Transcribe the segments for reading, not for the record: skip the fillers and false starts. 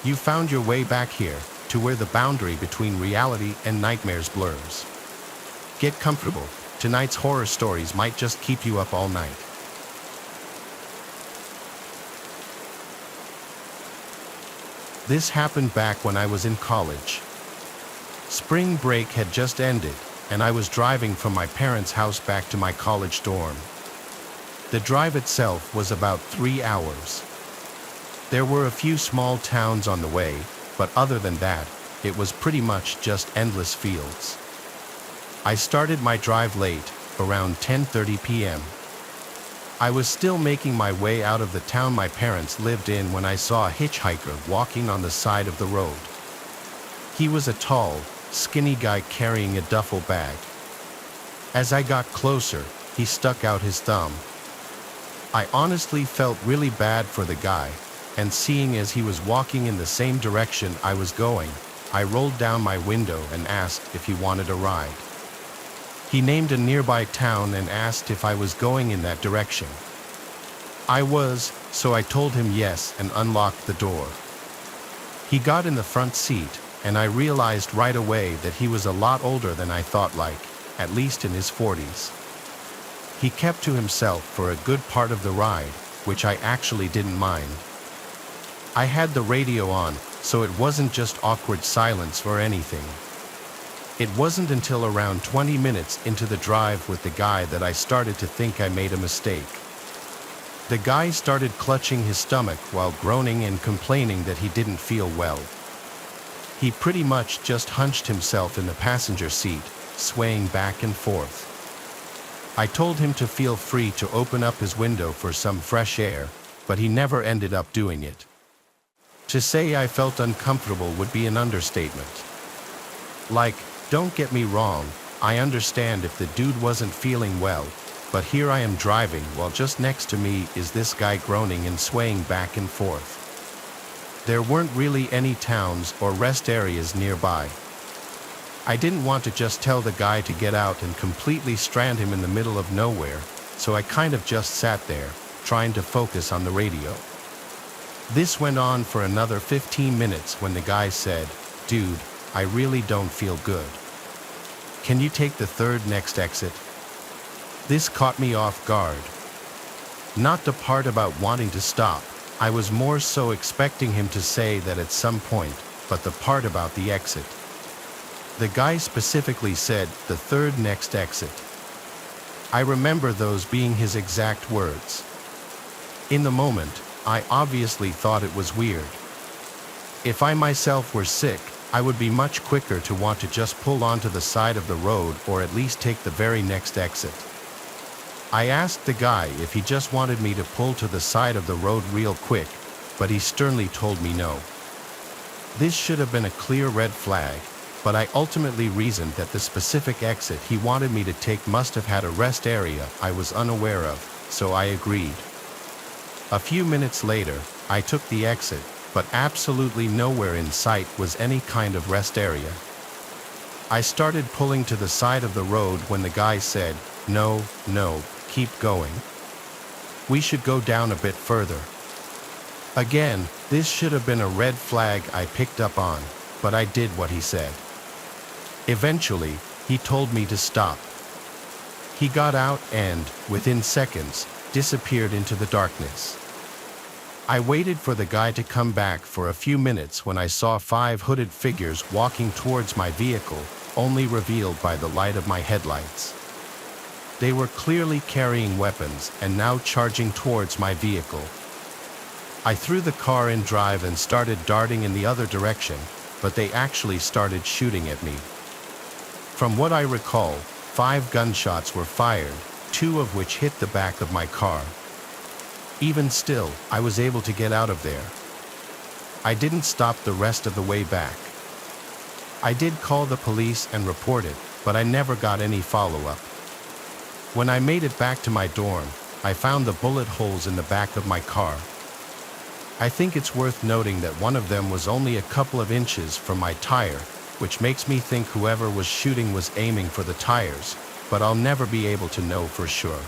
You found your way back here, to where the boundary between reality and nightmares blurs. Get comfortable. Tonight's horror stories might just keep you up all night. This happened back when I was in college. Spring break had just ended, and I was driving from my parents' house back to my college dorm. The drive itself was about 3 hours. There were a few small towns on the way, but other than that, it was pretty much just endless fields. I started my drive late, around 10:30 p.m. I was still making my way out of the town my parents lived in when I saw a hitchhiker walking on the side of the road. He was a tall, skinny guy carrying a duffel bag. As I got closer, he stuck out his thumb. I honestly felt really bad for the guy, and seeing as he was walking in the same direction I was going, I rolled down my window and asked if he wanted a ride. He named a nearby town and asked if I was going in that direction. I was, so I told him yes and unlocked the door. He got in the front seat, and I realized right away that he was a lot older than I thought, like, at least in his 40s. He kept to himself for a good part of the ride, which I actually didn't mind. I had the radio on, so it wasn't just awkward silence or anything. It wasn't until around 20 minutes into the drive with the guy that I started to think I made a mistake. The guy started clutching his stomach while groaning and complaining that he didn't feel well. He pretty much just hunched himself in the passenger seat, swaying back and forth. I told him to feel free to open up his window for some fresh air, but he never ended up doing it. To say I felt uncomfortable would be an understatement. Like, don't get me wrong, I understand if the dude wasn't feeling well, but here I am driving while just next to me is this guy groaning and swaying back and forth. There weren't really any towns or rest areas nearby. I didn't want to just tell the guy to get out and completely strand him in the middle of nowhere, so I kind of just sat there, trying to focus on the radio. This went on for another 15 minutes when the guy said, "Dude, I really don't feel good. Can you take the third next exit?" This caught me off guard. Not the part about wanting to stop, I was more so expecting him to say that at some point, but the part about the exit. The guy specifically said, "the third next exit." I remember those being his exact words. In the moment, I obviously thought it was weird. If I myself were sick, I would be much quicker to want to just pull onto the side of the road or at least take the very next exit. I asked the guy if he just wanted me to pull to the side of the road real quick, but he sternly told me no. This should have been a clear red flag, but I ultimately reasoned that the specific exit he wanted me to take must have had a rest area I was unaware of, so I agreed. A few minutes later, I took the exit, but absolutely nowhere in sight was any kind of rest area. I started pulling to the side of the road when the guy said, "No, keep going. We should go down a bit further." Again, this should have been a red flag I picked up on, but I did what he said. Eventually, he told me to stop. He got out and, within seconds, disappeared into the darkness. I waited for the guy to come back for a few minutes when I saw 5 hooded figures walking towards my vehicle, only revealed by the light of my headlights. They were clearly carrying weapons and now charging towards my vehicle. I threw the car in drive and started darting in the other direction, but they actually started shooting at me. From what I recall, 5 gunshots were fired, 2 of which hit the back of my car. Even still, I was able to get out of there. I didn't stop the rest of the way back. I did call the police and report it, but I never got any follow-up. When I made it back to my dorm, I found the bullet holes in the back of my car. I think it's worth noting that one of them was only a couple of inches from my tire, which makes me think whoever was shooting was aiming for the tires, but I'll never be able to know for sure.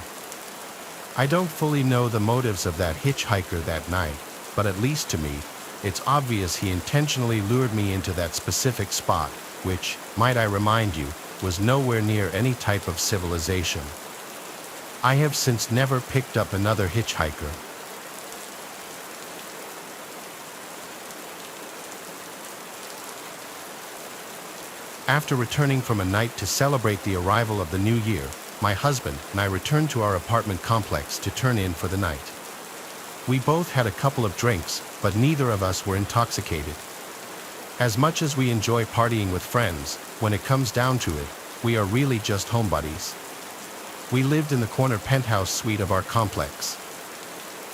I don't fully know the motives of that hitchhiker that night, but at least to me, it's obvious he intentionally lured me into that specific spot, which, might I remind you, was nowhere near any type of civilization. I have since never picked up another hitchhiker. After returning from a night to celebrate the arrival of the new year, my husband and I returned to our apartment complex to turn in for the night. We both had a couple of drinks, but neither of us were intoxicated. As much as we enjoy partying with friends, when it comes down to it, we are really just homebodies. We lived in the corner penthouse suite of our complex.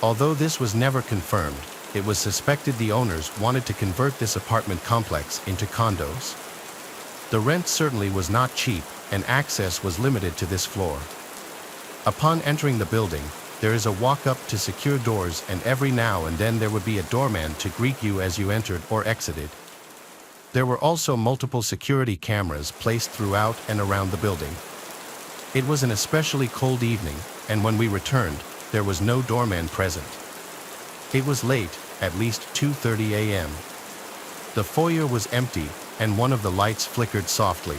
Although this was never confirmed, it was suspected the owners wanted to convert this apartment complex into condos. The rent certainly was not cheap, and access was limited to this floor. Upon entering the building, there is a walk-up to secure doors, and every now and then there would be a doorman to greet you as you entered or exited. There were also multiple security cameras placed throughout and around the building. It was an especially cold evening, and when we returned, there was no doorman present. It was late, at least 2:30 a.m. The foyer was empty, and one of the lights flickered softly.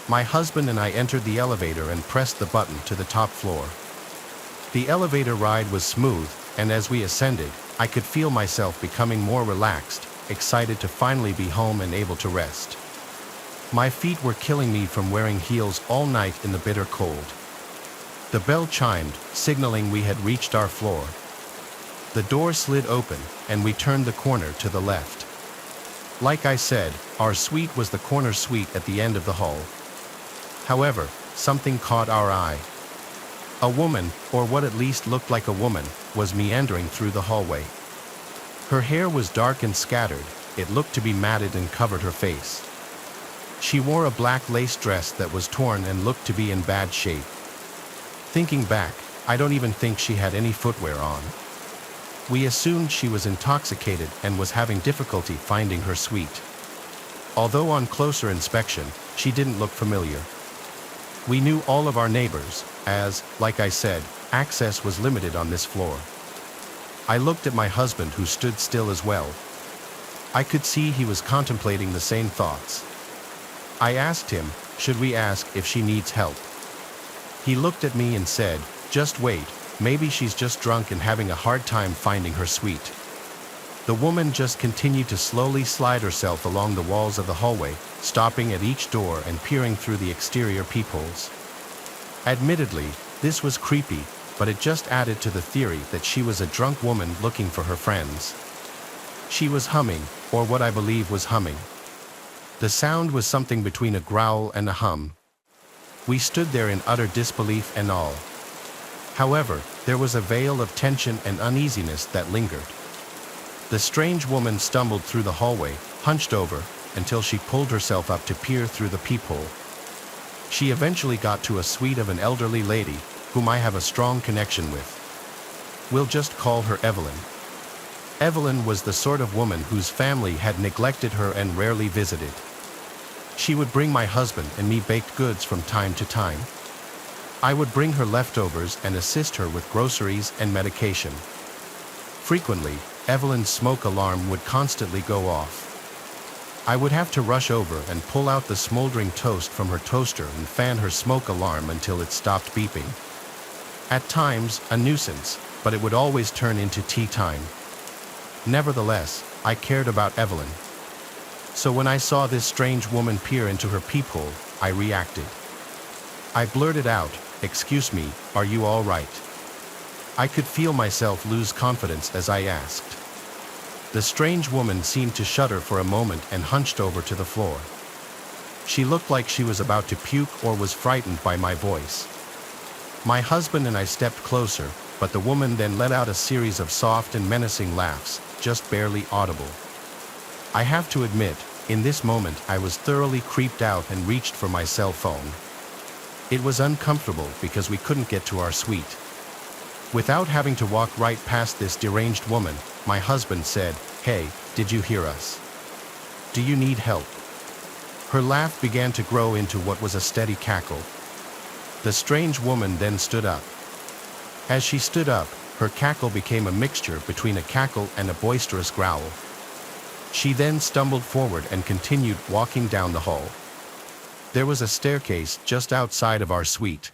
My husband and I entered the elevator and pressed the button to the top floor. The elevator ride was smooth, and as we ascended, I could feel myself becoming more relaxed, excited to finally be home and able to rest. My feet were killing me from wearing heels all night in the bitter cold. The bell chimed, signaling we had reached our floor. The door slid open, and we turned the corner to the left. Like I said, our suite was the corner suite at the end of the hall. However, something caught our eye. A woman, or what at least looked like a woman, was meandering through the hallway. Her hair was dark and scattered, it looked to be matted and covered her face. She wore a black lace dress that was torn and looked to be in bad shape. Thinking back, I don't even think she had any footwear on. We assumed she was intoxicated and was having difficulty finding her suite. Although on closer inspection, she didn't look familiar. We knew all of our neighbors, as, like I said, access was limited on this floor. I looked at my husband, who stood still as well. I could see he was contemplating the same thoughts. I asked him, should we ask if she needs help? He looked at me and said, just wait, maybe she's just drunk and having a hard time finding her suite. The woman just continued to slowly slide herself along the walls of the hallway, stopping at each door and peering through the exterior peepholes. Admittedly, this was creepy, but it just added to the theory that she was a drunk woman looking for her friends. She was humming, or what I believe was humming. The sound was something between a growl and a hum. We stood there in utter disbelief and awe. However, there was a veil of tension and uneasiness that lingered. The strange woman stumbled through the hallway, hunched over, until she pulled herself up to peer through the peephole. She eventually got to a suite of an elderly lady, whom I have a strong connection with. We'll just call her Evelyn. Evelyn was the sort of woman whose family had neglected her and rarely visited. She would bring my husband and me baked goods from time to time. I would bring her leftovers and assist her with groceries and medication. Frequently, Evelyn's smoke alarm would constantly go off. I would have to rush over and pull out the smoldering toast from her toaster and fan her smoke alarm until it stopped beeping. At times, a nuisance, but it would always turn into tea time. Nevertheless, I cared about Evelyn. So when I saw this strange woman peer into her peephole, I reacted. I blurted out, "Excuse me, are you all right?" I could feel myself lose confidence as I asked. The strange woman seemed to shudder for a moment and hunched over to the floor. She looked like she was about to puke or was frightened by my voice. My husband and I stepped closer, but the woman then let out a series of soft and menacing laughs, just barely audible. I have to admit, in this moment I was thoroughly creeped out and reached for my cell phone. It was uncomfortable because we couldn't get to our suite. Without having to walk right past this deranged woman, my husband said, "Hey, did you hear us? Do you need help?" Her laugh began to grow into what was a steady cackle. The strange woman then stood up. As she stood up, Her cackle became a mixture between a cackle and a boisterous growl. She then stumbled forward and continued walking down the hall. There was a staircase just outside of our suite.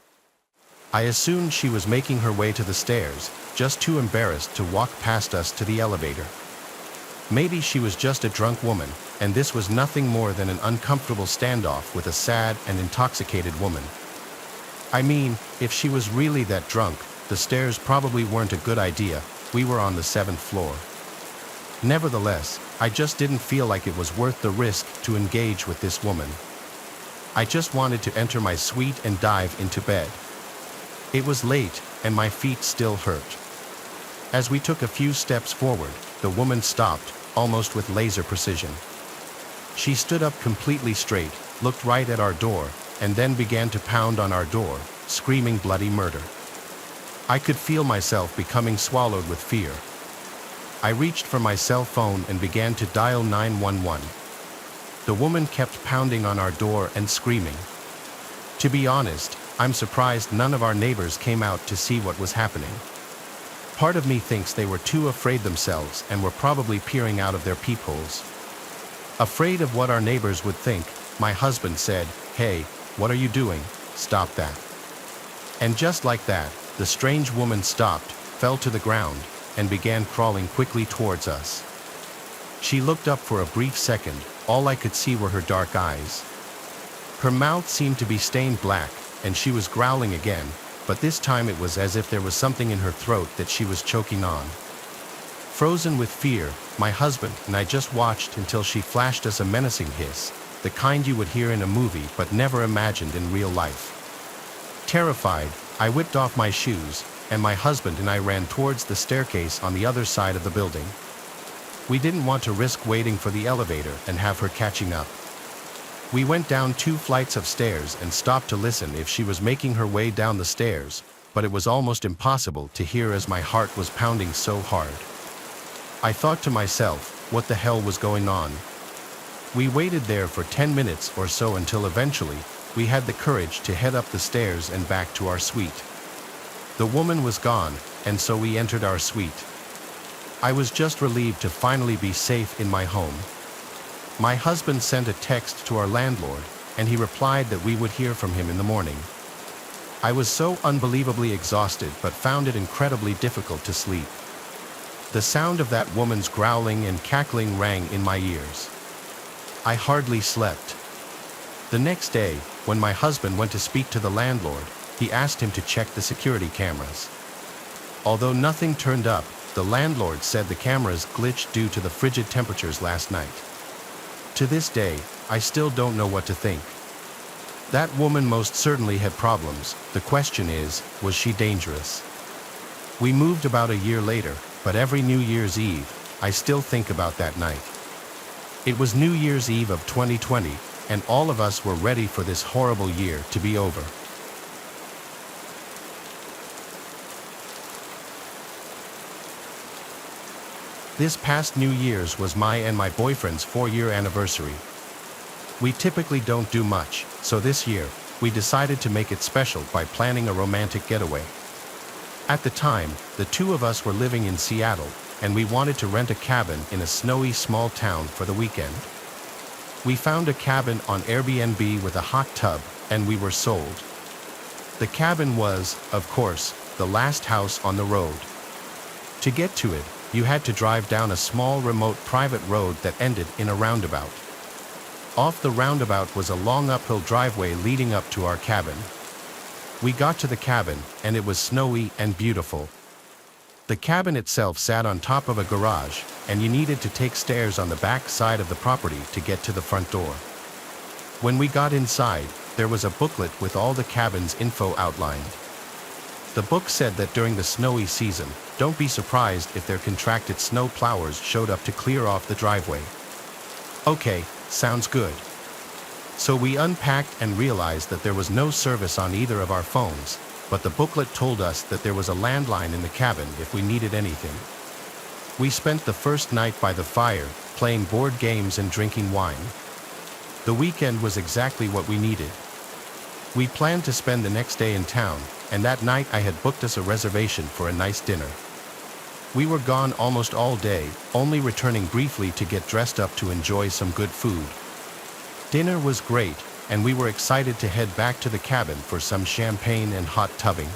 I assumed she was making her way to the stairs, just too embarrassed to walk past us to the elevator. Maybe she was just a drunk woman, and this was nothing more than an uncomfortable standoff with a sad and intoxicated woman. I mean, if she was really that drunk, the stairs probably weren't a good idea. We were on the 7th floor. Nevertheless, I just didn't feel like it was worth the risk to engage with this woman. I just wanted to enter my suite and dive into bed. It was late, and my feet still hurt. As we took a few steps forward, the woman stopped, almost with laser precision. She stood up completely straight, looked right at our door, and then began to pound on our door, screaming bloody murder. I could feel myself becoming swallowed with fear. I reached for my cell phone and began to dial 911. The woman kept pounding on our door and screaming. To be honest, I'm surprised none of our neighbors came out to see what was happening. Part of me thinks they were too afraid themselves and were probably peering out of their peepholes. Afraid of what our neighbors would think, my husband said, "Hey, what are you doing? Stop that." And just like that, the strange woman stopped, fell to the ground, and began crawling quickly towards us. She looked up for a brief second. All I could see were her dark eyes. Her mouth seemed to be stained black, and she was growling again, but this time it was as if there was something in her throat that she was choking on. Frozen with fear, my husband and I just watched until she flashed us a menacing hiss, the kind you would hear in a movie but never imagined in real life. Terrified, I whipped off my shoes, and my husband and I ran towards the staircase on the other side of the building. We didn't want to risk waiting for the elevator and have her catching up. We went down 2 flights of stairs and stopped to listen if she was making her way down the stairs, but it was almost impossible to hear as my heart was pounding so hard. I thought to myself, what the hell was going on? We waited there for 10 minutes or so until eventually, we had the courage to head up the stairs and back to our suite. The woman was gone, and so we entered our suite. I was just relieved to finally be safe in my home. My husband sent a text to our landlord, and he replied that we would hear from him in the morning. I was so unbelievably exhausted but found it incredibly difficult to sleep. The sound of that woman's growling and cackling rang in my ears. I hardly slept. The next day, when my husband went to speak to the landlord, he asked him to check the security cameras. Although nothing turned up, the landlord said the cameras glitched due to the frigid temperatures last night. To this day, I still don't know what to think. That woman most certainly had problems. The question is, was she dangerous? We moved about a year later, but every New Year's Eve, I still think about that night. It was New Year's Eve of 2020, and all of us were ready for this horrible year to be over. This past New Year's was my and my boyfriend's 4-year anniversary. We typically don't do much, so this year, we decided to make it special by planning a romantic getaway. At the time, the two of us were living in Seattle, and we wanted to rent a cabin in a snowy small town for the weekend. We found a cabin on Airbnb with a hot tub, and we were sold. The cabin was, of course, the last house on the road. To get to it, you had to drive down a small remote private road that ended in a roundabout. Off the roundabout was a long uphill driveway leading up to our cabin. We got to the cabin, and it was snowy and beautiful. The cabin itself sat on top of a garage, and you needed to take stairs on the back side of the property to get to the front door. When we got inside, there was a booklet with all the cabin's info outlined. The book said that during the snowy season, don't be surprised if their contracted snow plowers showed up to clear off the driveway. Okay, sounds good. So we unpacked and realized that there was no service on either of our phones, but the booklet told us that there was a landline in the cabin if we needed anything. We spent the first night by the fire, playing board games and drinking wine. The weekend was exactly what we needed. We planned to spend the next day in town, and that night I had booked us a reservation for a nice dinner. We were gone almost all day, only returning briefly to get dressed up to enjoy some good food. Dinner was great, and we were excited to head back to the cabin for some champagne and hot tubbing.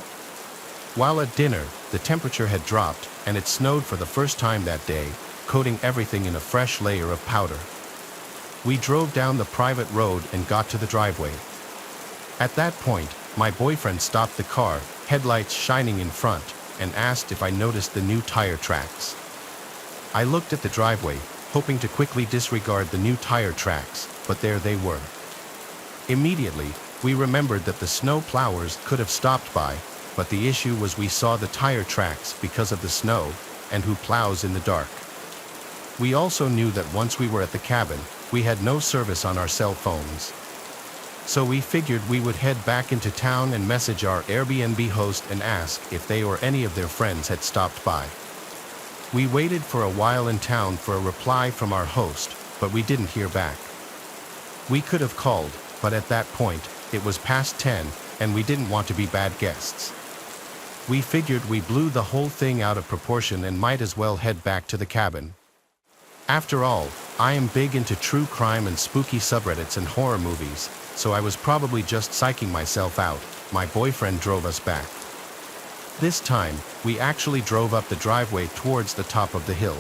While at dinner, the temperature had dropped, and it snowed for the first time that day, coating everything in a fresh layer of powder. We drove down the private road and got to the driveway. At that point, my boyfriend stopped the car, headlights shining in front, and asked if I noticed the new tire tracks. I looked at the driveway, hoping to quickly disregard the new tire tracks, but there they were. Immediately, we remembered that the snow plowers could have stopped by, but the issue was we saw the tire tracks because of the snow, and who plows in the dark. We also knew that once we were at the cabin, we had no service on our cell phones. So we figured we would head back into town and message our Airbnb host and ask if they or any of their friends had stopped by. We waited for a while in town for a reply from our host, but we didn't hear back. We could have called, but at that point, it was past 10, and we didn't want to be bad guests. We figured we blew the whole thing out of proportion and might as well head back to the cabin. After all, I am big into true crime and spooky subreddits and horror movies, so I was probably just psyching myself out. My boyfriend drove us back. This time, we actually drove up the driveway towards the top of the hill.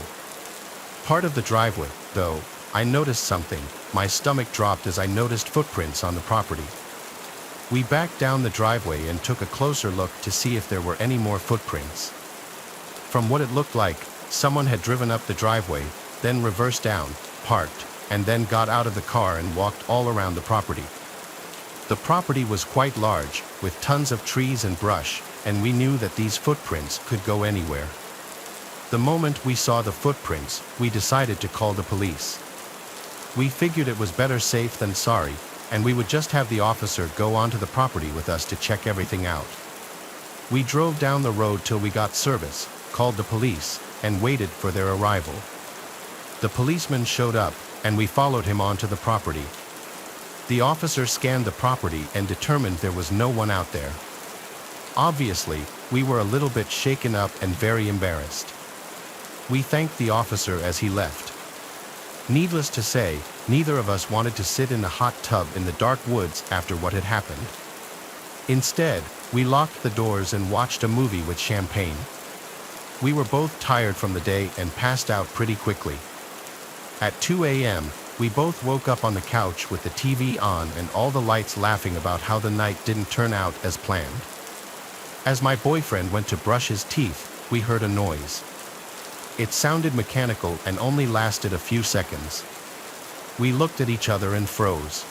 Part of the driveway, though, I noticed something. My stomach dropped as I noticed footprints on the property. We backed down the driveway and took a closer look to see if there were any more footprints. From what it looked like, someone had driven up the driveway, then reversed down, parked, and then got out of the car and walked all around the property. The property was quite large, with tons of trees and brush, and we knew that these footprints could go anywhere. The moment we saw the footprints, we decided to call the police. We figured it was better safe than sorry, and we would just have the officer go onto the property with us to check everything out. We drove down the road till we got service, called the police, and waited for their arrival. The policeman showed up, and we followed him onto the property. The officer scanned the property and determined there was no one out there. Obviously, we were a little bit shaken up and very embarrassed. We thanked the officer as he left. Needless to say, neither of us wanted to sit in a hot tub in the dark woods after what had happened. Instead, we locked the doors and watched a movie with champagne. We were both tired from the day and passed out pretty quickly. At 2 a.m., we both woke up on the couch with the TV on and all the lights laughing about how the night didn't turn out as planned. As my boyfriend went to brush his teeth, we heard a noise. It sounded mechanical and only lasted a few seconds. We looked at each other and froze.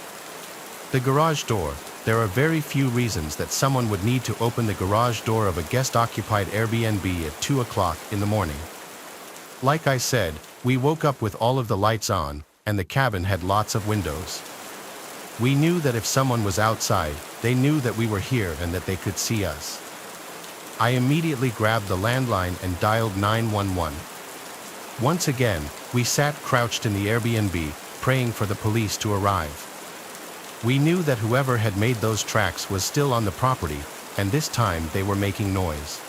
The garage door. There are very few reasons that someone would need to open the garage door of a guest-occupied Airbnb at 2 o'clock in the morning. Like I said, we woke up with all of the lights on, and the cabin had lots of windows. We knew that if someone was outside, they knew that we were here and that they could see us. I immediately grabbed the landline and dialed 911. Once again, we sat crouched in the Airbnb, praying for the police to arrive. We knew that whoever had made those tracks was still on the property, and this time they were making noise.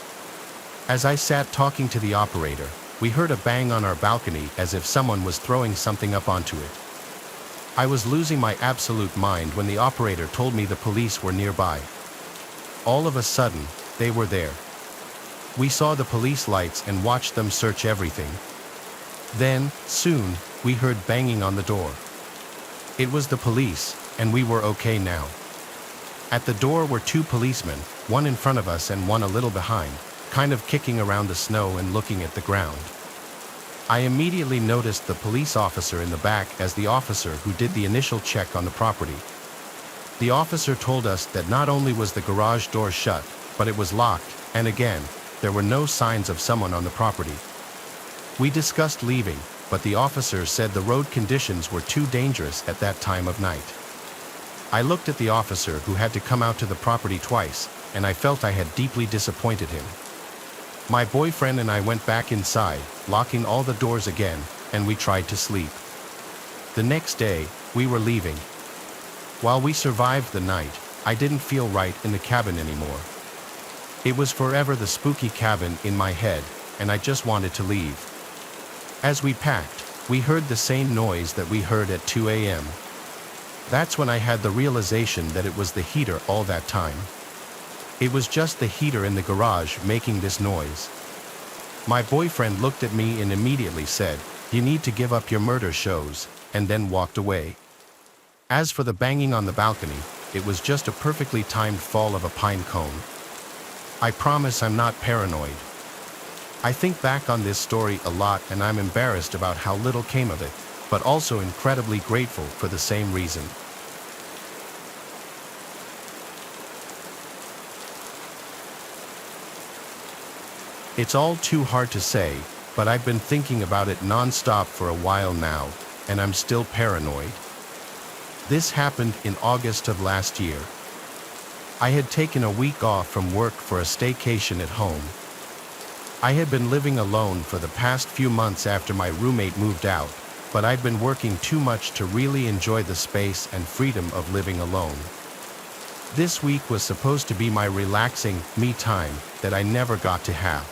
As I sat talking to the operator, we heard a bang on our balcony as if someone was throwing something up onto it. I was losing my absolute mind when the operator told me the police were nearby. All of a sudden, they were there. We saw the police lights and watched them search everything. Then, soon, we heard banging on the door. It was the police, and we were okay now. At the door were two policemen, one in front of us and one a little behind, kind of kicking around the snow and looking at the ground. I immediately noticed the police officer in the back as the officer who did the initial check on the property. The officer told us that not only was the garage door shut, but it was locked, and again, there were no signs of someone on the property. We discussed leaving, but the officer said the road conditions were too dangerous at that time of night. I looked at the officer who had to come out to the property twice, and I felt I had deeply disappointed him. My boyfriend and I went back inside, locking all the doors again, and we tried to sleep. The next day, we were leaving. While we survived the night, I didn't feel right in the cabin anymore. It was forever the spooky cabin in my head, and I just wanted to leave. As we packed, we heard the same noise that we heard at 2 a.m. That's when I had the realization that it was the heater all that time. It was just the heater in the garage making this noise. My boyfriend looked at me and immediately said, "You need to give up your murder shows," and then walked away. As for the banging on the balcony, it was just a perfectly timed fall of a pine cone. I promise I'm not paranoid. I think back on this story a lot and I'm embarrassed about how little came of it, but also incredibly grateful for the same reason. It's all too hard to say, but I've been thinking about it non-stop for a while now, and I'm still paranoid. This happened in August of last year. I had taken a week off from work for a staycation at home. I had been living alone for the past few months after my roommate moved out, but I'd been working too much to really enjoy the space and freedom of living alone. This week was supposed to be my relaxing, me time that I never got to have.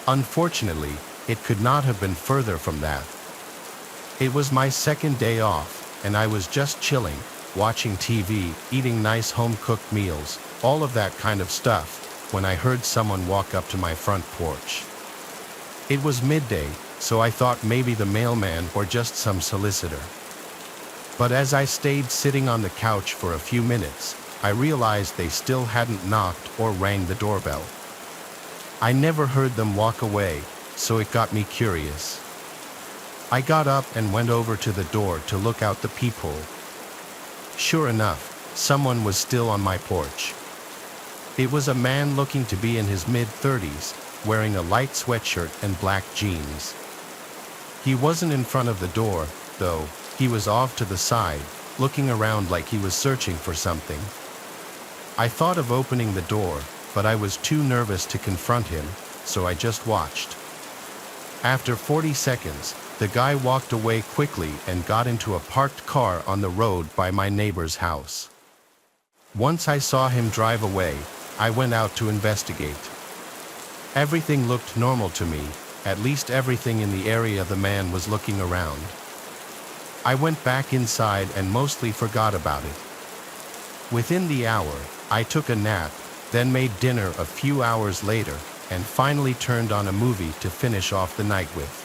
Unfortunately, it could not have been further from that. It was my second day off, and I was just chilling, watching TV, eating nice home-cooked meals, all of that kind of stuff, when I heard someone walk up to my front porch. It was midday, so I thought maybe the mailman or just some solicitor. But as I stayed sitting on the couch for a few minutes, I realized they still hadn't knocked or rang the doorbell. I never heard them walk away, so it got me curious. I got up and went over to the door to look out the peephole. Sure enough, someone was still on my porch. It was a man looking to be in his mid-30s, wearing a light sweatshirt and black jeans. He wasn't in front of the door, though. He was off to the side, looking around like he was searching for something. I thought of opening the door, but I was too nervous to confront him, so I just watched. After 40 seconds, the guy walked away quickly and got into a parked car on the road by my neighbor's house. Once I saw him drive away, I went out to investigate. Everything looked normal to me, at least everything in the area the man was looking around. I went back inside and mostly forgot about it. Within the hour, I took a nap, then made dinner a few hours later, and finally turned on a movie to finish off the night with.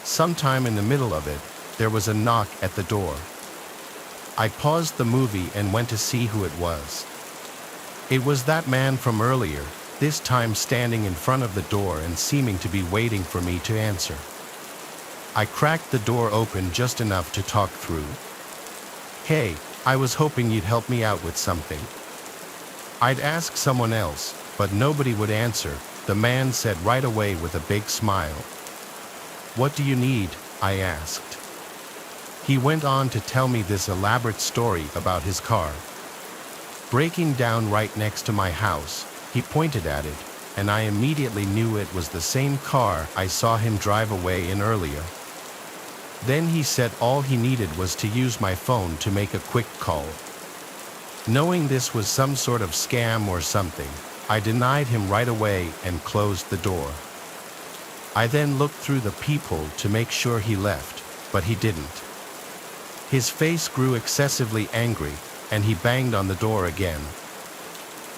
Sometime in the middle of it, there was a knock at the door. I paused the movie and went to see who it was. It was that man from earlier, this time standing in front of the door and seeming to be waiting for me to answer. I cracked the door open just enough to talk through. "Hey, I was hoping you'd help me out with something." I'd ask someone else, but nobody would answer, the man said right away with a big smile. "What do you need?" I asked. He went on to tell me this elaborate story about his car. Breaking down right next to my house, he pointed at it, and I immediately knew it was the same car I saw him drive away in earlier. Then he said all he needed was to use my phone to make a quick call. Knowing this was some sort of scam or something, I denied him right away and closed the door. I then looked through the peephole to make sure he left, but he didn't. His face grew excessively angry, and he banged on the door again.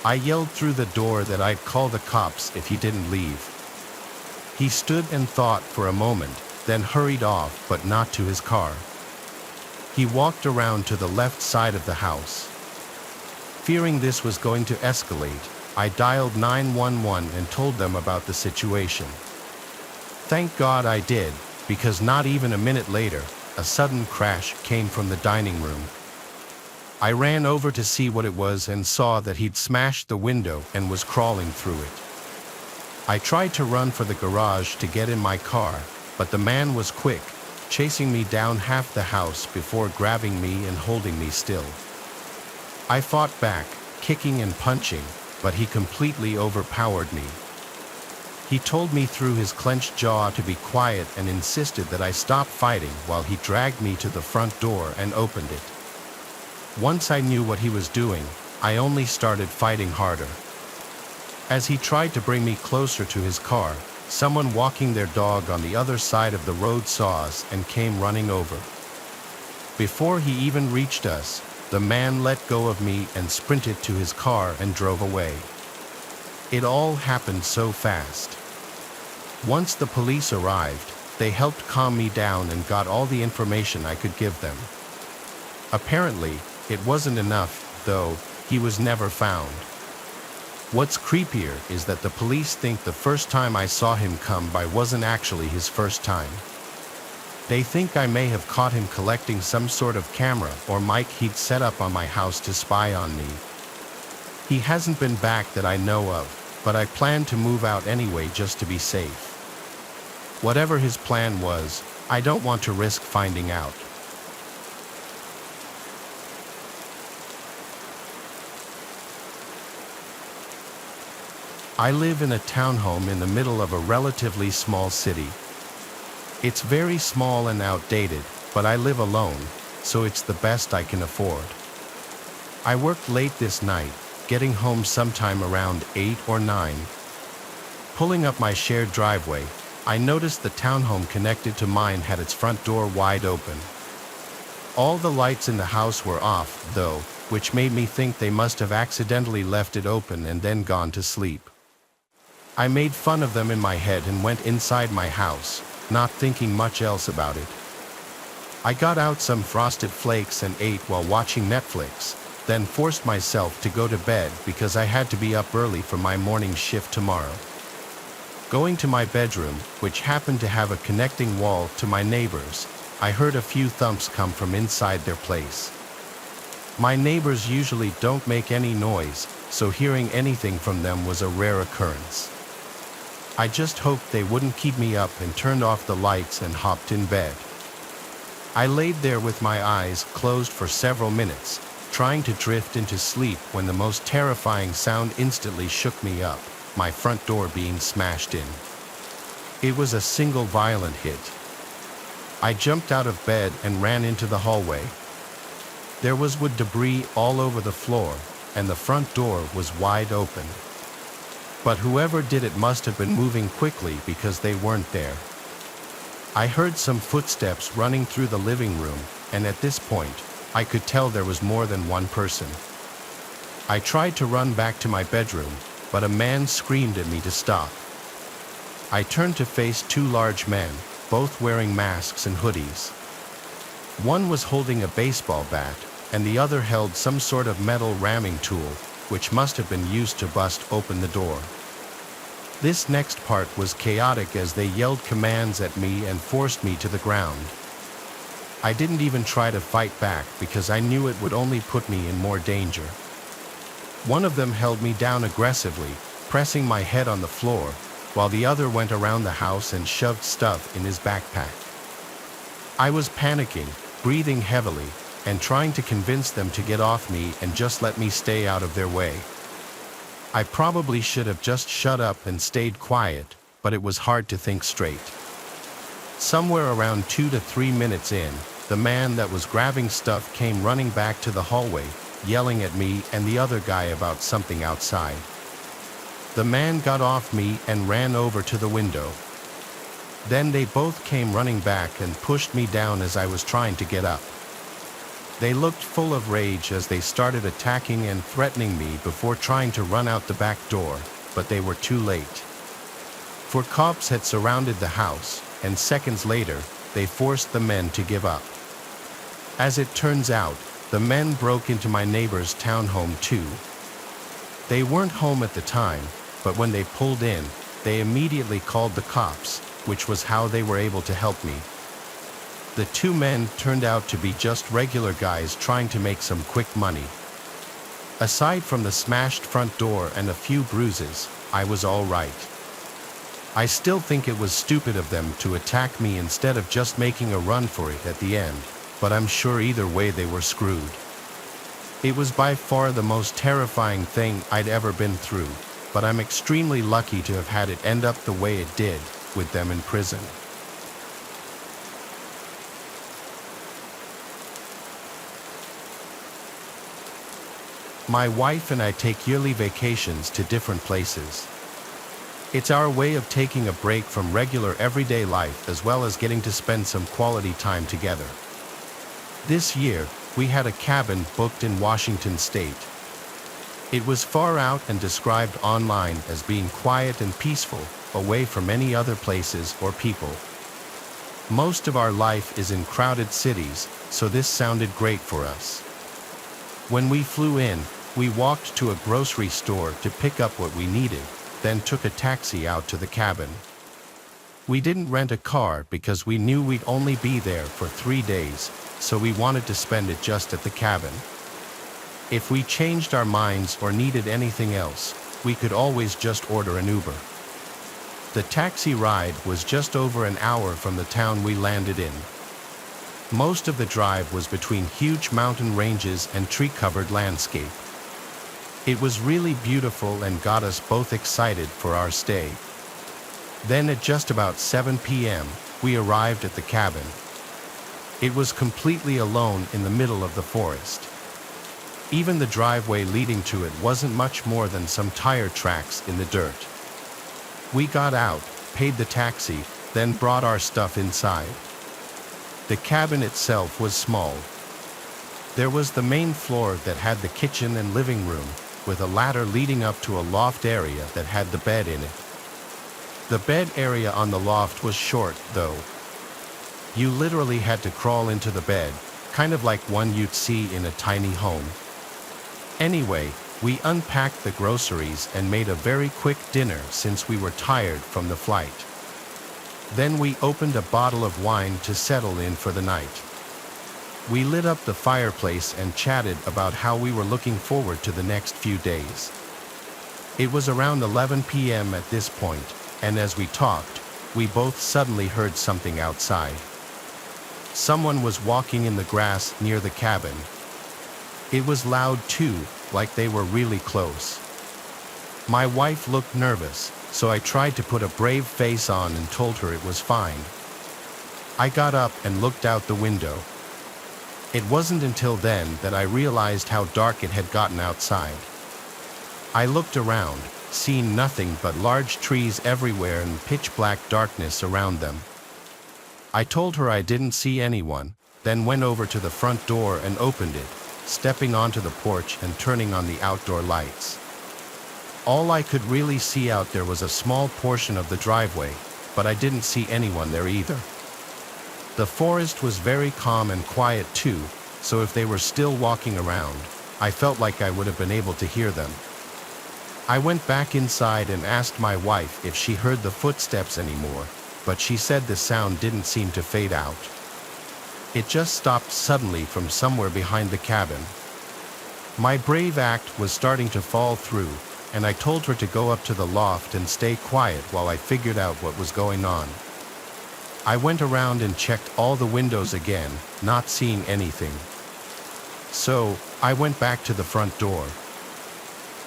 I yelled through the door that I'd call the cops if he didn't leave. He stood and thought for a moment, then hurried off, but not to his car. He walked around to the left side of the house. Fearing this was going to escalate, I dialed 911 and told them about the situation. Thank God I did, because not even a minute later, a sudden crash came from the dining room. I ran over to see what it was and saw that he'd smashed the window and was crawling through it. I tried to run for the garage to get in my car, but the man was quick, chasing me down half the house before grabbing me and holding me still. I fought back, kicking and punching, but he completely overpowered me. He told me through his clenched jaw to be quiet and insisted that I stop fighting while he dragged me to the front door and opened it. Once I knew what he was doing, I only started fighting harder. As he tried to bring me closer to his car, someone walking their dog on the other side of the road saw us and came running over. Before he even reached us, the man let go of me and sprinted to his car and drove away. It all happened so fast. Once the police arrived, they helped calm me down and got all the information I could give them. Apparently, it wasn't enough, though. He was never found. What's creepier is that the police think the first time I saw him come by wasn't actually his first time. They think I may have caught him collecting some sort of camera or mic he'd set up on my house to spy on me. He hasn't been back that I know of, but I plan to move out anyway just to be safe. Whatever his plan was, I don't want to risk finding out. I live in a townhome in the middle of a relatively small city. It's very small and outdated, but I live alone, so it's the best I can afford. I worked late this night, getting home sometime around 8 or 9. Pulling up my shared driveway, I noticed the townhome connected to mine had its front door wide open. All the lights in the house were off, though, which made me think they must have accidentally left it open and then gone to sleep. I made fun of them in my head and went inside my house, not thinking much else about it. I got out some frosted flakes and ate while watching Netflix, then forced myself to go to bed because I had to be up early for my morning shift tomorrow. Going to my bedroom, which happened to have a connecting wall to my neighbors, I heard a few thumps come from inside their place. My neighbors usually don't make any noise, so hearing anything from them was a rare occurrence. I just hoped they wouldn't keep me up and turned off the lights and hopped in bed. I laid there with my eyes closed for several minutes, trying to drift into sleep when the most terrifying sound instantly shook me up, my front door being smashed in. It was a single violent hit. I jumped out of bed and ran into the hallway. There was wood debris all over the floor, and the front door was wide open. But whoever did it must have been moving quickly because they weren't there. I heard some footsteps running through the living room, and at this point, I could tell there was more than one person. I tried to run back to my bedroom, but a man screamed at me to stop. I turned to face two large men, both wearing masks and hoodies. One was holding a baseball bat, and the other held some sort of metal ramming tool, which must have been used to bust open the door. This next part was chaotic as they yelled commands at me and forced me to the ground. I didn't even try to fight back because I knew it would only put me in more danger. One of them held me down aggressively, pressing my head on the floor, while the other went around the house and shoved stuff in his backpack. I was panicking, breathing heavily, and trying to convince them to get off me and just let me stay out of their way. I probably should have just shut up and stayed quiet, but it was hard to think straight. Somewhere around 2 to 3 minutes in, the man that was grabbing stuff came running back to the hallway, yelling at me and the other guy about something outside. The man got off me and ran over to the window. Then they both came running back and pushed me down as I was trying to get up. They looked full of rage as they started attacking and threatening me before trying to run out the back door, but they were too late. For cops had surrounded the house, and seconds later, they forced the men to give up. As it turns out, the men broke into my neighbor's townhome too. They weren't home at the time, but when they pulled in, they immediately called the cops, which was how they were able to help me. The two men turned out to be just regular guys trying to make some quick money. Aside from the smashed front door and a few bruises, I was all right. I still think it was stupid of them to attack me instead of just making a run for it at the end, but I'm sure either way they were screwed. It was by far the most terrifying thing I'd ever been through, but I'm extremely lucky to have had it end up the way it did, with them in prison. My wife and I take yearly vacations to different places. It's our way of taking a break from regular everyday life as well as getting to spend some quality time together. This year, we had a cabin booked in Washington State. It was far out and described online as being quiet and peaceful, away from any other places or people. Most of our life is in crowded cities, so this sounded great for us. When we flew in, we walked to a grocery store to pick up what we needed, then took a taxi out to the cabin. We didn't rent a car because we knew we'd only be there for 3 days, so we wanted to spend it just at the cabin. If we changed our minds or needed anything else, we could always just order an Uber. The taxi ride was just over an hour from the town we landed in. Most of the drive was between huge mountain ranges and tree-covered landscape. It was really beautiful and got us both excited for our stay. Then at just about 7 p.m., we arrived at the cabin. It was completely alone in the middle of the forest. Even the driveway leading to it wasn't much more than some tire tracks in the dirt. We got out, paid the taxi, then brought our stuff inside. The cabin itself was small. There was the main floor that had the kitchen and living room, with a ladder leading up to a loft area that had the bed in it. The bed area on the loft was short, though. You literally had to crawl into the bed, kind of like one you'd see in a tiny home. Anyway, we unpacked the groceries and made a very quick dinner since we were tired from the flight. Then we opened a bottle of wine to settle in for the night. We lit up the fireplace and chatted about how we were looking forward to the next few days. It was around 11 p.m. at this point, and as we talked, we both suddenly heard something outside. Someone was walking in the grass near the cabin. It was loud too, like they were really close. My wife looked nervous, so I tried to put a brave face on and told her it was fine. I got up and looked out the window. It wasn't until then that I realized how dark it had gotten outside. I looked around, seeing nothing but large trees everywhere and pitch-black darkness around them. I told her I didn't see anyone, then went over to the front door and opened it, stepping onto the porch and turning on the outdoor lights. All I could really see out there was a small portion of the driveway, but I didn't see anyone there either. The forest was very calm and quiet too, so if they were still walking around, I felt like I would have been able to hear them. I went back inside and asked my wife if she heard the footsteps anymore, but she said the sound didn't seem to fade out. It just stopped suddenly from somewhere behind the cabin. My brave act was starting to fall through, and I told her to go up to the loft and stay quiet while I figured out what was going on. I went around and checked all the windows again, not seeing anything. So, I went back to the front door.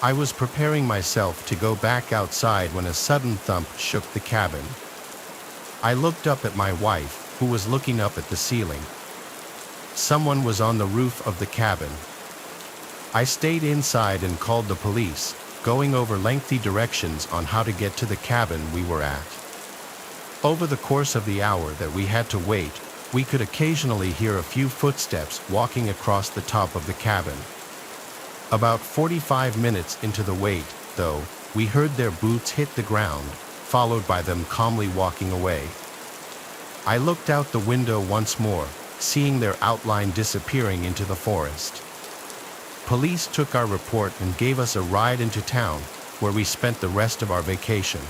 I was preparing myself to go back outside when a sudden thump shook the cabin. I looked up at my wife, who was looking up at the ceiling. Someone was on the roof of the cabin. I stayed inside and called the police, going over lengthy directions on how to get to the cabin we were at. Over the course of the hour that we had to wait, we could occasionally hear a few footsteps walking across the top of the cabin. About 45 minutes into the wait, though, we heard their boots hit the ground, followed by them calmly walking away. I looked out the window once more, seeing their outline disappearing into the forest. Police took our report and gave us a ride into town, where we spent the rest of our vacation.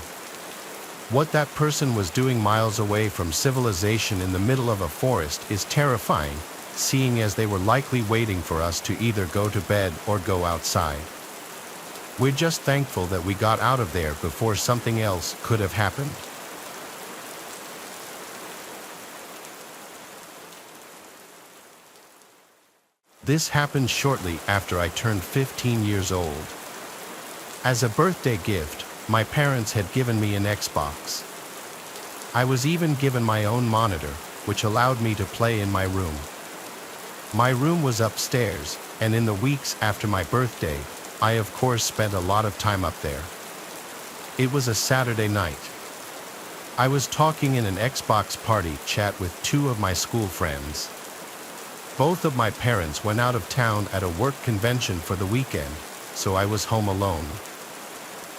What that person was doing miles away from civilization in the middle of a forest is terrifying, seeing as they were likely waiting for us to either go to bed or go outside. We're just thankful that we got out of there before something else could have happened. This happened shortly after I turned 15 years old. As a birthday gift, my parents had given me an Xbox. I was even given my own monitor, which allowed me to play in my room. My room was upstairs, and in the weeks after my birthday, I of course spent a lot of time up there. It was a Saturday night. I was talking in an Xbox party chat with two of my school friends. Both of my parents went out of town at a work convention for the weekend, so I was home alone.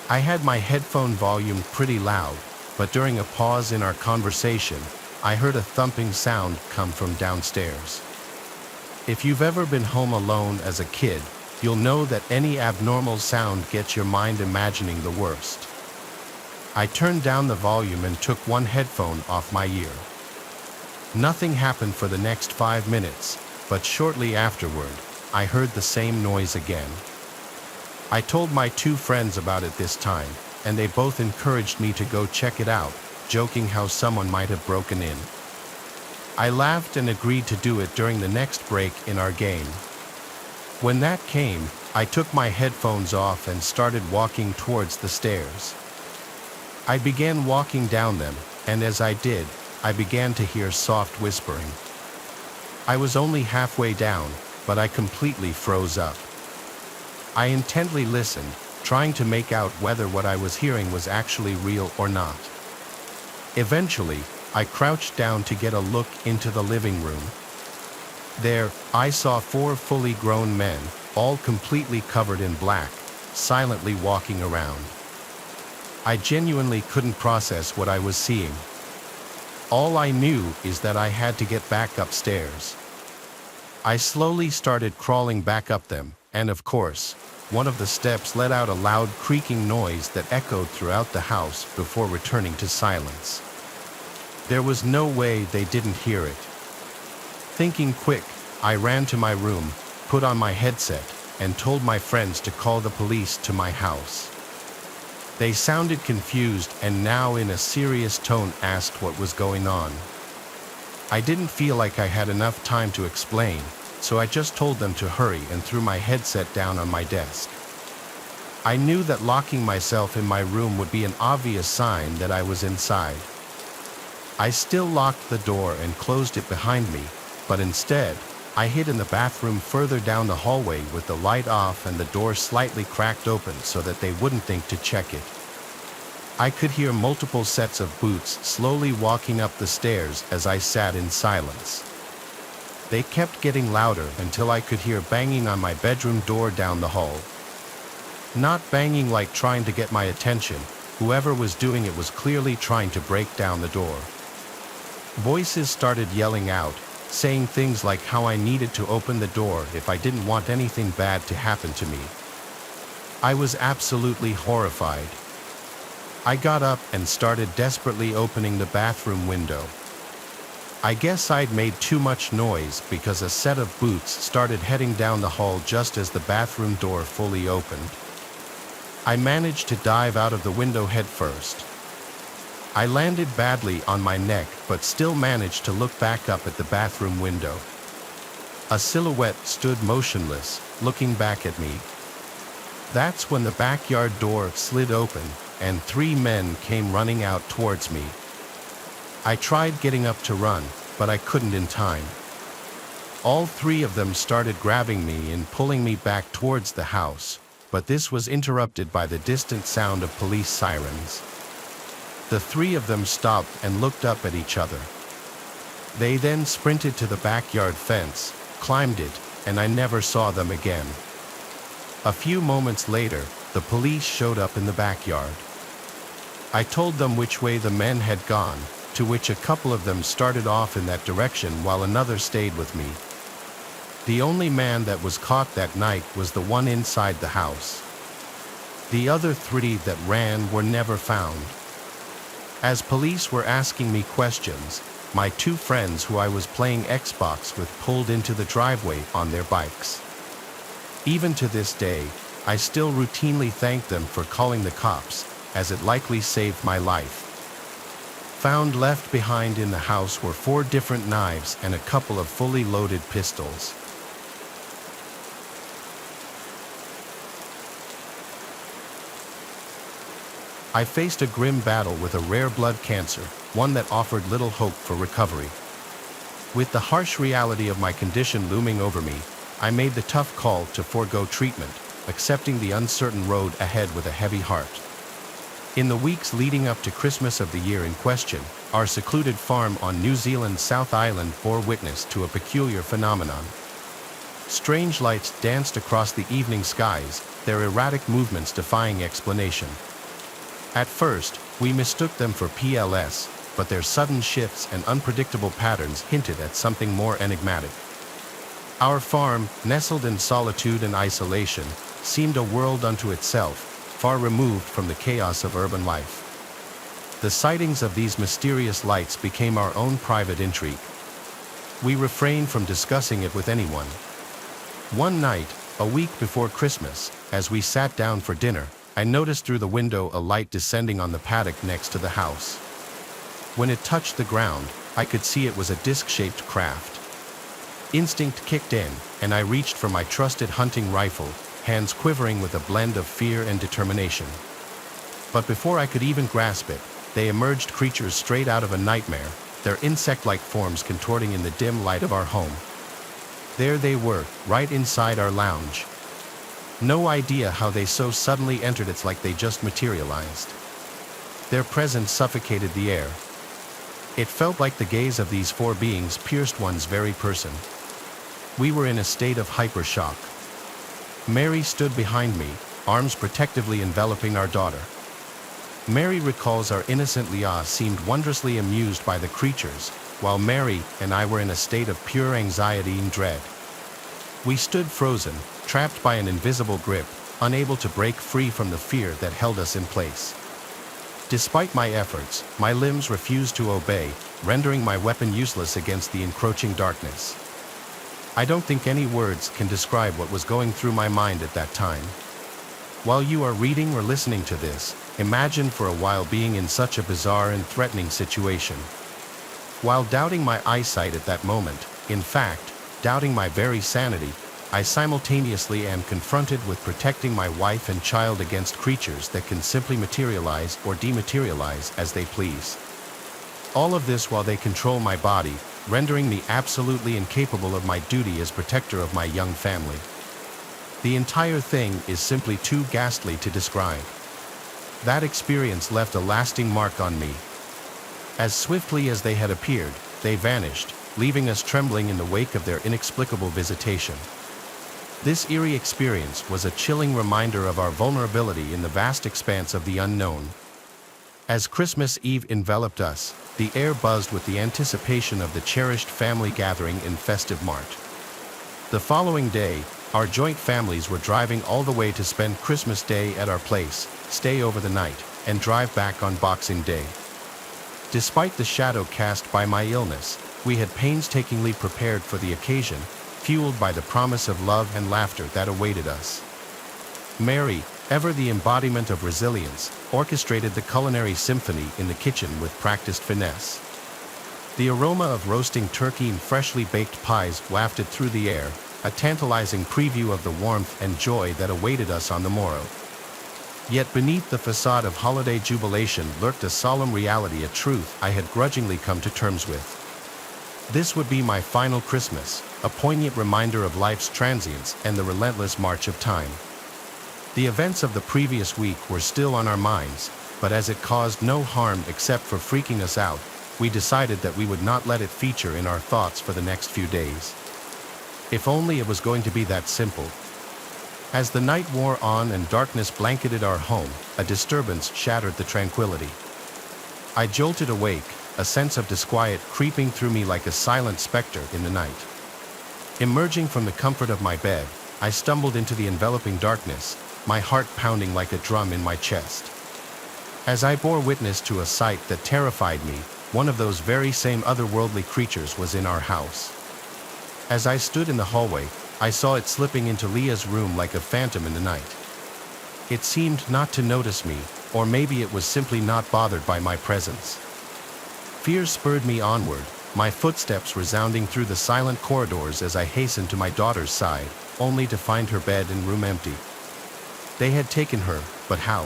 I had my headphone volume pretty loud, but during a pause in our conversation, I heard a thumping sound come from downstairs. If you've ever been home alone as a kid, you'll know that any abnormal sound gets your mind imagining the worst. I turned down the volume and took one headphone off my ear. Nothing happened for the next 5 minutes, but shortly afterward, I heard the same noise again. I told my two friends about it this time, and they both encouraged me to go check it out, joking how someone might have broken in. I laughed and agreed to do it during the next break in our game. When that came, I took my headphones off and started walking towards the stairs. I began walking down them, and as I did, I began to hear soft whispering. I was only halfway down, but I completely froze up. I intently listened, trying to make out whether what I was hearing was actually real or not. Eventually, I crouched down to get a look into the living room. There, I saw 4 fully grown men, all completely covered in black, silently walking around. I genuinely couldn't process what I was seeing. All I knew is that I had to get back upstairs. I slowly started crawling back up them, and of course, one of the steps let out a loud creaking noise that echoed throughout the house before returning to silence. There was no way they didn't hear it. Thinking quick, I ran to my room, put on my headset, and told my friends to call the police to my house. They sounded confused and now in a serious tone asked what was going on. I didn't feel like I had enough time to explain, so I just told them to hurry and threw my headset down on my desk. I knew that locking myself in my room would be an obvious sign that I was inside. I still locked the door and closed it behind me, but instead, I hid in the bathroom further down the hallway with the light off and the door slightly cracked open so that they wouldn't think to check it. I could hear multiple sets of boots slowly walking up the stairs as I sat in silence. They kept getting louder until I could hear banging on my bedroom door down the hall. Not banging like trying to get my attention, whoever was doing it was clearly trying to break down the door. Voices started yelling out, saying things like how I needed to open the door if I didn't want anything bad to happen to me. I was absolutely horrified. I got up and started desperately opening the bathroom window. I guess I'd made too much noise because a set of boots started heading down the hall just as the bathroom door fully opened. I managed to dive out of the window head first. I landed badly on my neck but still managed to look back up at the bathroom window. A silhouette stood motionless, looking back at me. That's when the backyard door slid open and 3 men came running out towards me. I tried getting up to run, but I couldn't in time. All 3 of them started grabbing me and pulling me back towards the house, but this was interrupted by the distant sound of police sirens. The 3 of them stopped and looked up at each other. They then sprinted to the backyard fence, climbed it, and I never saw them again. A few moments later, the police showed up in the backyard. I told them which way the men had gone, to which a couple of them started off in that direction while another stayed with me. The only man that was caught that night was the one inside the house. The other 3 that ran were never found. As police were asking me questions, my 2 friends who I was playing Xbox with pulled into the driveway on their bikes. Even to this day, I still routinely thank them for calling the cops, as it likely saved my life. Found left behind in the house were 4 different knives and a couple of fully loaded pistols. I faced a grim battle with a rare blood cancer, one that offered little hope for recovery. With the harsh reality of my condition looming over me, I made the tough call to forego treatment, accepting the uncertain road ahead with a heavy heart. In the weeks leading up to Christmas of the year in question, our secluded farm on New Zealand's South Island bore witness to a peculiar phenomenon. Strange lights danced across the evening skies, their erratic movements defying explanation. At first, we mistook them for PLS, but their sudden shifts and unpredictable patterns hinted at something more enigmatic. Our farm, nestled in solitude and isolation, seemed a world unto itself, far removed from the chaos of urban life. The sightings of these mysterious lights became our own private intrigue. We refrained from discussing it with anyone. One night, a week before Christmas, as we sat down for dinner, I noticed through the window a light descending on the paddock next to the house. When it touched the ground, I could see it was a disc-shaped craft. Instinct kicked in, and I reached for my trusted hunting rifle, hands quivering with a blend of fear and determination. But before I could even grasp it, they emerged creatures straight out of a nightmare, their insect-like forms contorting in the dim light of our home. There they were, right inside our lounge. No idea how they so suddenly entered. It's like they just materialized. Their presence suffocated the air. It felt like the gaze of these four beings pierced one's very person. We were in a state of hypershock. Mary stood behind me, arms protectively enveloping our daughter. Mary recalls our innocent Leah seemed wondrously amused by the creatures, while Mary and I were in a state of pure anxiety and dread. We stood frozen, trapped by an invisible grip, unable to break free from the fear that held us in place. Despite my efforts, my limbs refused to obey, rendering my weapon useless against the encroaching darkness. I don't think any words can describe what was going through my mind at that time. While you are reading or listening to this, imagine for a while being in such a bizarre and threatening situation. While doubting my eyesight at that moment, in fact, doubting my very sanity, I simultaneously am confronted with protecting my wife and child against creatures that can simply materialize or dematerialize as they please. All of this while they control my body, rendering me absolutely incapable of my duty as protector of my young family. The entire thing is simply too ghastly to describe. That experience left a lasting mark on me. As swiftly as they had appeared, they vanished, leaving us trembling in the wake of their inexplicable visitation. This eerie experience was a chilling reminder of our vulnerability in the vast expanse of the unknown. As Christmas Eve enveloped us, the air buzzed with the anticipation of the cherished family gathering in festive mart. The following day, our joint families were driving all the way to spend Christmas Day at our place, stay over the night, and drive back on Boxing Day. Despite the shadow cast by my illness, we had painstakingly prepared for the occasion, fueled by the promise of love and laughter that awaited us. Mary, ever the embodiment of resilience, orchestrated the culinary symphony in the kitchen with practiced finesse. The aroma of roasting turkey and freshly baked pies wafted through the air, a tantalizing preview of the warmth and joy that awaited us on the morrow. Yet beneath the facade of holiday jubilation lurked a solemn reality, a truth I had grudgingly come to terms with. This would be my final Christmas, a poignant reminder of life's transience and the relentless march of time. The events of the previous week were still on our minds, but as it caused no harm except for freaking us out, we decided that we would not let it feature in our thoughts for the next few days. If only it was going to be that simple. As the night wore on and darkness blanketed our home, a disturbance shattered the tranquility. I jolted awake, a sense of disquiet creeping through me like a silent specter in the night. Emerging from the comfort of my bed, I stumbled into the enveloping darkness, my heart pounding like a drum in my chest. As I bore witness to a sight that terrified me, one of those very same otherworldly creatures was in our house. As I stood in the hallway, I saw it slipping into Leah's room like a phantom in the night. It seemed not to notice me, or maybe it was simply not bothered by my presence. Fear spurred me onward, my footsteps resounding through the silent corridors as I hastened to my daughter's side, only to find her bed and room empty. They had taken her, but how?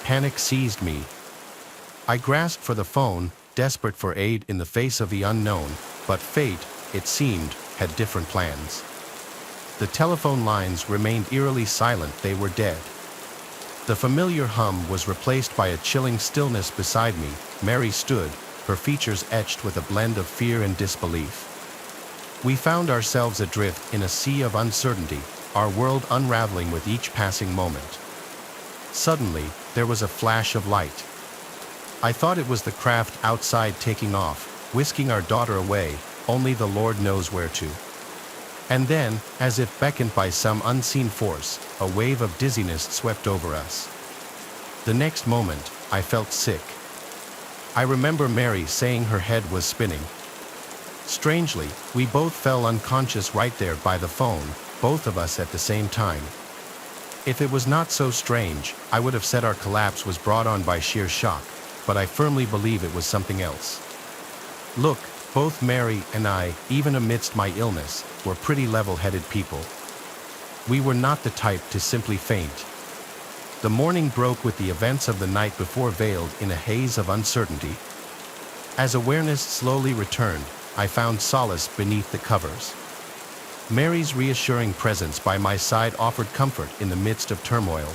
Panic seized me. I grasped for the phone, desperate for aid in the face of the unknown, but fate, it seemed, had different plans. The telephone lines remained eerily silent, they were dead. The familiar hum was replaced by a chilling stillness beside me. Mary stood, her features etched with a blend of fear and disbelief. We found ourselves adrift in a sea of uncertainty, our world unraveling with each passing moment. Suddenly, there was a flash of light. I thought it was the craft outside taking off, whisking our daughter away, only the Lord knows where to. And then, as if beckoned by some unseen force, a wave of dizziness swept over us. The next moment, I felt sick. I remember Mary saying her head was spinning. Strangely, we both fell unconscious right there by the phone, both of us at the same time. If it was not so strange, I would have said our collapse was brought on by sheer shock, but I firmly believe it was something else. Look, both Mary and I, even amidst my illness, were pretty level-headed people. We were not the type to simply faint. The morning broke with the events of the night before veiled in a haze of uncertainty. As awareness slowly returned, I found solace beneath the covers. Mary's reassuring presence by my side offered comfort in the midst of turmoil.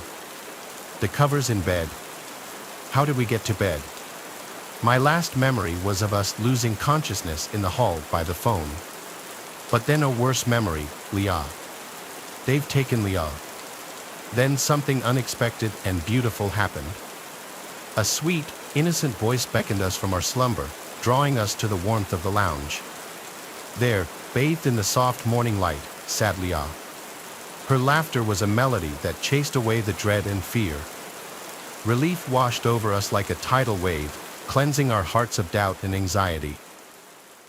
The covers in bed. How did we get to bed? My last memory was of us losing consciousness in the hall by the phone. But then a worse memory, Leah. They've taken Leah. Then something unexpected and beautiful happened. A sweet, innocent voice beckoned us from our slumber, drawing us to the warmth of the lounge. There, bathed in the soft morning light, sat Leah. Her laughter was a melody that chased away the dread and fear. Relief washed over us like a tidal wave, cleansing our hearts of doubt and anxiety.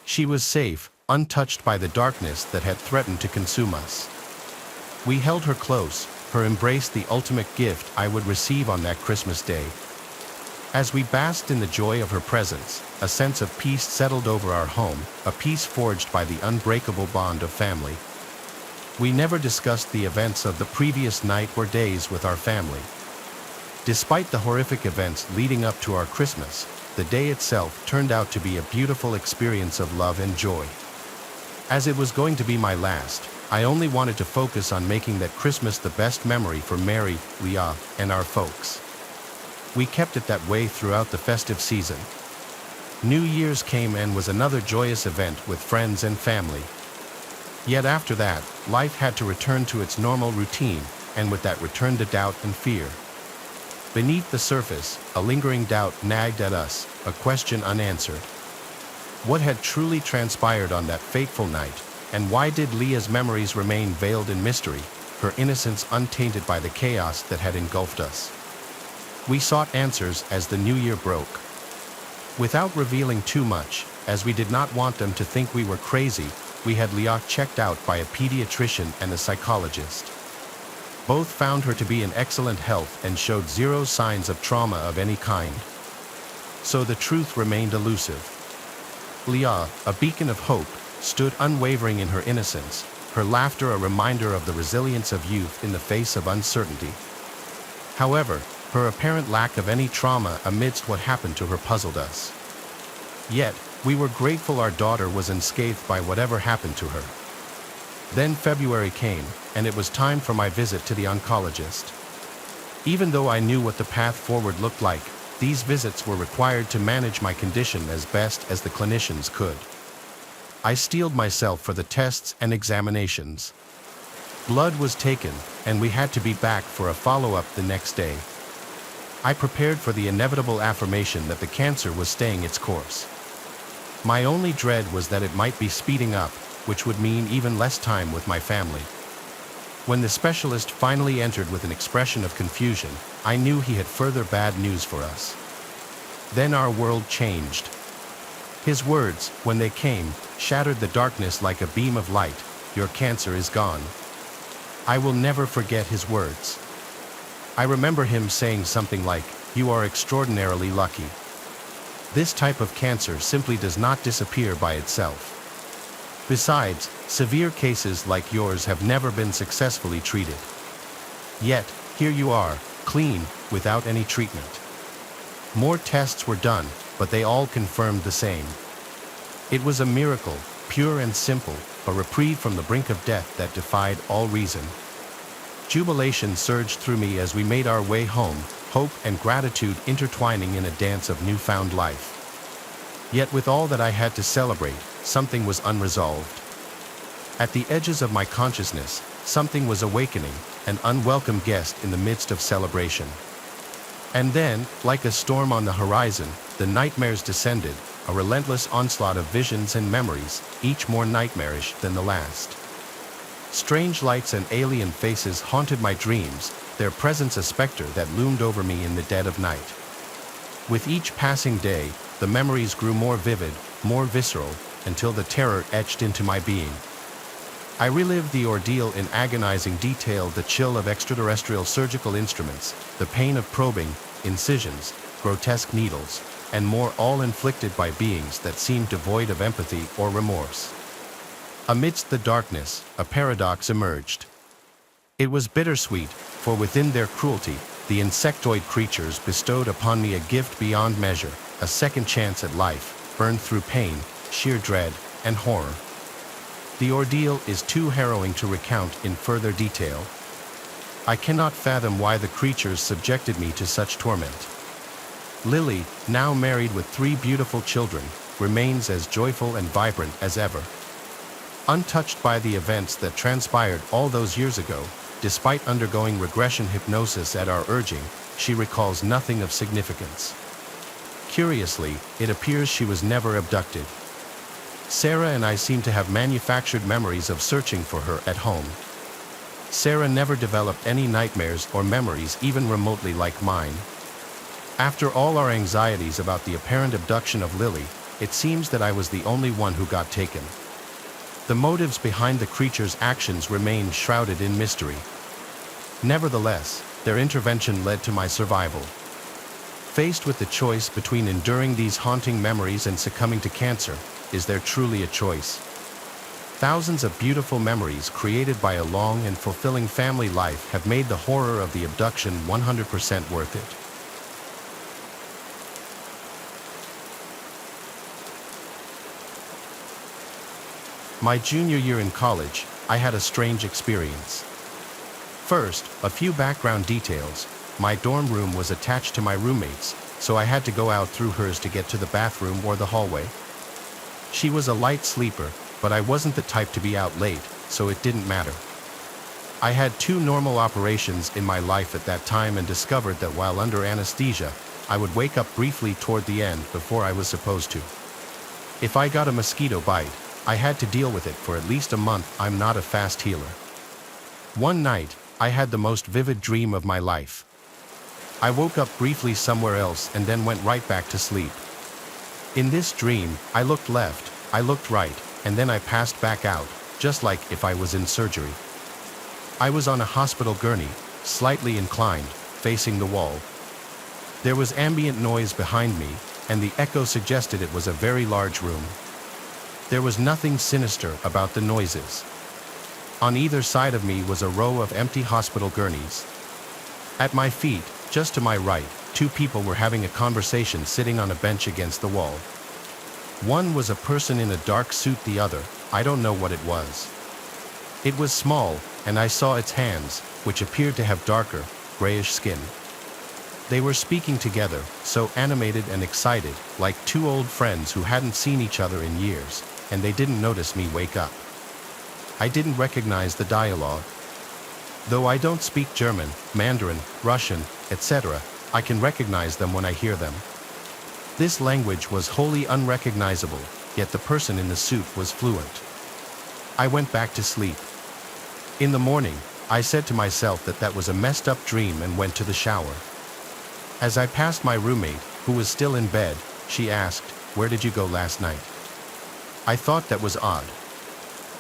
She was safe, untouched by the darkness that had threatened to consume us. We held her close, her embrace the ultimate gift I would receive on that Christmas day. As we basked in the joy of her presence, a sense of peace settled over our home, a peace forged by the unbreakable bond of family. We never discussed the events of the previous night or days with our family. Despite the horrific events leading up to our Christmas, the day itself turned out to be a beautiful experience of love and joy. As it was going to be my last, I only wanted to focus on making that Christmas the best memory for Mary, Leah, and our folks. We kept it that way throughout the festive season. New Year's came and was another joyous event with friends and family. Yet after that, life had to return to its normal routine, and with that returned the doubt and fear. Beneath the surface, a lingering doubt nagged at us, a question unanswered. What had truly transpired on that fateful night, and why did Leah's memories remain veiled in mystery, her innocence untainted by the chaos that had engulfed us? We sought answers as the new year broke. Without revealing too much, as we did not want them to think we were crazy, we had Leah checked out by a pediatrician and a psychologist. Both found her to be in excellent health and showed zero signs of trauma of any kind. So the truth remained elusive. Leah, a beacon of hope, stood unwavering in her innocence, her laughter a reminder of the resilience of youth in the face of uncertainty. However, her apparent lack of any trauma amidst what happened to her puzzled us. Yet, we were grateful our daughter was unscathed by whatever happened to her. Then February came, and it was time for my visit to the oncologist. Even though I knew what the path forward looked like, these visits were required to manage my condition as best as the clinicians could. I steeled myself for the tests and examinations. Blood was taken, and we had to be back for a follow-up the next day. I prepared for the inevitable affirmation that the cancer was staying its course. My only dread was that it might be speeding up, which would mean even less time with my family. When the specialist finally entered with an expression of confusion, I knew he had further bad news for us. Then our world changed. His words, when they came, shattered the darkness like a beam of light. Your cancer is gone. I will never forget his words. I remember him saying something like, "You are extraordinarily lucky. This type of cancer simply does not disappear by itself. Besides, severe cases like yours have never been successfully treated. Yet, here you are, clean, without any treatment." More tests were done, but they all confirmed the same. It was a miracle, pure and simple, a reprieve from the brink of death that defied all reason. Jubilation surged through me as we made our way home, hope and gratitude intertwining in a dance of newfound life. Yet with all that I had to celebrate, something was unresolved. At the edges of my consciousness, something was awakening, an unwelcome guest in the midst of celebration. And then, like a storm on the horizon, the nightmares descended, a relentless onslaught of visions and memories, each more nightmarish than the last. Strange lights and alien faces haunted my dreams, their presence a specter that loomed over me in the dead of night. With each passing day, the memories grew more vivid, more visceral, until the terror etched into my being. I relived the ordeal in agonizing detail, the chill of extraterrestrial surgical instruments, the pain of probing, incisions, grotesque needles, and more, all inflicted by beings that seemed devoid of empathy or remorse. Amidst the darkness, a paradox emerged. It was bittersweet, for within their cruelty, the insectoid creatures bestowed upon me a gift beyond measure, a second chance at life, earned through pain, sheer dread, and horror. The ordeal is too harrowing to recount in further detail. I cannot fathom why the creatures subjected me to such torment. Lily, now married with 3 beautiful children, remains as joyful and vibrant as ever. Untouched by the events that transpired all those years ago, despite undergoing regression hypnosis at our urging, she recalls nothing of significance. Curiously, it appears she was never abducted. Sarah and I seem to have manufactured memories of searching for her at home. Sarah never developed any nightmares or memories even remotely like mine. After all our anxieties about the apparent abduction of Lily, it seems that I was the only one who got taken. The motives behind the creatures' actions remain shrouded in mystery. Nevertheless, their intervention led to my survival. Faced with the choice between enduring these haunting memories and succumbing to cancer, is there truly a choice? Thousands of beautiful memories created by a long and fulfilling family life have made the horror of the abduction 100% worth it. My junior year in college, I had a strange experience. First, a few background details. My dorm room was attached to my roommate's, so I had to go out through hers to get to the bathroom or the hallway. She was a light sleeper, but I wasn't the type to be out late, so it didn't matter. I had 2 normal operations in my life at that time and discovered that while under anesthesia, I would wake up briefly toward the end before I was supposed to. If I got a mosquito bite, I had to deal with it for at least a month. I'm not a fast healer. One night, I had the most vivid dream of my life. I woke up briefly somewhere else and then went right back to sleep. In this dream, I looked left, I looked right, and then I passed back out, just like if I was in surgery. I was on a hospital gurney, slightly inclined, facing the wall. There was ambient noise behind me, and the echo suggested it was a very large room. There was nothing sinister about the noises. On either side of me was a row of empty hospital gurneys. At my feet, just to my right, 2 people were having a conversation sitting on a bench against the wall. One was a person in a dark suit, the other, I don't know what it was. It was small, and I saw its hands, which appeared to have darker, grayish skin. They were speaking together, so animated and excited, like 2 old friends who hadn't seen each other in years, and they didn't notice me wake up. I didn't recognize the dialogue. Though I don't speak German, Mandarin, Russian, etc., I can recognize them when I hear them. This language was wholly unrecognizable, yet the person in the suit was fluent. I went back to sleep. In the morning, I said to myself that that was a messed up dream and went to the shower. As I passed my roommate, who was still in bed, she asked, "Where did you go last night?" I thought that was odd.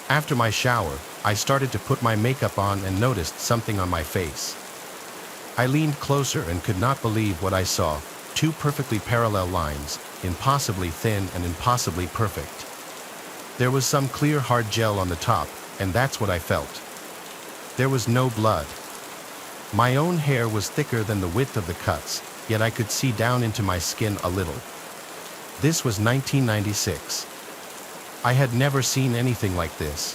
After my shower, I started to put my makeup on and noticed something on my face. I leaned closer and could not believe what I saw, 2 perfectly parallel lines, impossibly thin and impossibly perfect. There was some clear hard gel on the top, and that's what I felt. There was no blood. My own hair was thicker than the width of the cuts, yet I could see down into my skin a little. This was 1996. I had never seen anything like this.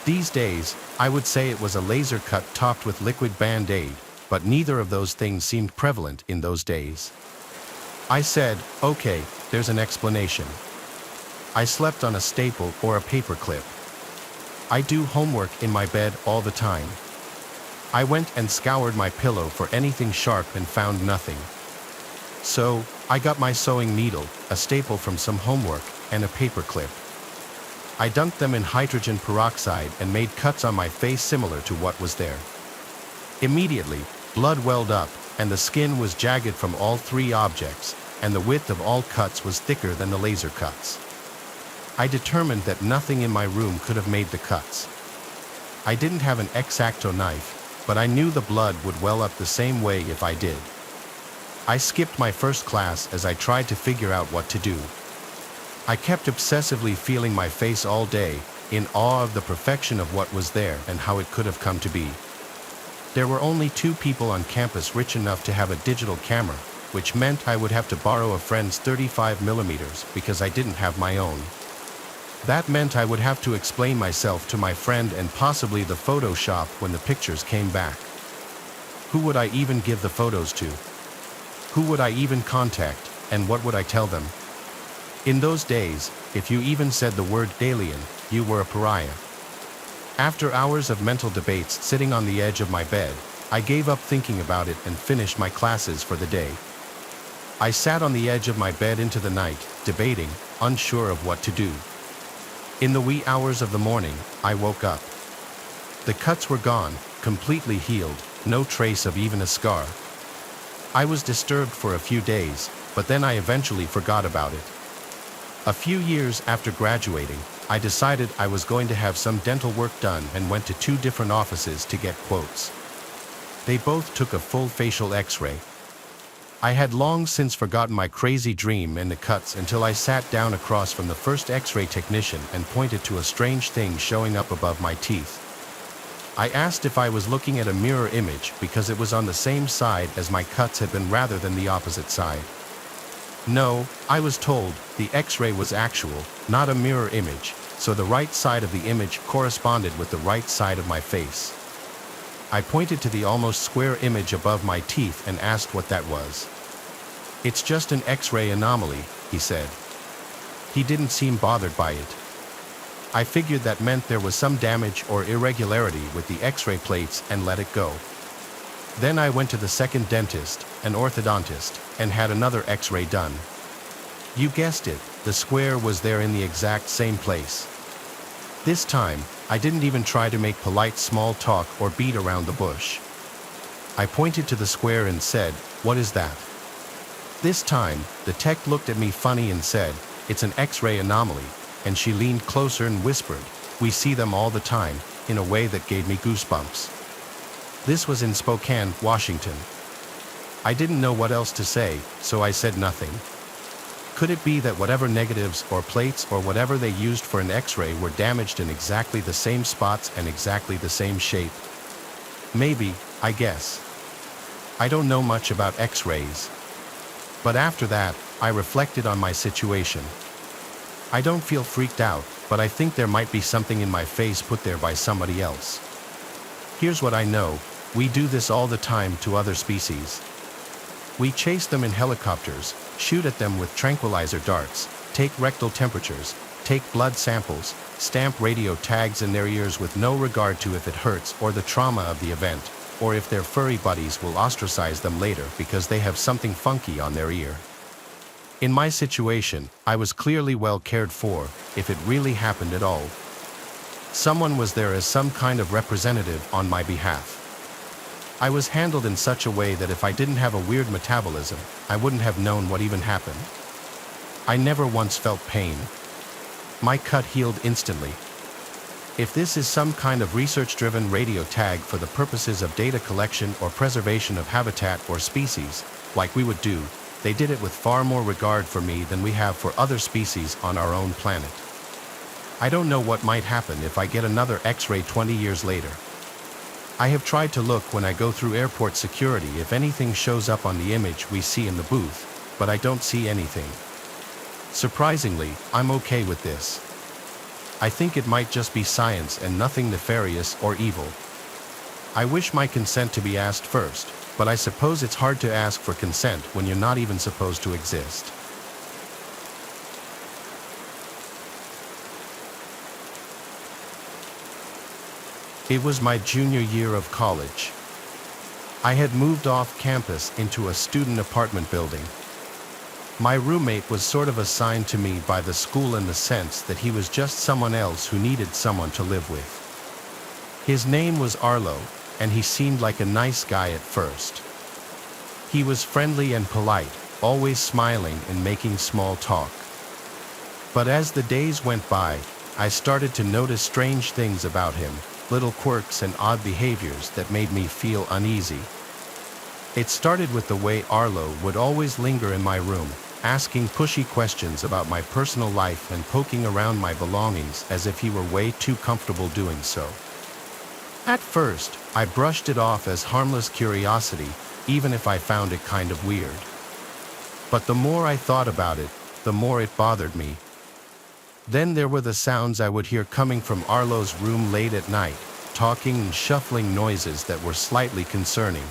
These days, I would say it was a laser cut topped with liquid Band-Aid, but neither of those things seemed prevalent in those days. I said, okay, there's an explanation. I slept on a staple or a paper clip. I do homework in my bed all the time. I went and scoured my pillow for anything sharp and found nothing. So, I got my sewing needle, a staple from some homework, and a paper clip. I dunked them in hydrogen peroxide and made cuts on my face similar to what was there. Immediately, blood welled up, and the skin was jagged from all three objects, and the width of all cuts was thicker than the laser cuts. I determined that nothing in my room could have made the cuts. I didn't have an X-Acto knife, but I knew the blood would well up the same way if I did. I skipped my first class as I tried to figure out what to do. I kept obsessively feeling my face all day, in awe of the perfection of what was there and how it could have come to be. There were only 2 people on campus rich enough to have a digital camera, which meant I would have to borrow a friend's 35mm because I didn't have my own. That meant I would have to explain myself to my friend and possibly the photo shop when the pictures came back. Who would I even give the photos to? Who would I even contact, and what would I tell them? In those days, if you even said the word alien, you were a pariah. After hours of mental debates sitting on the edge of my bed, I gave up thinking about it and finished my classes for the day. I sat on the edge of my bed into the night, debating, unsure of what to do. In the wee hours of the morning, I woke up. The cuts were gone, completely healed, no trace of even a scar. I was disturbed for a few days, but then I eventually forgot about it. A few years after graduating, I decided I was going to have some dental work done and went to 2 different offices to get quotes. They both took a full facial X-ray. I had long since forgotten my crazy dream and the cuts until I sat down across from the first X-ray technician and pointed to a strange thing showing up above my teeth. I asked if I was looking at a mirror image because it was on the same side as my cuts had been rather than the opposite side. No, I was told, the X-ray was actual, not a mirror image, so the right side of the image corresponded with the right side of my face. I pointed to the almost square image above my teeth and asked what that was. "It's just an X-ray anomaly," he said. He didn't seem bothered by it. I figured that meant there was some damage or irregularity with the X-ray plates and let it go. Then I went to the second dentist, an orthodontist, and had another X-ray done. You guessed it, the square was there in the exact same place. This time, I didn't even try to make polite small talk or beat around the bush. I pointed to the square and said, "What is that?" This time, the tech looked at me funny and said, "It's an X-ray anomaly," and she leaned closer and whispered, "We see them all the time," in a way that gave me goosebumps. This was in Spokane, Washington. I didn't know what else to say, so I said nothing. Could it be that whatever negatives or plates or whatever they used for an X-ray were damaged in exactly the same spots and exactly the same shape? Maybe, I guess. I don't know much about X-rays. But after that, I reflected on my situation. I don't feel freaked out, but I think there might be something in my face put there by somebody else. Here's what I know. We do this all the time to other species. We chase them in helicopters, shoot at them with tranquilizer darts, take rectal temperatures, take blood samples, stamp radio tags in their ears with no regard to if it hurts or the trauma of the event, or if their furry buddies will ostracize them later because they have something funky on their ear. In my situation, I was clearly well cared for, if it really happened at all. Someone was there as some kind of representative on my behalf. I was handled in such a way that if I didn't have a weird metabolism, I wouldn't have known what even happened. I never once felt pain. My cut healed instantly. If this is some kind of research-driven radio tag for the purposes of data collection or preservation of habitat or species, like we would do, they did it with far more regard for me than we have for other species on our own planet. I don't know what might happen if I get another X-ray 20 years later. I have tried to look when I go through airport security if anything shows up on the image we see in the booth, but I don't see anything. Surprisingly, I'm okay with this. I think it might just be science and nothing nefarious or evil. I wish my consent to be asked first, but I suppose it's hard to ask for consent when you're not even supposed to exist. It was my junior year of college. I had moved off campus into a student apartment building. My roommate was sort of assigned to me by the school in the sense that he was just someone else who needed someone to live with. His name was Arlo, and he seemed like a nice guy at first. He was friendly and polite, always smiling and making small talk. But as the days went by, I started to notice strange things about him, little quirks and odd behaviors that made me feel uneasy. It started with the way Arlo would always linger in my room, asking pushy questions about my personal life and poking around my belongings as if he were way too comfortable doing so. At first, I brushed it off as harmless curiosity, even if I found it kind of weird. But the more I thought about it, the more it bothered me. Then there were the sounds I would hear coming from Arlo's room late at night, talking and shuffling noises that were slightly concerning.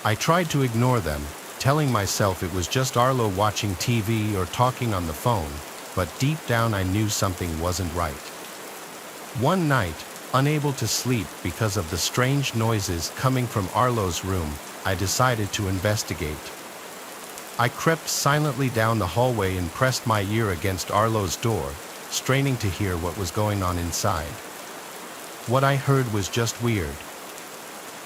I tried to ignore them, telling myself it was just Arlo watching TV or talking on the phone, but deep down I knew something wasn't right. One night, unable to sleep because of the strange noises coming from Arlo's room, I decided to investigate. I crept silently down the hallway and pressed my ear against Arlo's door, straining to hear what was going on inside. What I heard was just weird.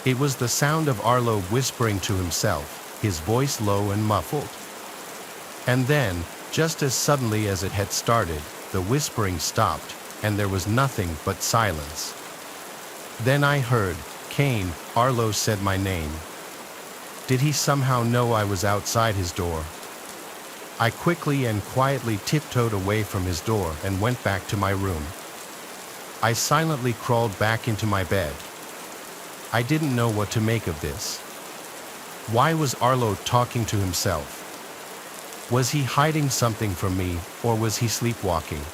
It was the sound of Arlo whispering to himself, his voice low and muffled. And then, just as suddenly as it had started, the whispering stopped, and there was nothing but silence. Then I heard, "Kane," Arlo said my name. Did he somehow know I was outside his door? I quickly and quietly tiptoed away from his door and went back to my room. I silently crawled back into my bed. I didn't know what to make of this. Why was Arlo talking to himself? Was he hiding something from me, or was he sleepwalking?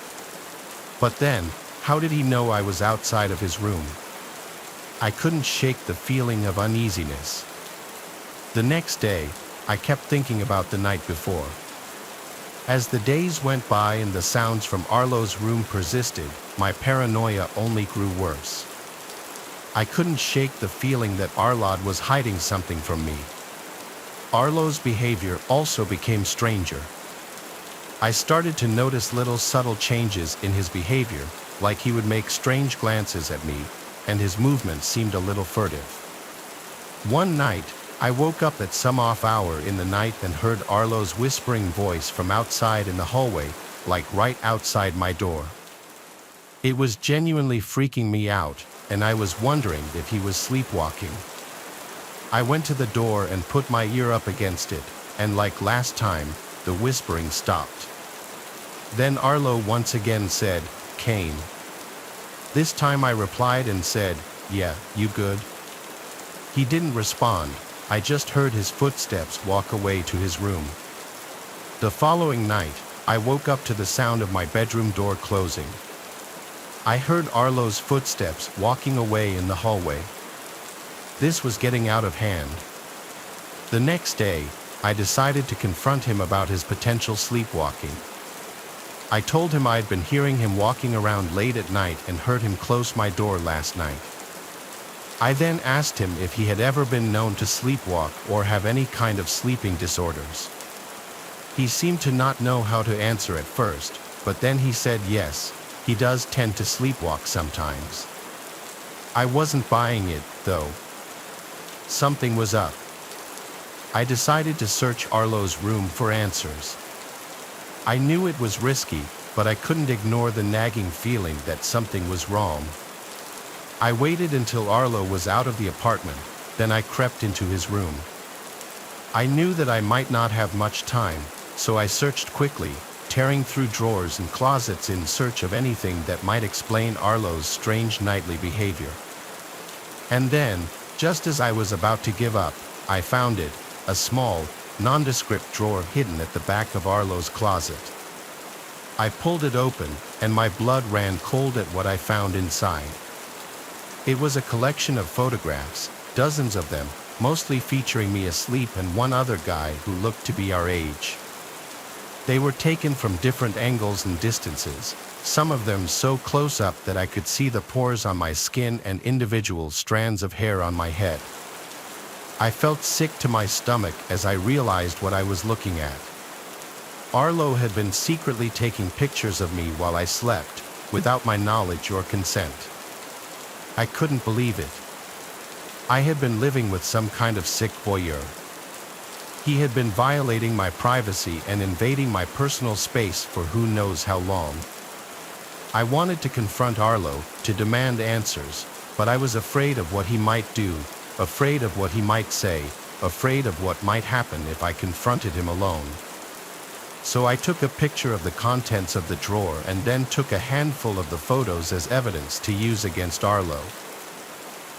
But then, how did he know I was outside of his room? I couldn't shake the feeling of uneasiness. The next day, I kept thinking about the night before. As the days went by and the sounds from Arlo's room persisted, my paranoia only grew worse. I couldn't shake the feeling that Arlo was hiding something from me. Arlo's behavior also became stranger. I started to notice little subtle changes in his behavior, like he would make strange glances at me, and his movements seemed a little furtive. One night, I woke up at some off hour in the night and heard Arlo's whispering voice from outside in the hallway, like right outside my door. It was genuinely freaking me out, and I was wondering if he was sleepwalking. I went to the door and put my ear up against it, and like last time, the whispering stopped. Then Arlo once again said, "Kane." This time I replied and said, "Yeah, you good?" He didn't respond. I just heard his footsteps walk away to his room. The following night, I woke up to the sound of my bedroom door closing. I heard Arlo's footsteps walking away in the hallway. This was getting out of hand. The next day, I decided to confront him about his potential sleepwalking. I told him I'd been hearing him walking around late at night and heard him close my door last night. I then asked him if he had ever been known to sleepwalk or have any kind of sleeping disorders. He seemed to not know how to answer at first, but then he said yes, he does tend to sleepwalk sometimes. I wasn't buying it, though. Something was up. I decided to search Arlo's room for answers. I knew it was risky, but I couldn't ignore the nagging feeling that something was wrong. I waited until Arlo was out of the apartment, then I crept into his room. I knew that I might not have much time, so I searched quickly, tearing through drawers and closets in search of anything that might explain Arlo's strange nightly behavior. And then, just as I was about to give up, I found it, a small, nondescript drawer hidden at the back of Arlo's closet. I pulled it open, and my blood ran cold at what I found inside. It was a collection of photographs, dozens of them, mostly featuring me asleep and one other guy who looked to be our age. They were taken from different angles and distances, some of them so close up that I could see the pores on my skin and individual strands of hair on my head. I felt sick to my stomach as I realized what I was looking at. Arlo had been secretly taking pictures of me while I slept, without my knowledge or consent. I couldn't believe it. I had been living with some kind of sick voyeur. He had been violating my privacy and invading my personal space for who knows how long. I wanted to confront Arlo, to demand answers, but I was afraid of what he might do, afraid of what he might say, afraid of what might happen if I confronted him alone. So I took a picture of the contents of the drawer and then took a handful of the photos as evidence to use against Arlo.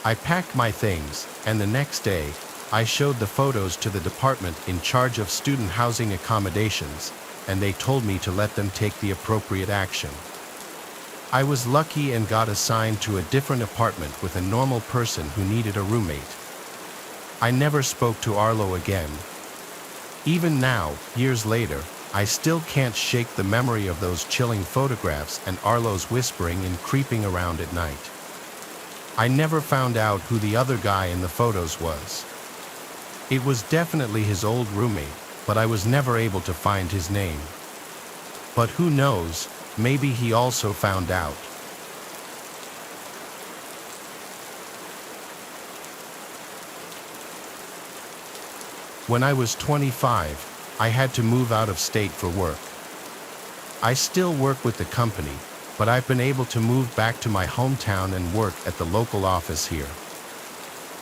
I packed my things, and the next day, I showed the photos to the department in charge of student housing accommodations, and they told me to let them take the appropriate action. I was lucky and got assigned to a different apartment with a normal person who needed a roommate. I never spoke to Arlo again. Even now, years later, I still can't shake the memory of those chilling photographs and Arlo's whispering and creeping around at night. I never found out who the other guy in the photos was. It was definitely his old roommate, but I was never able to find his name. But who knows, maybe he also found out. When I was 25, I had to move out of state for work. I still work with the company, but I've been able to move back to my hometown and work at the local office here.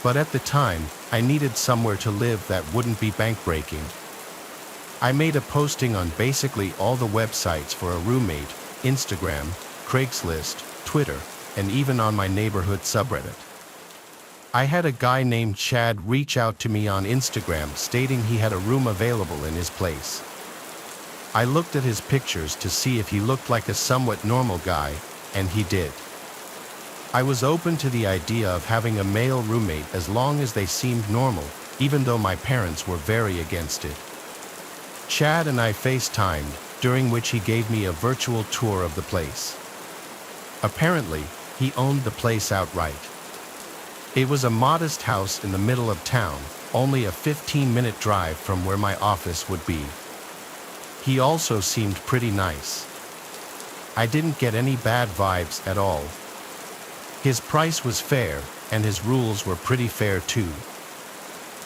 But at the time, I needed somewhere to live that wouldn't be bank-breaking. I made a posting on basically all the websites for a roommate, Instagram, Craigslist, Twitter, and even on my neighborhood subreddit. I had a guy named Chad reach out to me on Instagram stating he had a room available in his place. I looked at his pictures to see if he looked like a somewhat normal guy, and he did. I was open to the idea of having a male roommate as long as they seemed normal, even though my parents were very against it. Chad and I FaceTimed, during which he gave me a virtual tour of the place. Apparently, he owned the place outright. It was a modest house in the middle of town, only a 15-minute drive from where my office would be. He also seemed pretty nice. I didn't get any bad vibes at all. His price was fair, and his rules were pretty fair too.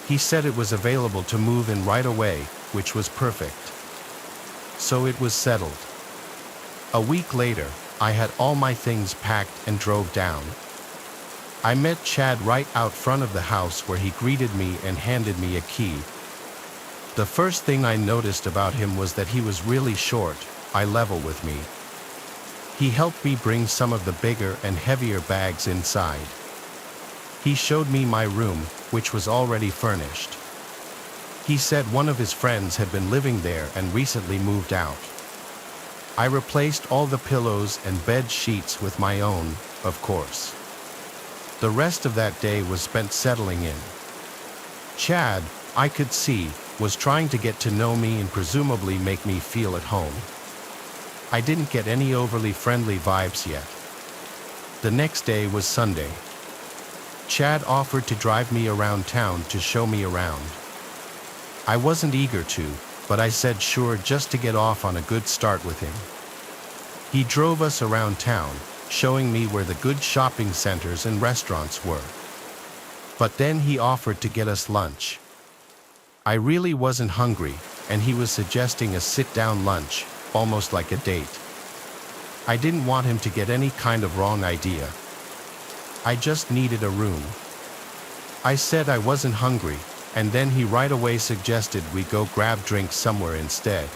He said it was available to move in right away, which was perfect. So it was settled. A week later, I had all my things packed and drove down. I met Chad right out front of the house where he greeted me and handed me a key. The first thing I noticed about him was that he was really short, eye level with me. He helped me bring some of the bigger and heavier bags inside. He showed me my room, which was already furnished. He said one of his friends had been living there and recently moved out. I replaced all the pillows and bed sheets with my own, of course. The rest of that day was spent settling in. Chad, I could see, was trying to get to know me and presumably make me feel at home. I didn't get any overly friendly vibes yet. The next day was Sunday. Chad offered to drive me around town to show me around. I wasn't eager to, but I said sure just to get off on a good start with him. He drove us around town, showing me where the good shopping centers and restaurants were. But then he offered to get us lunch. I really wasn't hungry, and he was suggesting a sit-down lunch, almost like a date. I didn't want him to get any kind of wrong idea. I just needed a room. I said I wasn't hungry, and then he right away suggested we go grab drinks somewhere instead.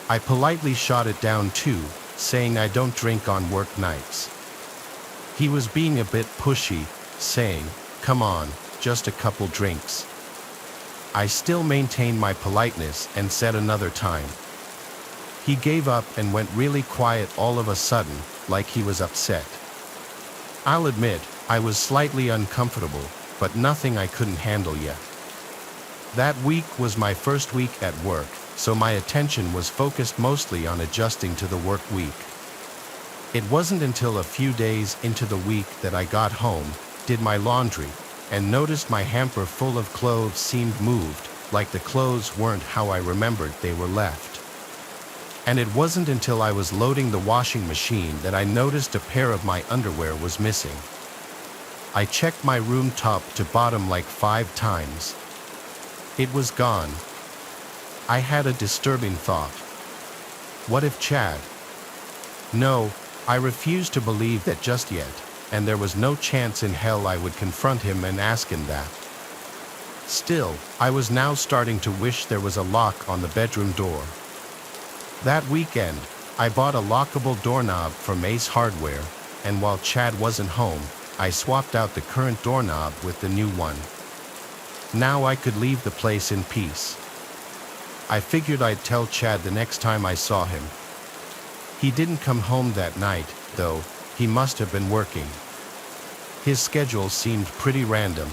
I politely shot it down too, saying I don't drink on work nights. He was being a bit pushy, saying, "Come on, just a couple drinks." I still maintained my politeness and said another time. He gave up and went really quiet all of a sudden, like he was upset. I'll admit, I was slightly uncomfortable, but nothing I couldn't handle yet. That week was my first week at work, so my attention was focused mostly on adjusting to the work week. It wasn't until a few days into the week that I got home, did my laundry, and noticed my hamper full of clothes seemed moved, like the clothes weren't how I remembered they were left. And it wasn't until I was loading the washing machine that I noticed a pair of my underwear was missing. I checked my room top to bottom like 5 times. It was gone. I had a disturbing thought. What if Chad? No, I refused to believe that just yet, and there was no chance in hell I would confront him and ask him that. Still, I was now starting to wish there was a lock on the bedroom door. That weekend, I bought a lockable doorknob from Ace Hardware, and while Chad wasn't home, I swapped out the current doorknob with the new one. Now I could leave the place in peace. I figured I'd tell Chad the next time I saw him. He didn't come home that night, though. He must have been working. His schedule seemed pretty random.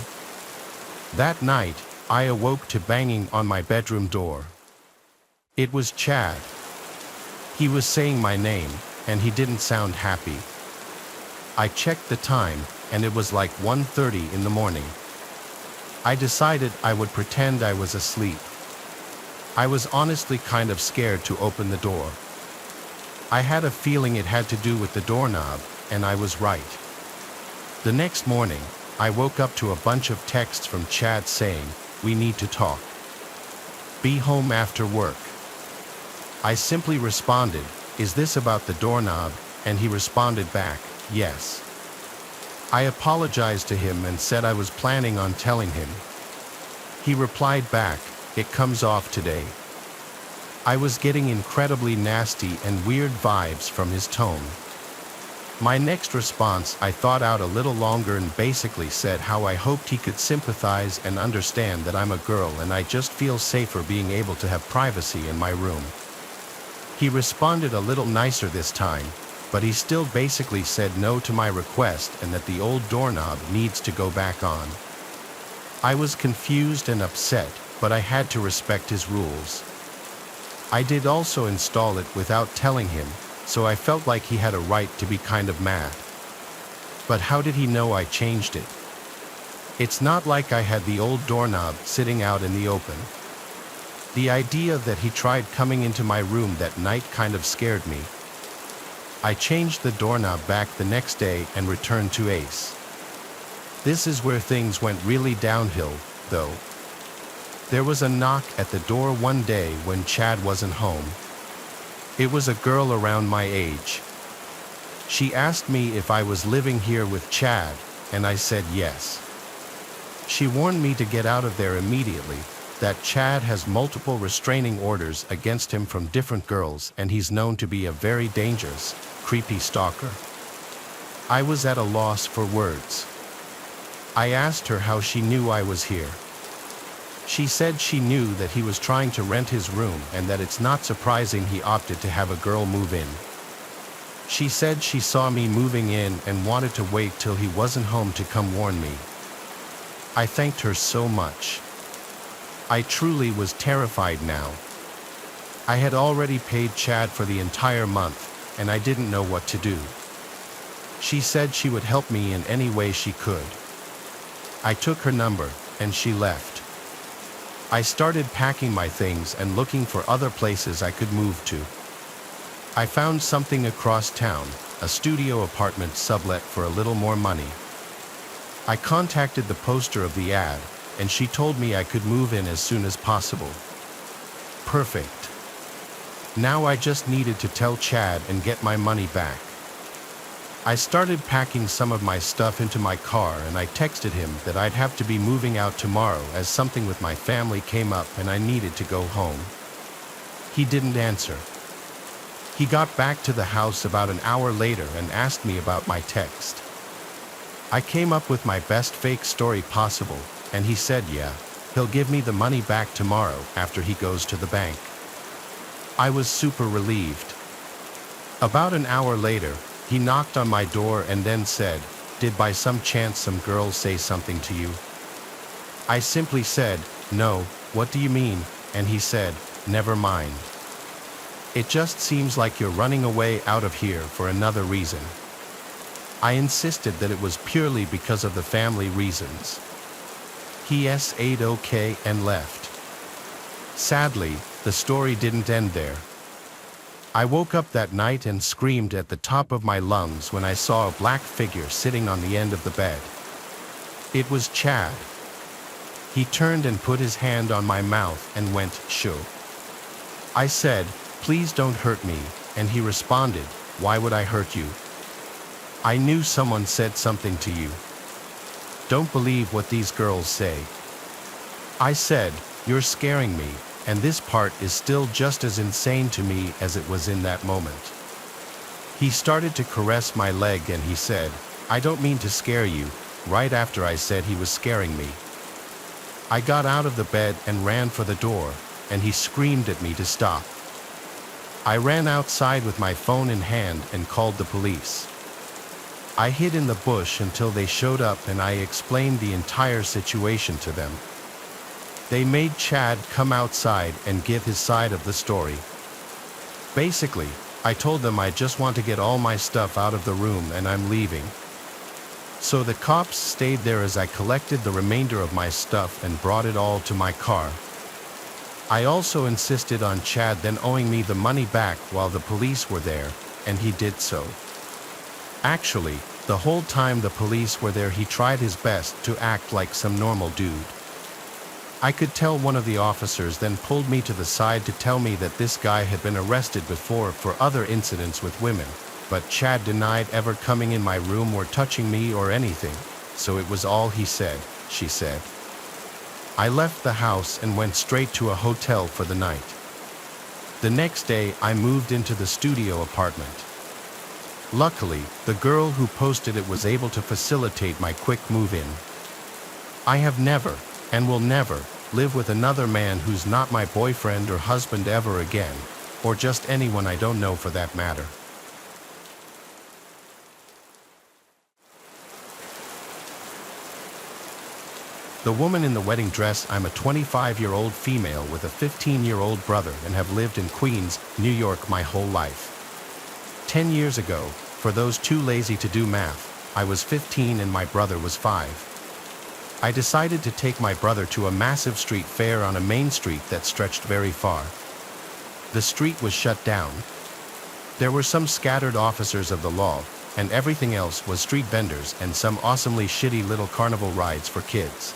That night, I awoke to banging on my bedroom door. It was Chad. He was saying my name, and he didn't sound happy. I checked the time, and it was like 1:30 in the morning. I decided I would pretend I was asleep. I was honestly kind of scared to open the door. I had a feeling it had to do with the doorknob, and I was right. The next morning, I woke up to a bunch of texts from Chad saying, "We need to talk. Be home after work." I simply responded, "Is this about the doorknob?" And he responded back, "Yes." I apologized to him and said I was planning on telling him. He replied back, "It comes off today." I was getting incredibly nasty and weird vibes from his tone. My next response I thought out a little longer and basically said how I hoped he could sympathize and understand that I'm a girl and I just feel safer being able to have privacy in my room. He responded a little nicer this time, but he still basically said no to my request and that the old doorknob needs to go back on. I was confused and upset, but I had to respect his rules. I did also install it without telling him, so I felt like he had a right to be kind of mad. But how did he know I changed it? It's not like I had the old doorknob sitting out in the open. The idea that he tried coming into my room that night kind of scared me. I changed the doorknob back the next day and returned to Ace. This is where things went really downhill, though. There was a knock at the door one day when Chad wasn't home. It was a girl around my age. She asked me if I was living here with Chad, and I said yes. She warned me to get out of there immediately, that Chad has multiple restraining orders against him from different girls and he's known to be a very dangerous, creepy stalker. I was at a loss for words. I asked her how she knew I was here. She said she knew that he was trying to rent his room and that it's not surprising he opted to have a girl move in. She said she saw me moving in and wanted to wait till he wasn't home to come warn me. I thanked her so much. I truly was terrified now. I had already paid Chad for the entire month, and I didn't know what to do. She said she would help me in any way she could. I took her number, and she left. I started packing my things and looking for other places I could move to. I found something across town, a studio apartment sublet for a little more money. I contacted the poster of the ad, and she told me I could move in as soon as possible. Perfect. Now I just needed to tell Chad and get my money back. I started packing some of my stuff into my car and I texted him that I'd have to be moving out tomorrow as something with my family came up and I needed to go home. He didn't answer. He got back to the house about an hour later and asked me about my text. I came up with my best fake story possible, and he said yeah, he'll give me the money back tomorrow after he goes to the bank. I was super relieved. About an hour later, he knocked on my door and then said, "Did by some chance some girl say something to you?" I simply said, "No, what do you mean?" And he said, "Never mind. It just seems like you're running away out of here for another reason." I insisted that it was purely because of the family reasons. He said okay and left. Sadly, the story didn't end there. I woke up that night and screamed at the top of my lungs when I saw a black figure sitting on the end of the bed. It was Chad. He turned and put his hand on my mouth and went, "Shoo." I said, "Please don't hurt me," and he responded, "Why would I hurt you? I knew someone said something to you. Don't believe what these girls say." I said, "You're scaring me, and this part is still just as insane to me as it was in that moment." He started to caress my leg and he said, "I don't mean to scare you," right after I said he was scaring me. I got out of the bed and ran for the door, and he screamed at me to stop. I ran outside with my phone in hand and called the police. I hid in the bush until they showed up and I explained the entire situation to them. They made Chad come outside and give his side of the story. Basically, I told them I just want to get all my stuff out of the room and I'm leaving. So the cops stayed there as I collected the remainder of my stuff and brought it all to my car. I also insisted on Chad then owing me the money back while the police were there, and he did so. Actually, the whole time the police were there he tried his best to act like some normal dude. I could tell one of the officers then pulled me to the side to tell me that this guy had been arrested before for other incidents with women, but Chad denied ever coming in my room or touching me or anything, so it was all he said, she said. I left the house and went straight to a hotel for the night. The next day I moved into the studio apartment. Luckily, the girl who posted it was able to facilitate my quick move-in. I have never, and will never, live with another man who's not my boyfriend or husband ever again, or just anyone I don't know for that matter. The woman in the wedding dress. I'm a 25-year-old female with a 15-year-old brother and have lived in Queens, New York my whole life. 10 years ago, for those too lazy to do math, I was 15 and my brother was 5. I decided to take my brother to a massive street fair on a main street that stretched very far. The street was shut down. There were some scattered officers of the law, and everything else was street vendors and some awesomely shitty little carnival rides for kids.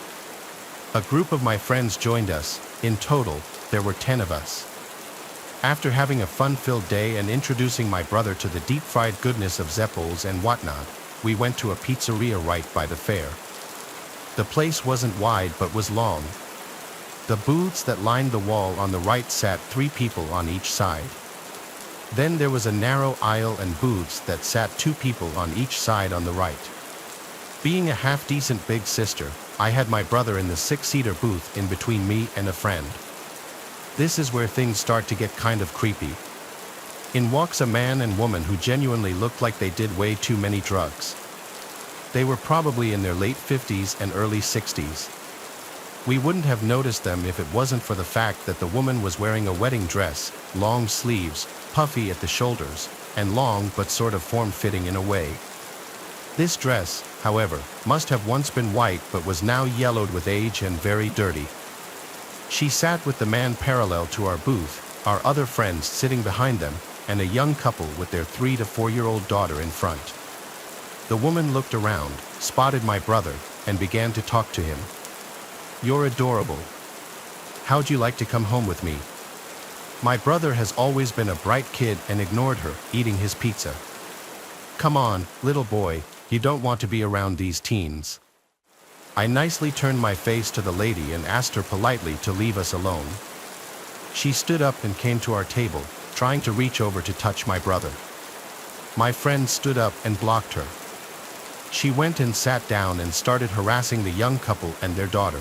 A group of my friends joined us. In total, there were 10 of us. After having a fun-filled day and introducing my brother to the deep-fried goodness of Zeppels and whatnot, we went to a pizzeria right by the fair. The place wasn't wide but was long. The booths that lined the wall on the right sat 3 people on each side. Then there was a narrow aisle and booths that sat 2 people on each side on the right. Being a half-decent big sister, I had my brother in the 6-seater booth in between me and a friend. This is where things start to get kind of creepy. In walks a man and woman who genuinely looked like they did way too many drugs. They were probably in their late 50s and early 60s. We wouldn't have noticed them if it wasn't for the fact that the woman was wearing a wedding dress, long sleeves, puffy at the shoulders, and long but sort of form-fitting in a way. This dress, however, must have once been white but was now yellowed with age and very dirty. She sat with the man parallel to our booth, our other friends sitting behind them, and a young couple with their 3 to 4-year-old daughter in front. The woman looked around, spotted my brother, and began to talk to him. "You're adorable. How'd you like to come home with me?" My brother has always been a bright kid and ignored her, eating his pizza. "Come on, little boy, you don't want to be around these teens." I nicely turned my face to the lady and asked her politely to leave us alone. She stood up and came to our table, trying to reach over to touch my brother. My friend stood up and blocked her. She went and sat down and started harassing the young couple and their daughter.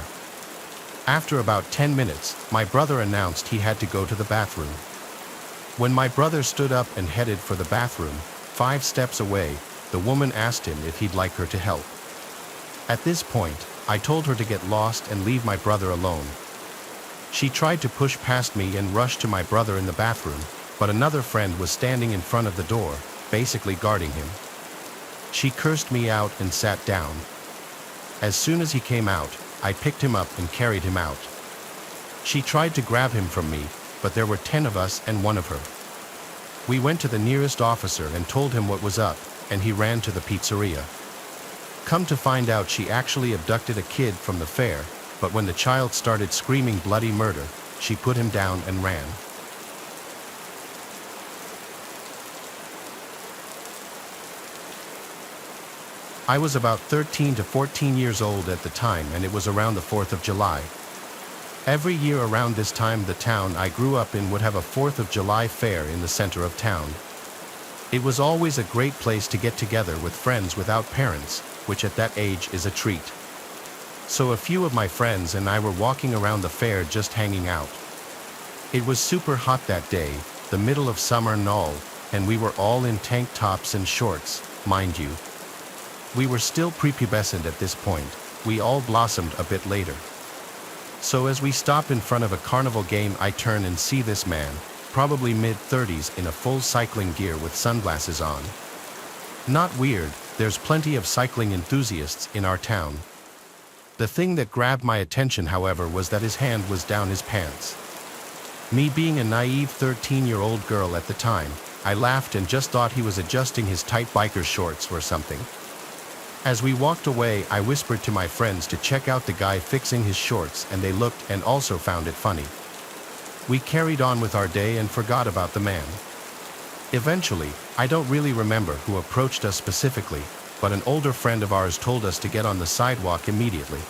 After about 10 minutes, my brother announced he had to go to the bathroom. When my brother stood up and headed for the bathroom, 5 steps away, the woman asked him if he'd like her to help. At this point, I told her to get lost and leave my brother alone. She tried to push past me and rush to my brother in the bathroom, but another friend was standing in front of the door, basically guarding him. She cursed me out and sat down. As soon as he came out, I picked him up and carried him out. She tried to grab him from me, but there were 10 of us and 1 of her. We went to the nearest officer and told him what was up, and he ran to the pizzeria. Come to find out, she actually abducted a kid from the fair, but when the child started screaming bloody murder, she put him down and ran. I was about 13 to 14 years old at the time, and it was around the 4th of July. Every year around this time, the town I grew up in would have a 4th of July fair in the center of town. It was always a great place to get together with friends without parents, which at that age is a treat. So a few of my friends and I were walking around the fair just hanging out. It was super hot that day, the middle of summer and all, and we were all in tank tops and shorts, mind you. We were still prepubescent at this point. We all blossomed a bit later. So as we stop in front of a carnival game, I turn and see this man, probably mid-30s, in a full cycling gear with sunglasses on. Not weird, there's plenty of cycling enthusiasts in our town. The thing that grabbed my attention, however, was that his hand was down his pants. Me being a naive 13-year-old girl at the time, I laughed and just thought he was adjusting his tight biker shorts or something. As we walked away, I whispered to my friends to check out the guy fixing his shorts, and they looked and also found it funny. We carried on with our day and forgot about the man. Eventually, I don't really remember who approached us specifically, but an older friend of ours told us to get on the sidewalk immediately.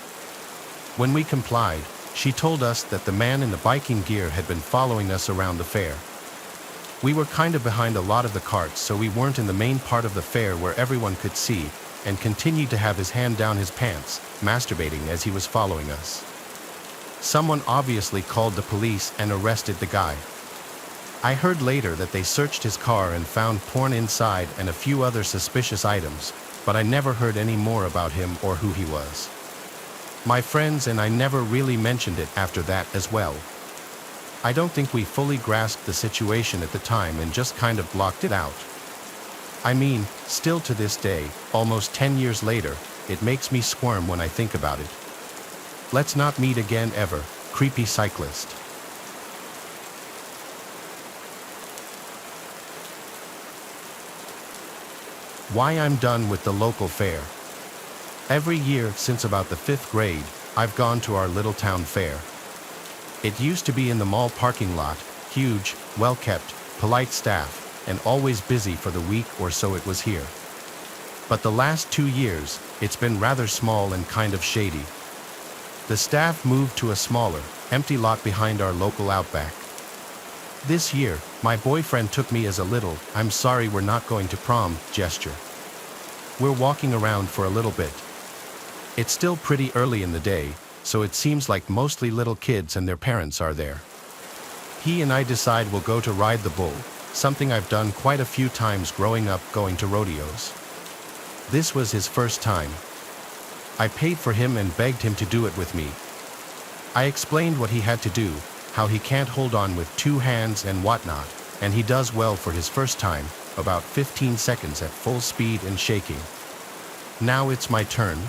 When we complied, she told us that the man in the biking gear had been following us around the fair. We were kind of behind a lot of the carts, so we weren't in the main part of the fair where everyone could see, and continued to have his hand down his pants, masturbating as he was following us. Someone obviously called the police and arrested the guy. I heard later that they searched his car and found porn inside and a few other suspicious items, but I never heard any more about him or who he was. My friends and I never really mentioned it after that as well. I don't think we fully grasped the situation at the time and just kind of blocked it out. I mean, still to this day, almost 10 years later, it makes me squirm when I think about it. Let's not meet again ever, creepy cyclist. Why I'm done with the local fair. Every year since about the 5th grade, I've gone to our little town fair. It used to be in the mall parking lot, huge, well-kept, polite staff, and always busy for the week or so it was here. But the last 2 years, it's been rather small and kind of shady. The staff moved to a smaller, empty lot behind our local Outback. This year, my boyfriend took me as a little, "I'm sorry we're not going to prom" gesture. We're walking around for a little bit. It's still pretty early in the day, so it seems like mostly little kids and their parents are there. He and I decide we'll go to ride the bull, something I've done quite a few times growing up going to rodeos. This was his first time. I paid for him and begged him to do it with me. I explained what he had to do, how he can't hold on with 2 hands and whatnot, and he does well for his first time, about 15 seconds at full speed and shaking. Now it's my turn.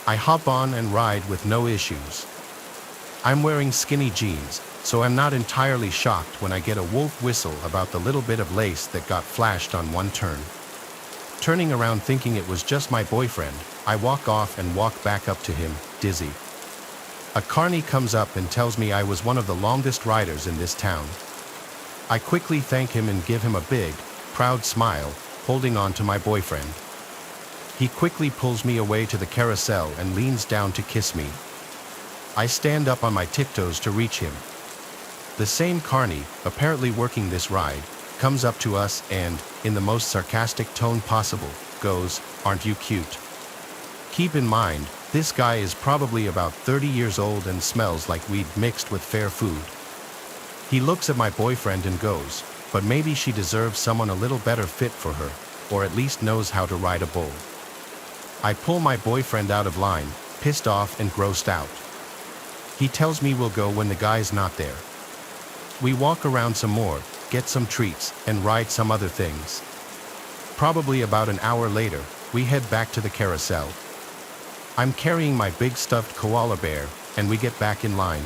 I hop on and ride with no issues. I'm wearing skinny jeans, so I'm not entirely shocked when I get a wolf whistle about the little bit of lace that got flashed on one turn. Turning around thinking it was just my boyfriend, I walk off and walk back up to him, dizzy. A carny comes up and tells me I was one of the longest riders in this town. I quickly thank him and give him a big, proud smile, holding on to my boyfriend. He quickly pulls me away to the carousel and leans down to kiss me. I stand up on my tiptoes to reach him. The same carny, apparently working this ride, comes up to us and, in the most sarcastic tone possible, goes, "Aren't you cute?" Keep in mind, this guy is probably about 30 years old and smells like weed mixed with fair food. He looks at my boyfriend and goes, but maybe she deserves someone a little better fit for her, or at least knows how to ride a bull. I pull my boyfriend out of line, pissed off and grossed out. He tells me we'll go when the guy's not there. We walk around some more, get some treats, and ride some other things. Probably about an hour later, we head back to the carousel. I'm carrying my big stuffed koala bear, and we get back in line.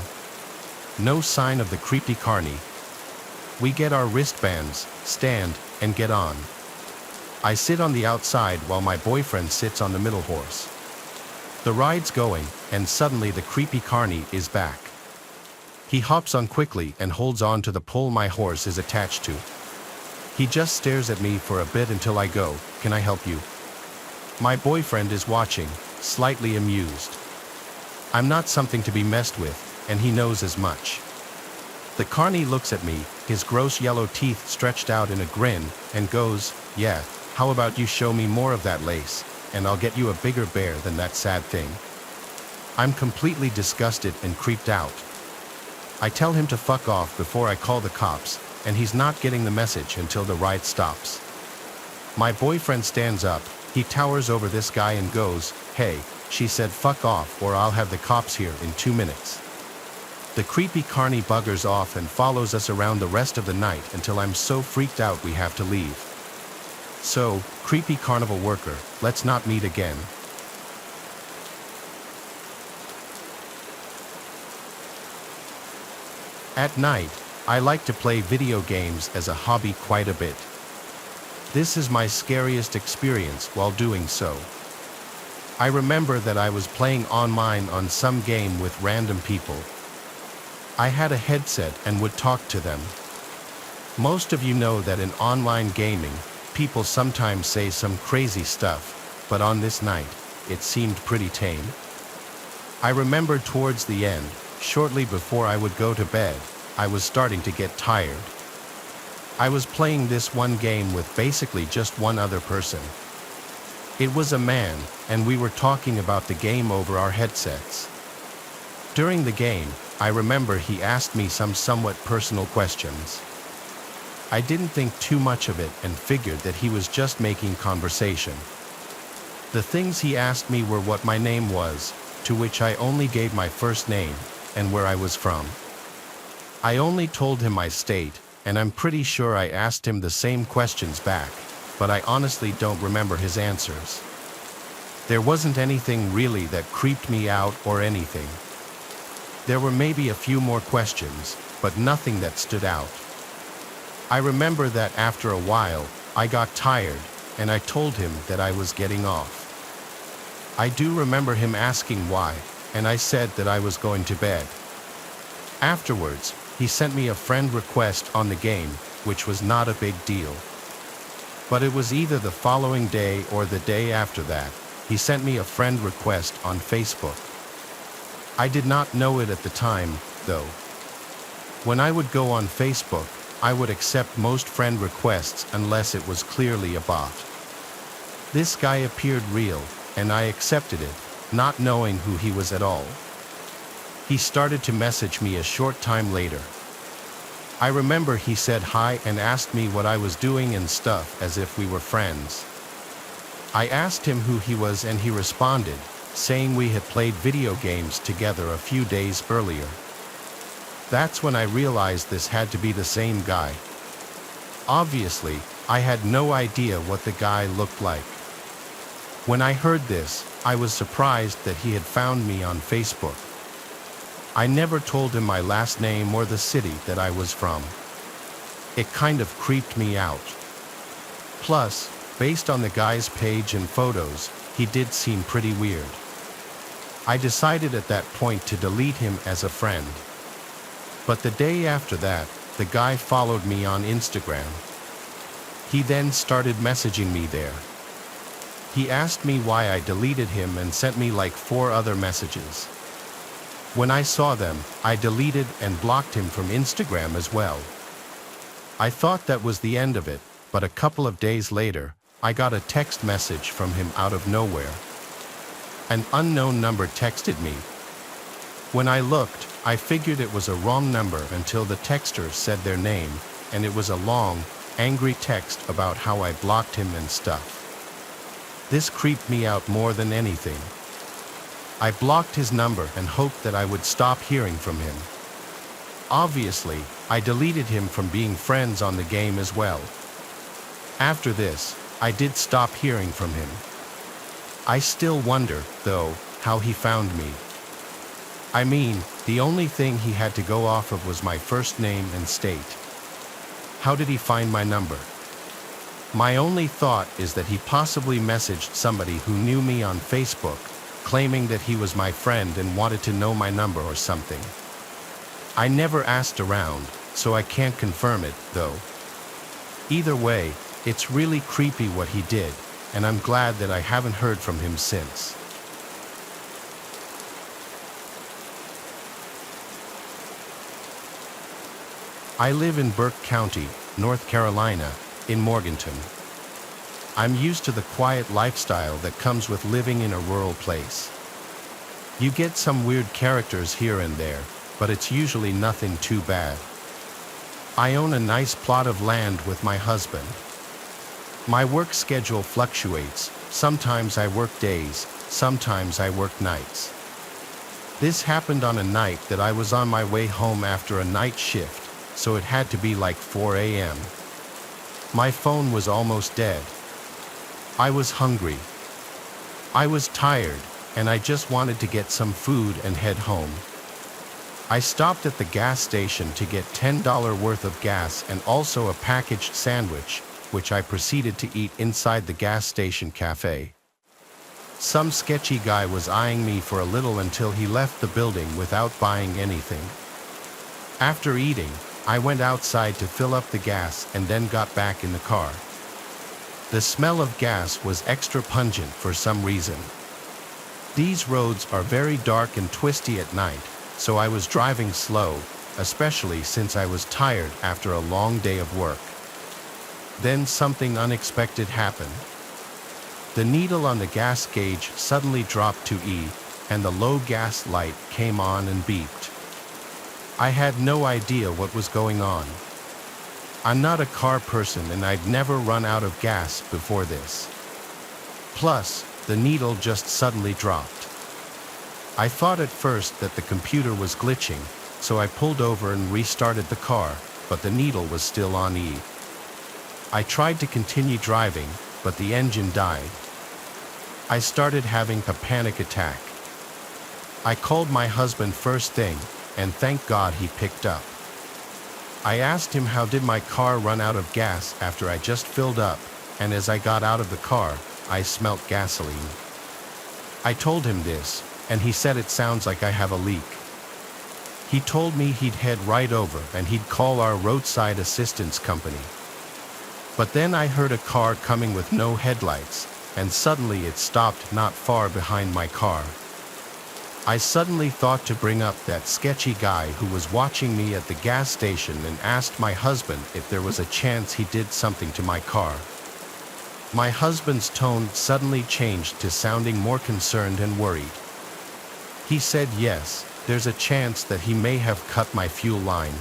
No sign of the creepy carny. We get our wristbands, stand, and get on. I sit on the outside while my boyfriend sits on the middle horse. The ride's going, and suddenly the creepy carny is back. He hops on quickly and holds on to the pole my horse is attached to. He just stares at me for a bit until I go, "Can I help you?" My boyfriend is watching, slightly amused. I'm not something to be messed with, and he knows as much. The carny looks at me, his gross yellow teeth stretched out in a grin, and goes, "Yeah, how about you show me more of that lace, and I'll get you a bigger bear than that sad thing." I'm completely disgusted and creeped out. I tell him to fuck off before I call the cops, and he's not getting the message until the ride stops. My boyfriend stands up, he towers over this guy and goes, "Hey, she said fuck off or I'll have the cops here in 2 minutes." The creepy carny buggers off and follows us around the rest of the night until I'm so freaked out we have to leave. So, creepy carnival worker, let's not meet again. At night, I like to play video games as a hobby quite a bit. This is my scariest experience while doing so. I remember that I was playing online on some game with random people. I had a headset and would talk to them. Most of you know that in online gaming, people sometimes say some crazy stuff, but on this night, it seemed pretty tame. I remember towards the end, shortly before I would go to bed, I was starting to get tired. I was playing this one game with basically just one other person. It was a man, and we were talking about the game over our headsets. During the game, I remember he asked me some somewhat personal questions. I didn't think too much of it and figured that he was just making conversation. The things he asked me were what my name was, to which I only gave my first name, and where I was from. I only told him my state, and I'm pretty sure I asked him the same questions back, but I honestly don't remember his answers. There wasn't anything really that creeped me out or anything. There were maybe a few more questions, but nothing that stood out. I remember that after a while, I got tired, and I told him that I was getting off. I do remember him asking why, and I said that I was going to bed. Afterwards, he sent me a friend request on the game, which was not a big deal. But it was either the following day or the day after that, he sent me a friend request on Facebook. I did not know it at the time, though. When I would go on Facebook, I would accept most friend requests unless it was clearly a bot. This guy appeared real, and I accepted it, not knowing who he was at all. He started to message me a short time later. I remember he said hi and asked me what I was doing and stuff as if we were friends. I asked him who he was and he responded, saying we had played video games together a few days earlier. That's when I realized this had to be the same guy. Obviously, I had no idea what the guy looked like. When I heard this, I was surprised that he had found me on Facebook. I never told him my last name or the city that I was from. It kind of creeped me out. Plus, based on the guy's page and photos, he did seem pretty weird. I decided at that point to delete him as a friend. But the day after that, the guy followed me on Instagram. He then started messaging me there. He asked me why I deleted him and sent me like 4 other messages. When I saw them, I deleted and blocked him from Instagram as well. I thought that was the end of it, but a couple of days later, I got a text message from him out of nowhere. An unknown number texted me. When I looked, I figured it was a wrong number until the texter said their name, and it was a long, angry text about how I blocked him and stuff. This creeped me out more than anything. I blocked his number and hoped that I would stop hearing from him. Obviously, I deleted him from being friends on the game as well. After this, I did stop hearing from him. I still wonder, though, how he found me. I mean, the only thing he had to go off of was my first name and state. How did he find my number? My only thought is that he possibly messaged somebody who knew me on Facebook, claiming that he was my friend and wanted to know my number or something. I never asked around, so I can't confirm it, though. Either way, it's really creepy what he did, and I'm glad that I haven't heard from him since. I live in Burke County, North Carolina, in Morganton. I'm used to the quiet lifestyle that comes with living in a rural place. You get some weird characters here and there, but it's usually nothing too bad. I own a nice plot of land with my husband. My work schedule fluctuates. Sometimes I work days, sometimes I work nights. This happened on a night that I was on my way home after a night shift, so it had to be like 4 a.m. My phone was almost dead. I was hungry. I was tired, and I just wanted to get some food and head home. I stopped at the gas station to get $10 worth of gas and also a packaged sandwich, which I proceeded to eat inside the gas station cafe. Some sketchy guy was eyeing me for a little until he left the building without buying anything. After eating, I went outside to fill up the gas and then got back in the car. The smell of gas was extra pungent for some reason. These roads are very dark and twisty at night, so I was driving slow, especially since I was tired after a long day of work. Then something unexpected happened. The needle on the gas gauge suddenly dropped to E, and the low gas light came on and beeped. I had no idea what was going on. I'm not a car person and I'd never run out of gas before this. Plus, the needle just suddenly dropped. I thought at first that the computer was glitching, so I pulled over and restarted the car, but the needle was still on E. I tried to continue driving, but the engine died. I started having a panic attack. I called my husband first thing, and thank God he picked up. I asked him how did my car run out of gas after I just filled up, and as I got out of the car, I smelt gasoline. I told him this, and he said it sounds like I have a leak. He told me he'd head right over and he'd call our roadside assistance company. But then I heard a car coming with no headlights, and suddenly it stopped not far behind my car. I suddenly thought to bring up that sketchy guy who was watching me at the gas station and asked my husband if there was a chance he did something to my car. My husband's tone suddenly changed to sounding more concerned and worried. He said yes, there's a chance that he may have cut my fuel line.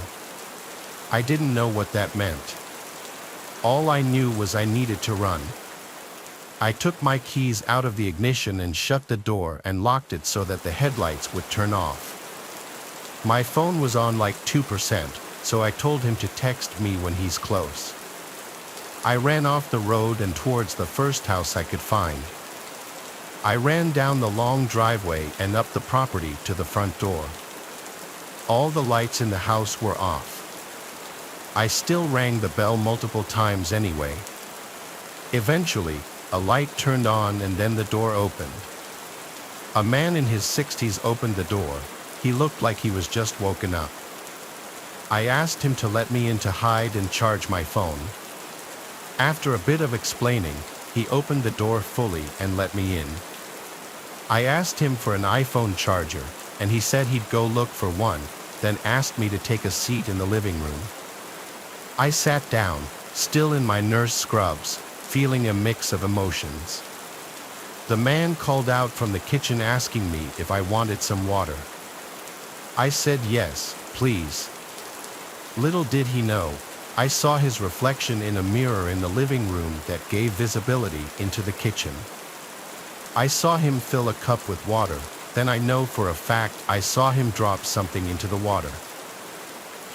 I didn't know what that meant. All I knew was I needed to run. I took my keys out of the ignition and shut the door and locked it so that the headlights would turn off. My phone was on like 2%, so I told him to text me when he's close. I ran off the road and towards the first house I could find. I ran down the long driveway and up the property to the front door. All the lights in the house were off. I still rang the bell multiple times anyway. Eventually, a light turned on and then the door opened. A man in his 60s opened the door. He looked like he was just woken up. I asked him to let me in to hide and charge my phone. After a bit of explaining, he opened the door fully and let me in. I asked him for an iPhone charger, and he said he'd go look for one, then asked me to take a seat in the living room. I sat down, still in my nurse scrubs, feeling a mix of emotions. The man called out from the kitchen asking me if I wanted some water. I said yes, please. Little did he know, I saw his reflection in a mirror in the living room that gave visibility into the kitchen. I saw him fill a cup with water, then I know for a fact I saw him drop something into the water.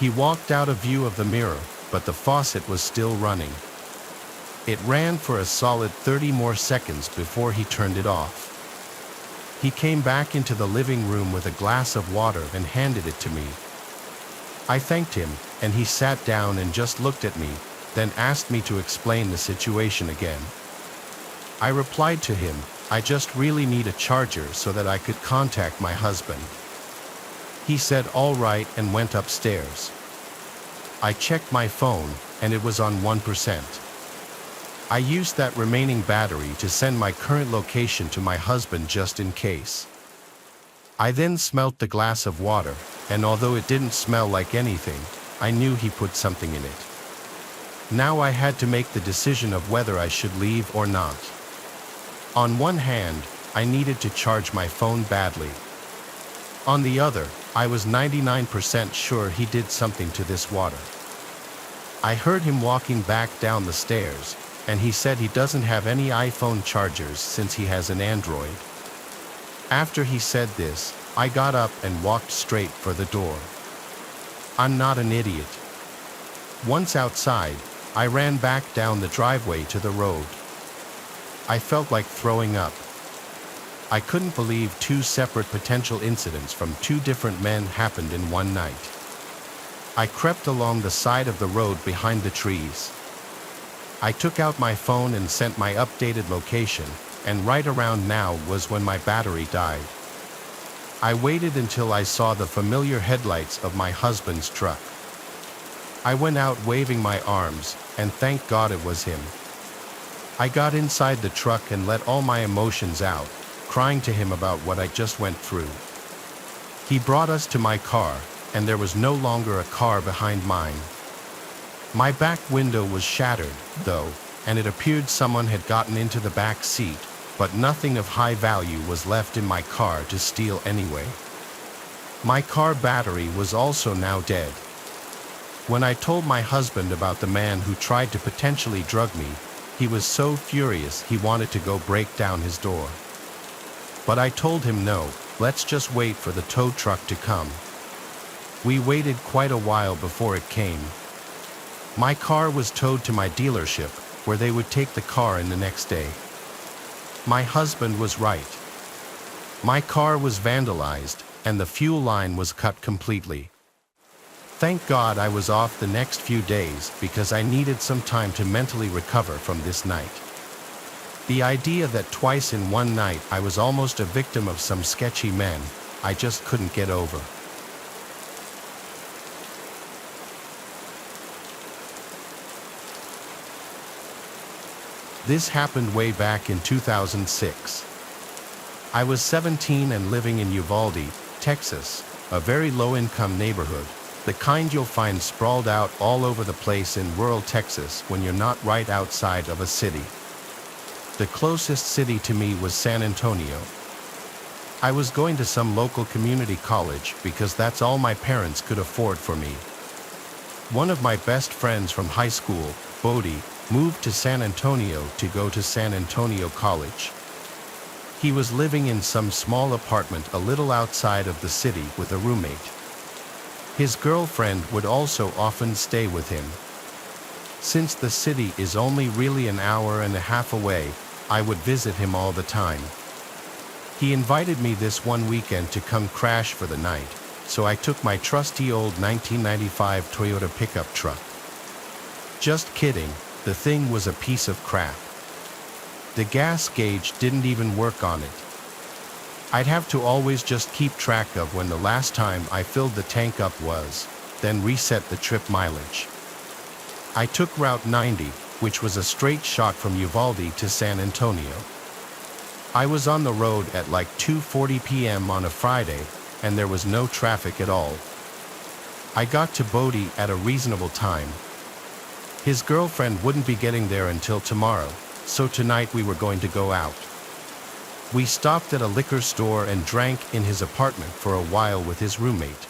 He walked out of view of the mirror, but the faucet was still running. It ran for a solid 30 more seconds before he turned it off. He came back into the living room with a glass of water and handed it to me. I thanked him, and he sat down and just looked at me, then asked me to explain the situation again. I replied to him, I just really need a charger so that I could contact my husband. He said all right and went upstairs. I checked my phone, and it was on 1%. I used that remaining battery to send my current location to my husband just in case. I then smelt the glass of water, and although it didn't smell like anything, I knew he put something in it. Now I had to make the decision of whether I should leave or not. On one hand, I needed to charge my phone badly. On the other, I was 99% sure he did something to this water. I heard him walking back down the stairs, and he said he doesn't have any iPhone chargers since he has an Android. After he said this, I got up and walked straight for the door. I'm not an idiot. Once outside, I ran back down the driveway to the road. I felt like throwing up. I couldn't believe two separate potential incidents from two different men happened in one night. I crept along the side of the road behind the trees. I took out my phone and sent my updated location, and right around now was when my battery died. I waited until I saw the familiar headlights of my husband's truck. I went out waving my arms, and thank God it was him. I got inside the truck and let all my emotions out, crying to him about what I just went through. He brought us to my car, and there was no longer a car behind mine. My back window was shattered, though, and it appeared someone had gotten into the back seat, but nothing of high value was left in my car to steal anyway. My car battery was also now dead. When I told my husband about the man who tried to potentially drug me, he was so furious he wanted to go break down his door. But I told him no, let's just wait for the tow truck to come. We waited quite a while before it came. My car was towed to my dealership, where they would take the car in the next day. My husband was right. My car was vandalized, and the fuel line was cut completely. Thank God I was off the next few days because I needed some time to mentally recover from this night. The idea that twice in one night I was almost a victim of some sketchy men, I just couldn't get over. This happened way back in 2006. I was 17 and living in Uvalde, Texas, a very low-income neighborhood, the kind you'll find sprawled out all over the place in rural Texas when you're not right outside of a city. The closest city to me was San Antonio. I was going to some local community college because that's all my parents could afford for me. One of my best friends from high school, Bodie, moved to San Antonio to go to San Antonio College. He was living in some small apartment a little outside of the city with a roommate. His girlfriend would also often stay with him. Since the city is only really an hour and a half away, I would visit him all the time. He invited me this one weekend to come crash for the night, so I took my trusty old 1995 Toyota pickup truck. Just kidding. The thing was a piece of crap. The gas gauge didn't even work on it. I'd have to always just keep track of when the last time I filled the tank up was, then reset the trip mileage. I took Route 90, which was a straight shot from Uvalde to San Antonio. I was on the road at like 2:40 p.m. on a Friday, and there was no traffic at all. I got to Bodie at a reasonable time. His girlfriend wouldn't be getting there until tomorrow, so tonight we were going to go out. We stopped at a liquor store and drank in his apartment for a while with his roommate.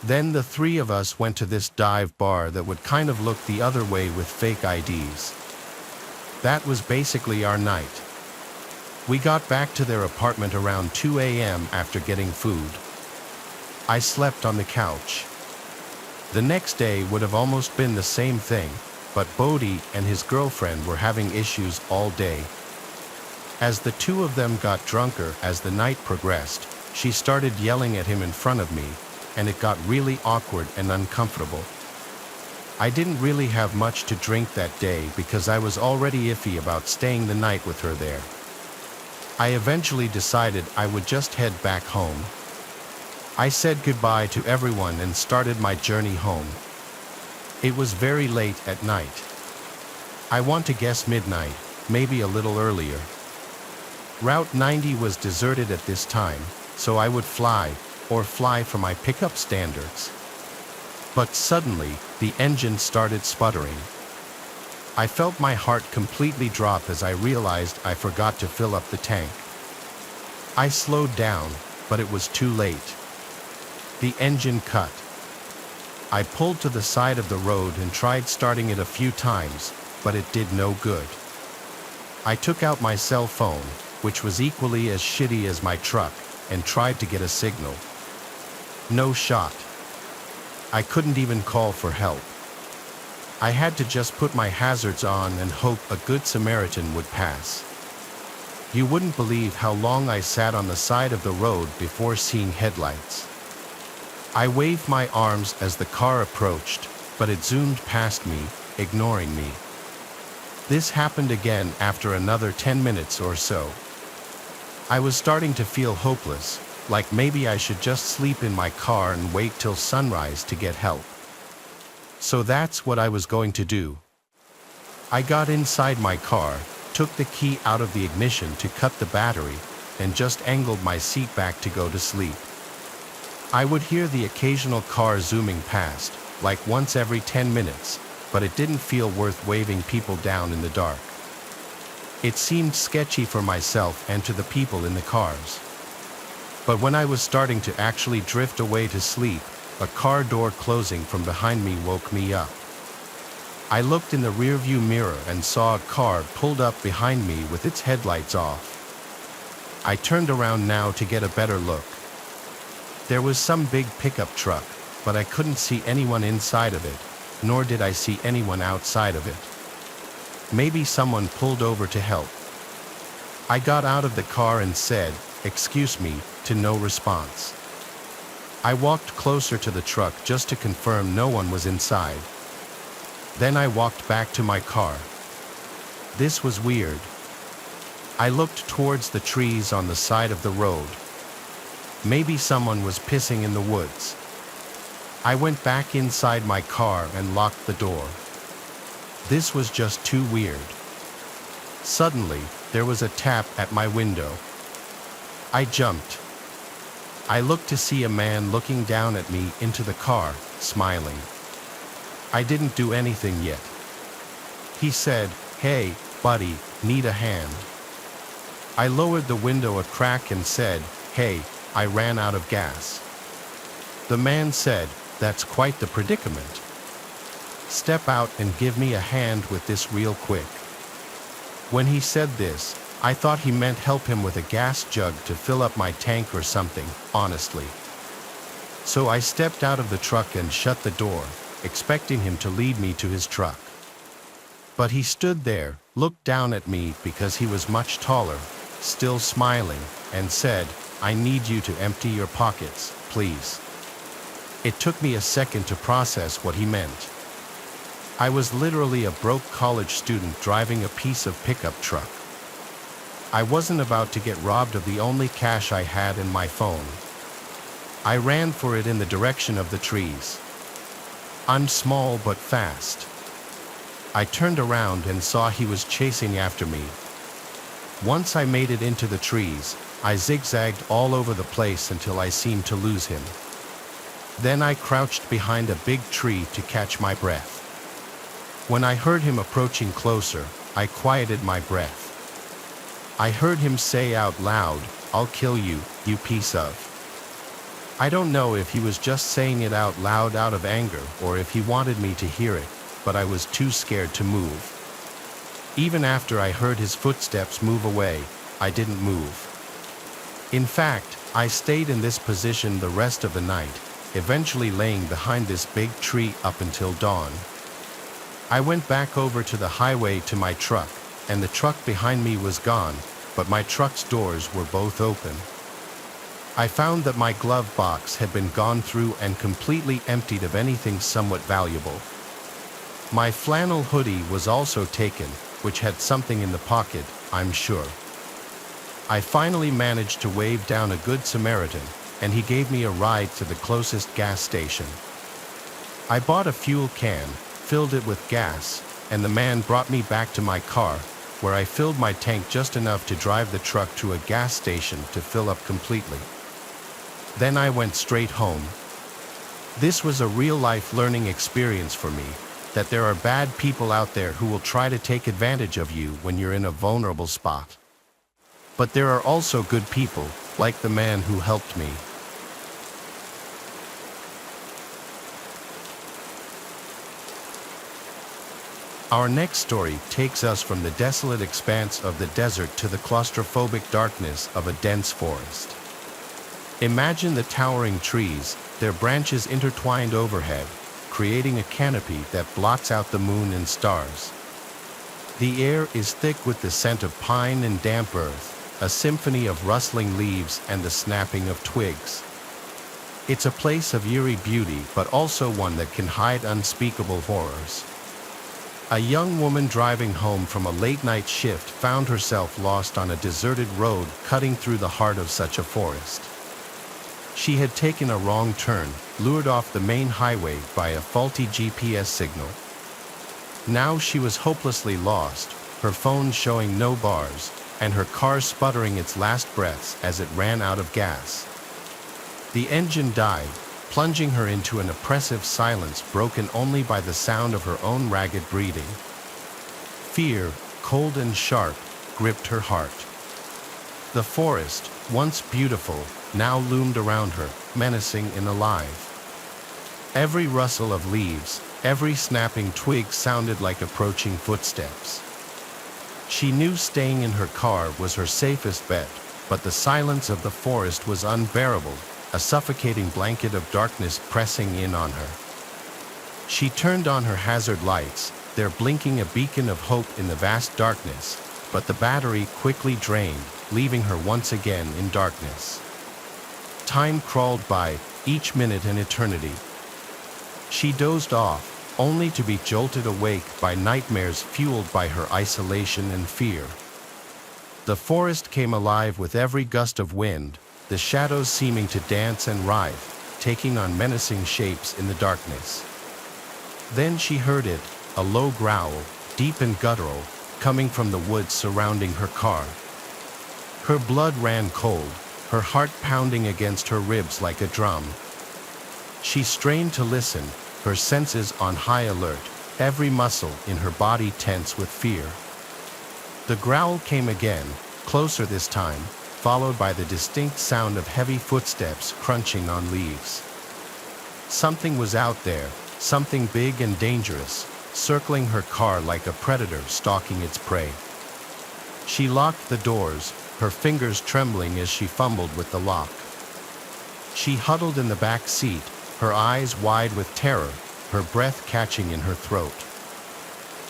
Then the three of us went to this dive bar that would kind of look the other way with fake IDs. That was basically our night. We got back to their apartment around 2 a.m. after getting food. I slept on the couch. The next day would have almost been the same thing, but Bodhi and his girlfriend were having issues all day. As the two of them got drunker as the night progressed, she started yelling at him in front of me, and it got really awkward and uncomfortable. I didn't really have much to drink that day because I was already iffy about staying the night with her there. I eventually decided I would just head back home. I said goodbye to everyone and started my journey home. It was very late at night. I want to guess midnight, maybe a little earlier. Route 90 was deserted at this time, so I would fly for my pickup standards. But suddenly, the engine started sputtering. I felt my heart completely drop as I realized I forgot to fill up the tank. I slowed down, but it was too late. The engine cut. I pulled to the side of the road and tried starting it a few times, but it did no good. I took out my cell phone, which was equally as shitty as my truck, and tried to get a signal. No shot. I couldn't even call for help. I had to just put my hazards on and hope a good Samaritan would pass. You wouldn't believe how long I sat on the side of the road before seeing headlights. I waved my arms as the car approached, but it zoomed past me, ignoring me. This happened again after another 10 minutes or so. I was starting to feel hopeless, like maybe I should just sleep in my car and wait till sunrise to get help. So that's what I was going to do. I got inside my car, took the key out of the ignition to cut the battery, and just angled my seat back to go to sleep. I would hear the occasional car zooming past, like once every 10 minutes, but it didn't feel worth waving people down in the dark. It seemed sketchy for myself and to the people in the cars. But when I was starting to actually drift away to sleep, a car door closing from behind me woke me up. I looked in the rearview mirror and saw a car pulled up behind me with its headlights off. I turned around now to get a better look. There was some big pickup truck, but I couldn't see anyone inside of it, nor did I see anyone outside of it. Maybe someone pulled over to help. I got out of the car and said, "Excuse me," to no response. I walked closer to the truck just to confirm no one was inside. Then I walked back to my car. This was weird. I looked towards the trees on the side of the road. Maybe someone was pissing in the woods. I went back inside my car and locked the door. This was just too weird. Suddenly, there was a tap at my window. I jumped. I looked to see a man looking down at me into the car, smiling. I didn't do anything yet. He said, "Hey, buddy, need a hand?" I lowered the window a crack and said, "Hey, I ran out of gas." The man said, "That's quite the predicament. Step out and give me a hand with this real quick." When he said this, I thought he meant help him with a gas jug to fill up my tank or something, honestly. So I stepped out of the truck and shut the door, expecting him to lead me to his truck. But he stood there, looked down at me because he was much taller, still smiling, and said, "I need you to empty your pockets, please." It took me a second to process what he meant. I was literally a broke college student driving a piece of pickup truck. I wasn't about to get robbed of the only cash I had in my phone. I ran for it in the direction of the trees. I'm small but fast. I turned around and saw he was chasing after me. Once I made it into the trees, I zigzagged all over the place until I seemed to lose him. Then I crouched behind a big tree to catch my breath. When I heard him approaching closer, I quieted my breath. I heard him say out loud, "I'll kill you, you piece of." I don't know if he was just saying it out loud out of anger or if he wanted me to hear it, but I was too scared to move. Even after I heard his footsteps move away, I didn't move. In fact, I stayed in this position the rest of the night, eventually laying behind this big tree up until dawn. I went back over to the highway to my truck, and the truck behind me was gone, but my truck's doors were both open. I found that my glove box had been gone through and completely emptied of anything somewhat valuable. My flannel hoodie was also taken, which had something in the pocket, I'm sure. I finally managed to wave down a good Samaritan, and he gave me a ride to the closest gas station. I bought a fuel can, filled it with gas, and the man brought me back to my car, where I filled my tank just enough to drive the truck to a gas station to fill up completely. Then I went straight home. This was a real-life learning experience for me, that there are bad people out there who will try to take advantage of you when you're in a vulnerable spot. But there are also good people, like the man who helped me. Our next story takes us from the desolate expanse of the desert to the claustrophobic darkness of a dense forest. Imagine the towering trees, their branches intertwined overhead, creating a canopy that blots out the moon and stars. The air is thick with the scent of pine and damp earth, a symphony of rustling leaves and the snapping of twigs. It's a place of eerie beauty, but also one that can hide unspeakable horrors. A young woman driving home from a late-night shift found herself lost on a deserted road cutting through the heart of such a forest. She had taken a wrong turn, lured off the main highway by a faulty GPS signal. Now she was hopelessly lost, her phone showing no bars, and her car sputtering its last breaths as it ran out of gas. The engine died, plunging her into an oppressive silence broken only by the sound of her own ragged breathing. Fear, cold and sharp, gripped her heart. The forest, once beautiful, now loomed around her, menacing and alive. Every rustle of leaves, every snapping twig sounded like approaching footsteps. She knew staying in her car was her safest bet, but the silence of the forest was unbearable, a suffocating blanket of darkness pressing in on her. She turned on her hazard lights, their blinking a beacon of hope in the vast darkness, but the battery quickly drained, leaving her once again in darkness. Time crawled by, each minute an eternity. She dozed off, only to be jolted awake by nightmares fueled by her isolation and fear. The forest came alive with every gust of wind, the shadows seeming to dance and writhe, taking on menacing shapes in the darkness. Then she heard it, a low growl, deep and guttural, coming from the woods surrounding her car. Her blood ran cold, her heart pounding against her ribs like a drum. She strained to listen, her senses on high alert, every muscle in her body tense with fear. The growl came again, closer this time, followed by the distinct sound of heavy footsteps crunching on leaves. Something was out there, something big and dangerous, circling her car like a predator stalking its prey. She locked the doors, her fingers trembling as she fumbled with the lock. She huddled in the back seat, her eyes wide with terror, her breath catching in her throat.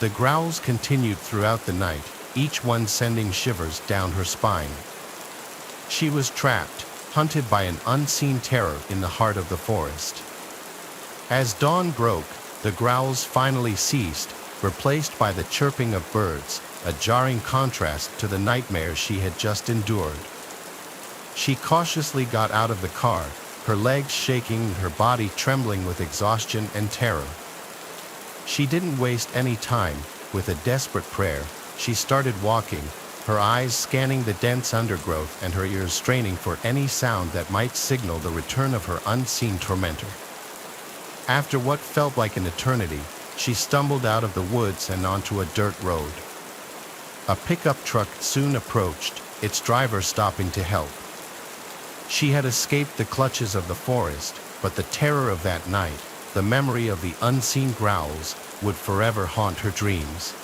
The growls continued throughout the night, each one sending shivers down her spine. She was trapped, hunted by an unseen terror in the heart of the forest. As dawn broke, the growls finally ceased, replaced by the chirping of birds, a jarring contrast to the nightmare she had just endured. She cautiously got out of the car, her legs shaking and her body trembling with exhaustion and terror. She didn't waste any time. With a desperate prayer, she started walking, her eyes scanning the dense undergrowth and her ears straining for any sound that might signal the return of her unseen tormentor. After what felt like an eternity, she stumbled out of the woods and onto a dirt road. A pickup truck soon approached, its driver stopping to help. She had escaped the clutches of the forest, but the terror of that night, the memory of the unseen growls, would forever haunt her dreams.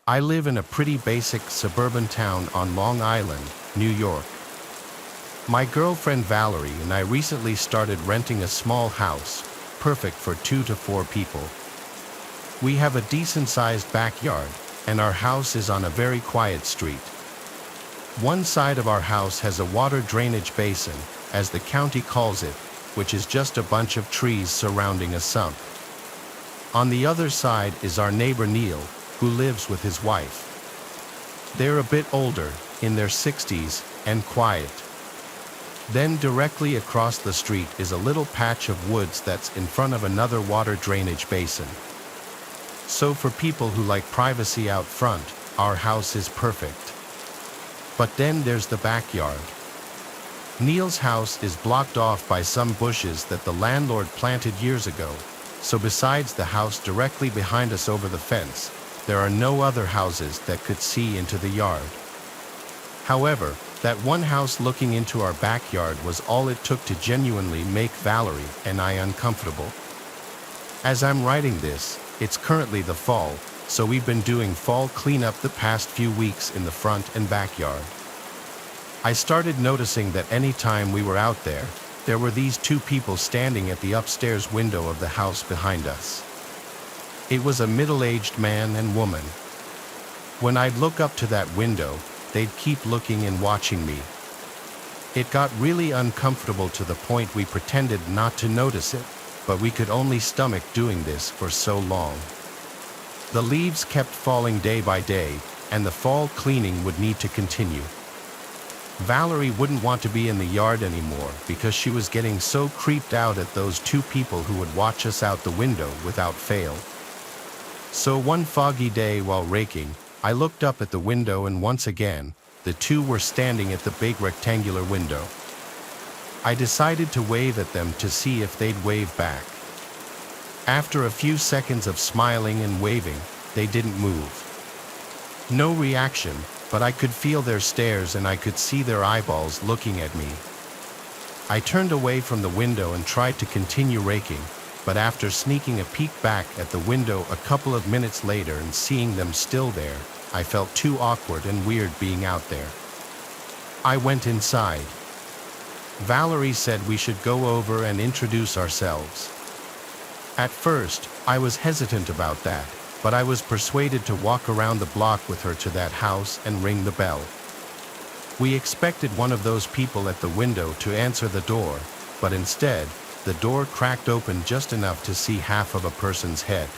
I live in a pretty basic suburban town on Long Island, New York. My girlfriend Valerie and I recently started renting a small house, perfect for 2 to 4 people. We have a decent-sized backyard, and our house is on a very quiet street. One side of our house has a water drainage basin, as the county calls it, which is just a bunch of trees surrounding a sump. On the other side is our neighbor Neil, who lives with his wife. They're a bit older, in their 60s, and quiet. Then directly across the street is a little patch of woods that's in front of another water drainage basin. So for people who like privacy out front, our house is perfect. But then there's the backyard. Neil's house is blocked off by some bushes that the landlord planted years ago, so besides the house directly behind us over the fence, there are no other houses that could see into the yard. However, that one house looking into our backyard was all it took to genuinely make Valerie and I uncomfortable. As I'm writing this, it's currently the fall, so we've been doing fall cleanup the past few weeks in the front and backyard. I started noticing that any time we were out there, there were these 2 people standing at the upstairs window of the house behind us. It was a middle-aged man and woman. When I'd look up to that window, they'd keep looking and watching me. It got really uncomfortable to the point we pretended not to notice it, but we could only stomach doing this for so long. The leaves kept falling day by day, and the fall cleaning would need to continue. Valerie wouldn't want to be in the yard anymore because she was getting so creeped out at those 2 people who would watch us out the window without fail. So one foggy day while raking, I looked up at the window and once again, the 2 were standing at the big rectangular window. I decided to wave at them to see if they'd wave back. After a few seconds of smiling and waving, they didn't move. No reaction, but I could feel their stares and I could see their eyeballs looking at me. I turned away from the window and tried to continue raking, but after sneaking a peek back at the window a couple of minutes later and seeing them still there, I felt too awkward and weird being out there. I went inside. Valerie said we should go over and introduce ourselves. At first, I was hesitant about that, but I was persuaded to walk around the block with her to that house and ring the bell. We expected one of those people at the window to answer the door, but instead, the door cracked open just enough to see half of a person's head.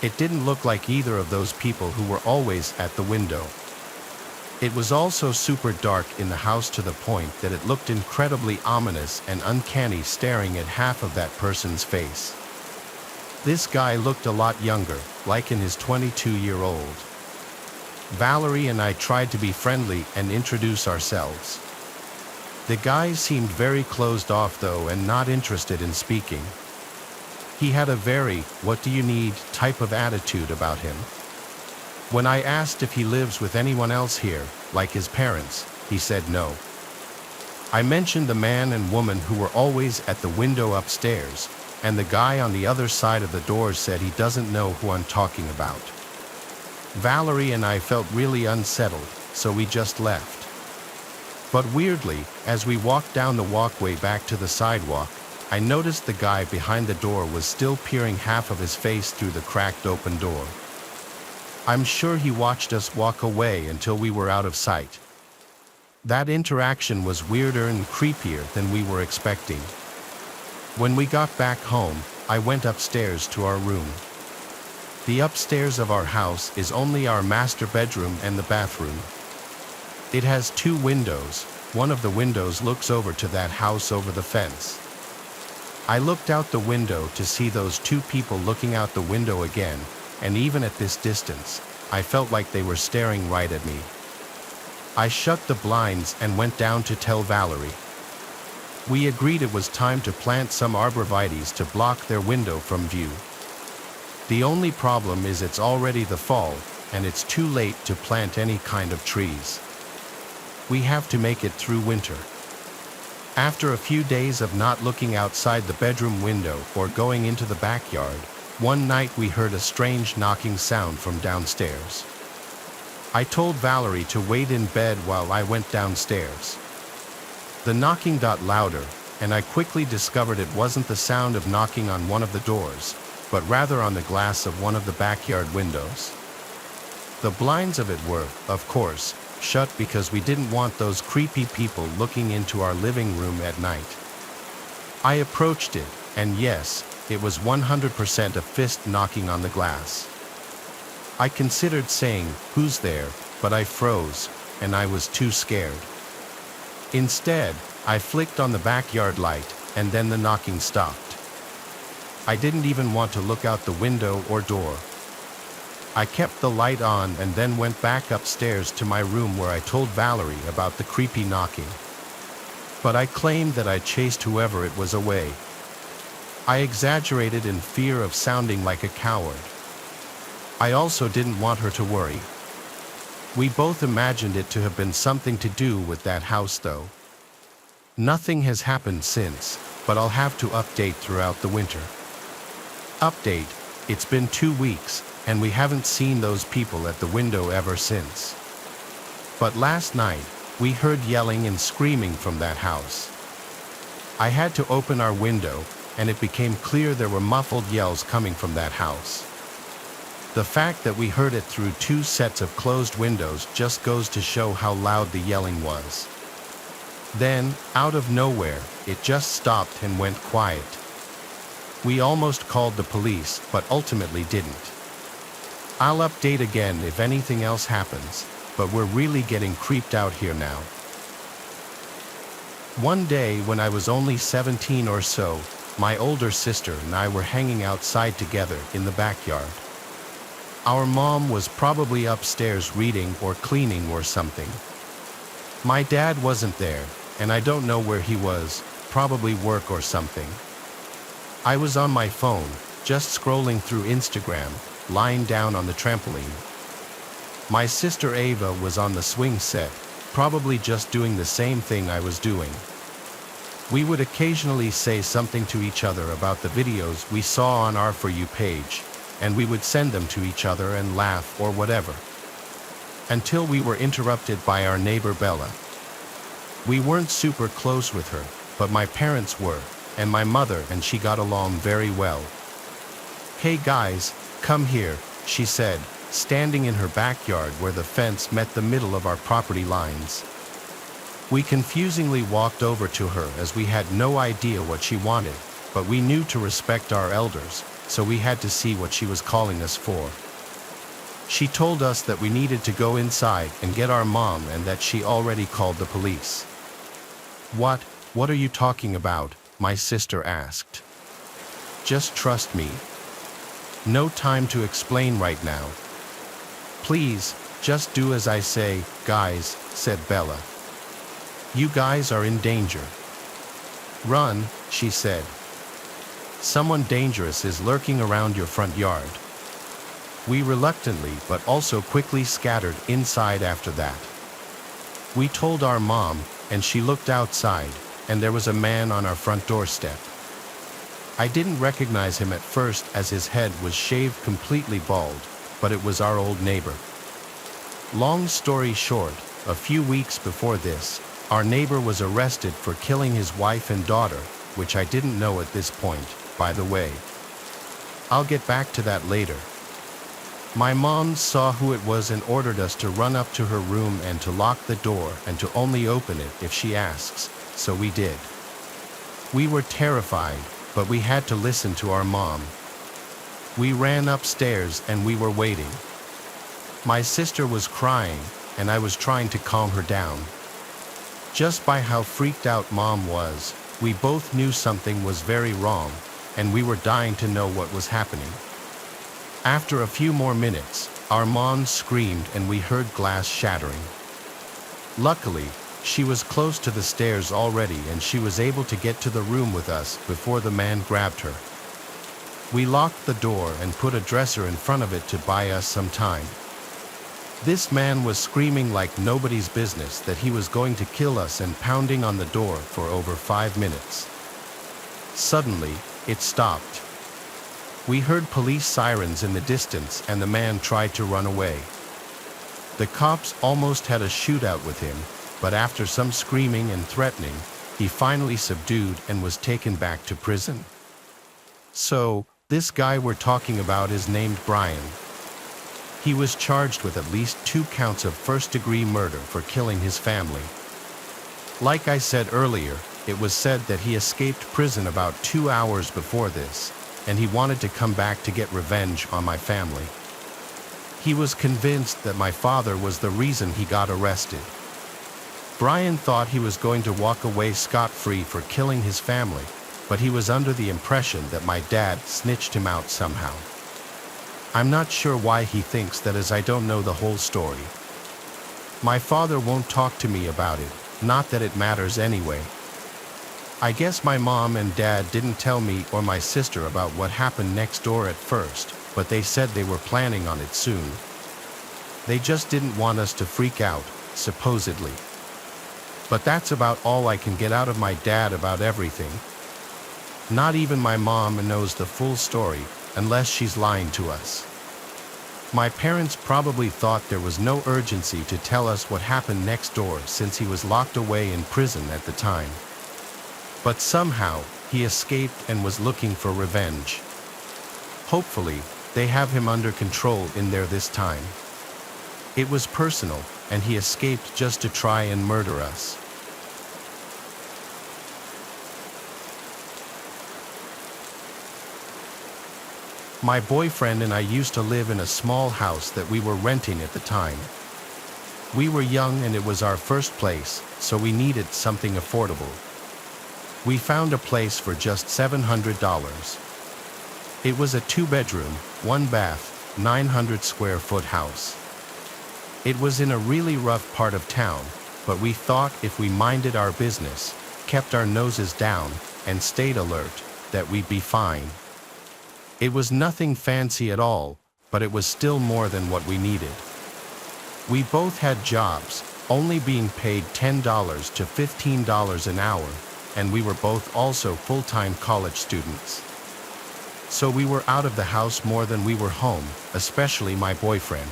It didn't look like either of those people who were always at the window. It was also super dark in the house to the point that it looked incredibly ominous and uncanny staring at half of that person's face. This guy looked a lot younger, like in his 22-year-old. Valerie and I tried to be friendly and introduce ourselves. The guy seemed very closed off though and not interested in speaking. He had a very, "what do you need" type of attitude about him. When I asked if he lives with anyone else here, like his parents, he said no. I mentioned the man and woman who were always at the window upstairs, and the guy on the other side of the door said he doesn't know who I'm talking about. Valerie and I felt really unsettled, so we just left. But weirdly, as we walked down the walkway back to the sidewalk, I noticed the guy behind the door was still peering half of his face through the cracked open door. I'm sure he watched us walk away until we were out of sight. That interaction was weirder and creepier than we were expecting. When we got back home, I went upstairs to our room. The upstairs of our house is only our master bedroom and the bathroom. It has 2 windows. One of the windows looks over to that house over the fence. I looked out the window to see those 2 people looking out the window again, and even at this distance, I felt like they were staring right at me. I shut the blinds and went down to tell Valerie. We agreed it was time to plant some arborvitaes to block their window from view. The only problem is it's already the fall, and it's too late to plant any kind of trees. We have to make it through winter. After a few days of not looking outside the bedroom window or going into the backyard, one night we heard a strange knocking sound from downstairs. I told Valerie to wait in bed while I went downstairs. The knocking got louder, and I quickly discovered it wasn't the sound of knocking on one of the doors, but rather on the glass of one of the backyard windows. The blinds of it were, of course, shut because we didn't want those creepy people looking into our living room at night. I approached it, and yes, it was 100% a fist knocking on the glass. I considered saying, "Who's there?" but I froze, and I was too scared. Instead, I flicked on the backyard light, and then the knocking stopped. I didn't even want to look out the window or door. I kept the light on and then went back upstairs to my room where I told Valerie about the creepy knocking. But I claimed that I chased whoever it was away. I exaggerated in fear of sounding like a coward. I also didn't want her to worry. We both imagined it to have been something to do with that house though. Nothing has happened since, but I'll have to update throughout the winter. Update: it's been 2 weeks, and we haven't seen those people at the window ever since. But last night, we heard yelling and screaming from that house. I had to open our window, and it became clear there were muffled yells coming from that house. The fact that we heard it through 2 sets of closed windows just goes to show how loud the yelling was. Then, out of nowhere, it just stopped and went quiet. We almost called the police, but ultimately didn't. I'll update again if anything else happens, but we're really getting creeped out here now. One day when I was only 17 or so, my older sister and I were hanging outside together in the backyard. Our mom was probably upstairs reading or cleaning or something. My dad wasn't there, and I don't know where he was, probably work or something. I was on my phone, just scrolling through Instagram, lying down on the trampoline. My sister Ava was on the swing set, probably just doing the same thing I was doing. We would occasionally say something to each other about the videos we saw on our For You page, and we would send them to each other and laugh or whatever. Until we were interrupted by our neighbor Bella. We weren't super close with her, but my parents were, and my mother and she got along very well. "Hey guys, come here," she said, standing in her backyard where the fence met the middle of our property lines. We confusingly walked over to her as we had no idea what she wanted, but we knew to respect our elders, so we had to see what she was calling us for. She told us that we needed to go inside and get our mom and that she already called the police. What are you talking about?" my sister asked. "Just trust me. No time to explain right now. Please, just do as I say, guys," said Bella. "You guys are in danger. Run," she said. "Someone dangerous is lurking around your front yard." We reluctantly but also quickly scattered inside after that. We told our mom, and she looked outside, and there was a man on our front doorstep. I didn't recognize him at first as his head was shaved completely bald, but it was our old neighbor. Long story short, a few weeks before this, our neighbor was arrested for killing his wife and daughter, which I didn't know at this point, by the way. I'll get back to that later. My mom saw who it was and ordered us to run up to her room and to lock the door and to only open it if she asks, so we did. We were terrified, but we had to listen to our mom. We ran upstairs and we were waiting. My sister was crying, and I was trying to calm her down. Just by how freaked out Mom was, we both knew something was very wrong, and we were dying to know what was happening. After a few more minutes, our mom screamed and we heard glass shattering. Luckily, she was close to the stairs already and she was able to get to the room with us before the man grabbed her. We locked the door and put a dresser in front of it to buy us some time. This man was screaming like nobody's business that he was going to kill us and pounding on the door for over 5 minutes. Suddenly, it stopped. We heard police sirens in the distance and the man tried to run away. The cops almost had a shootout with him, but after some screaming and threatening, he finally subdued and was taken back to prison. So, this guy we're talking about is named Brian. He was charged with at least 2 counts of first-degree murder for killing his family. Like I said earlier, it was said that he escaped prison about 2 hours before this, and he wanted to come back to get revenge on my family. He was convinced that my father was the reason he got arrested. Brian thought he was going to walk away scot-free for killing his family, but he was under the impression that my dad snitched him out somehow. I'm not sure why he thinks that, as I don't know the whole story. My father won't talk to me about it, not that it matters anyway. I guess my mom and dad didn't tell me or my sister about what happened next door at first, but they said they were planning on it soon. They just didn't want us to freak out, supposedly. But that's about all I can get out of my dad about everything. Not even my mom knows the full story, unless she's lying to us. My parents probably thought there was no urgency to tell us what happened next door since he was locked away in prison at the time. But somehow, he escaped and was looking for revenge. Hopefully, they have him under control in there this time. It was personal, and he escaped just to try and murder us. My boyfriend and I used to live in a small house that we were renting at the time. We were young and it was our first place, so we needed something affordable. We found a place for just $700. It was a 2-bedroom, 1-bath, 900-square-foot house. It was in a really rough part of town, but we thought if we minded our business, kept our noses down, and stayed alert, that we'd be fine. It was nothing fancy at all, but it was still more than what we needed. We both had jobs, only being paid $10 to $15 an hour, and we were both also full-time college students. So we were out of the house more than we were home, especially my boyfriend.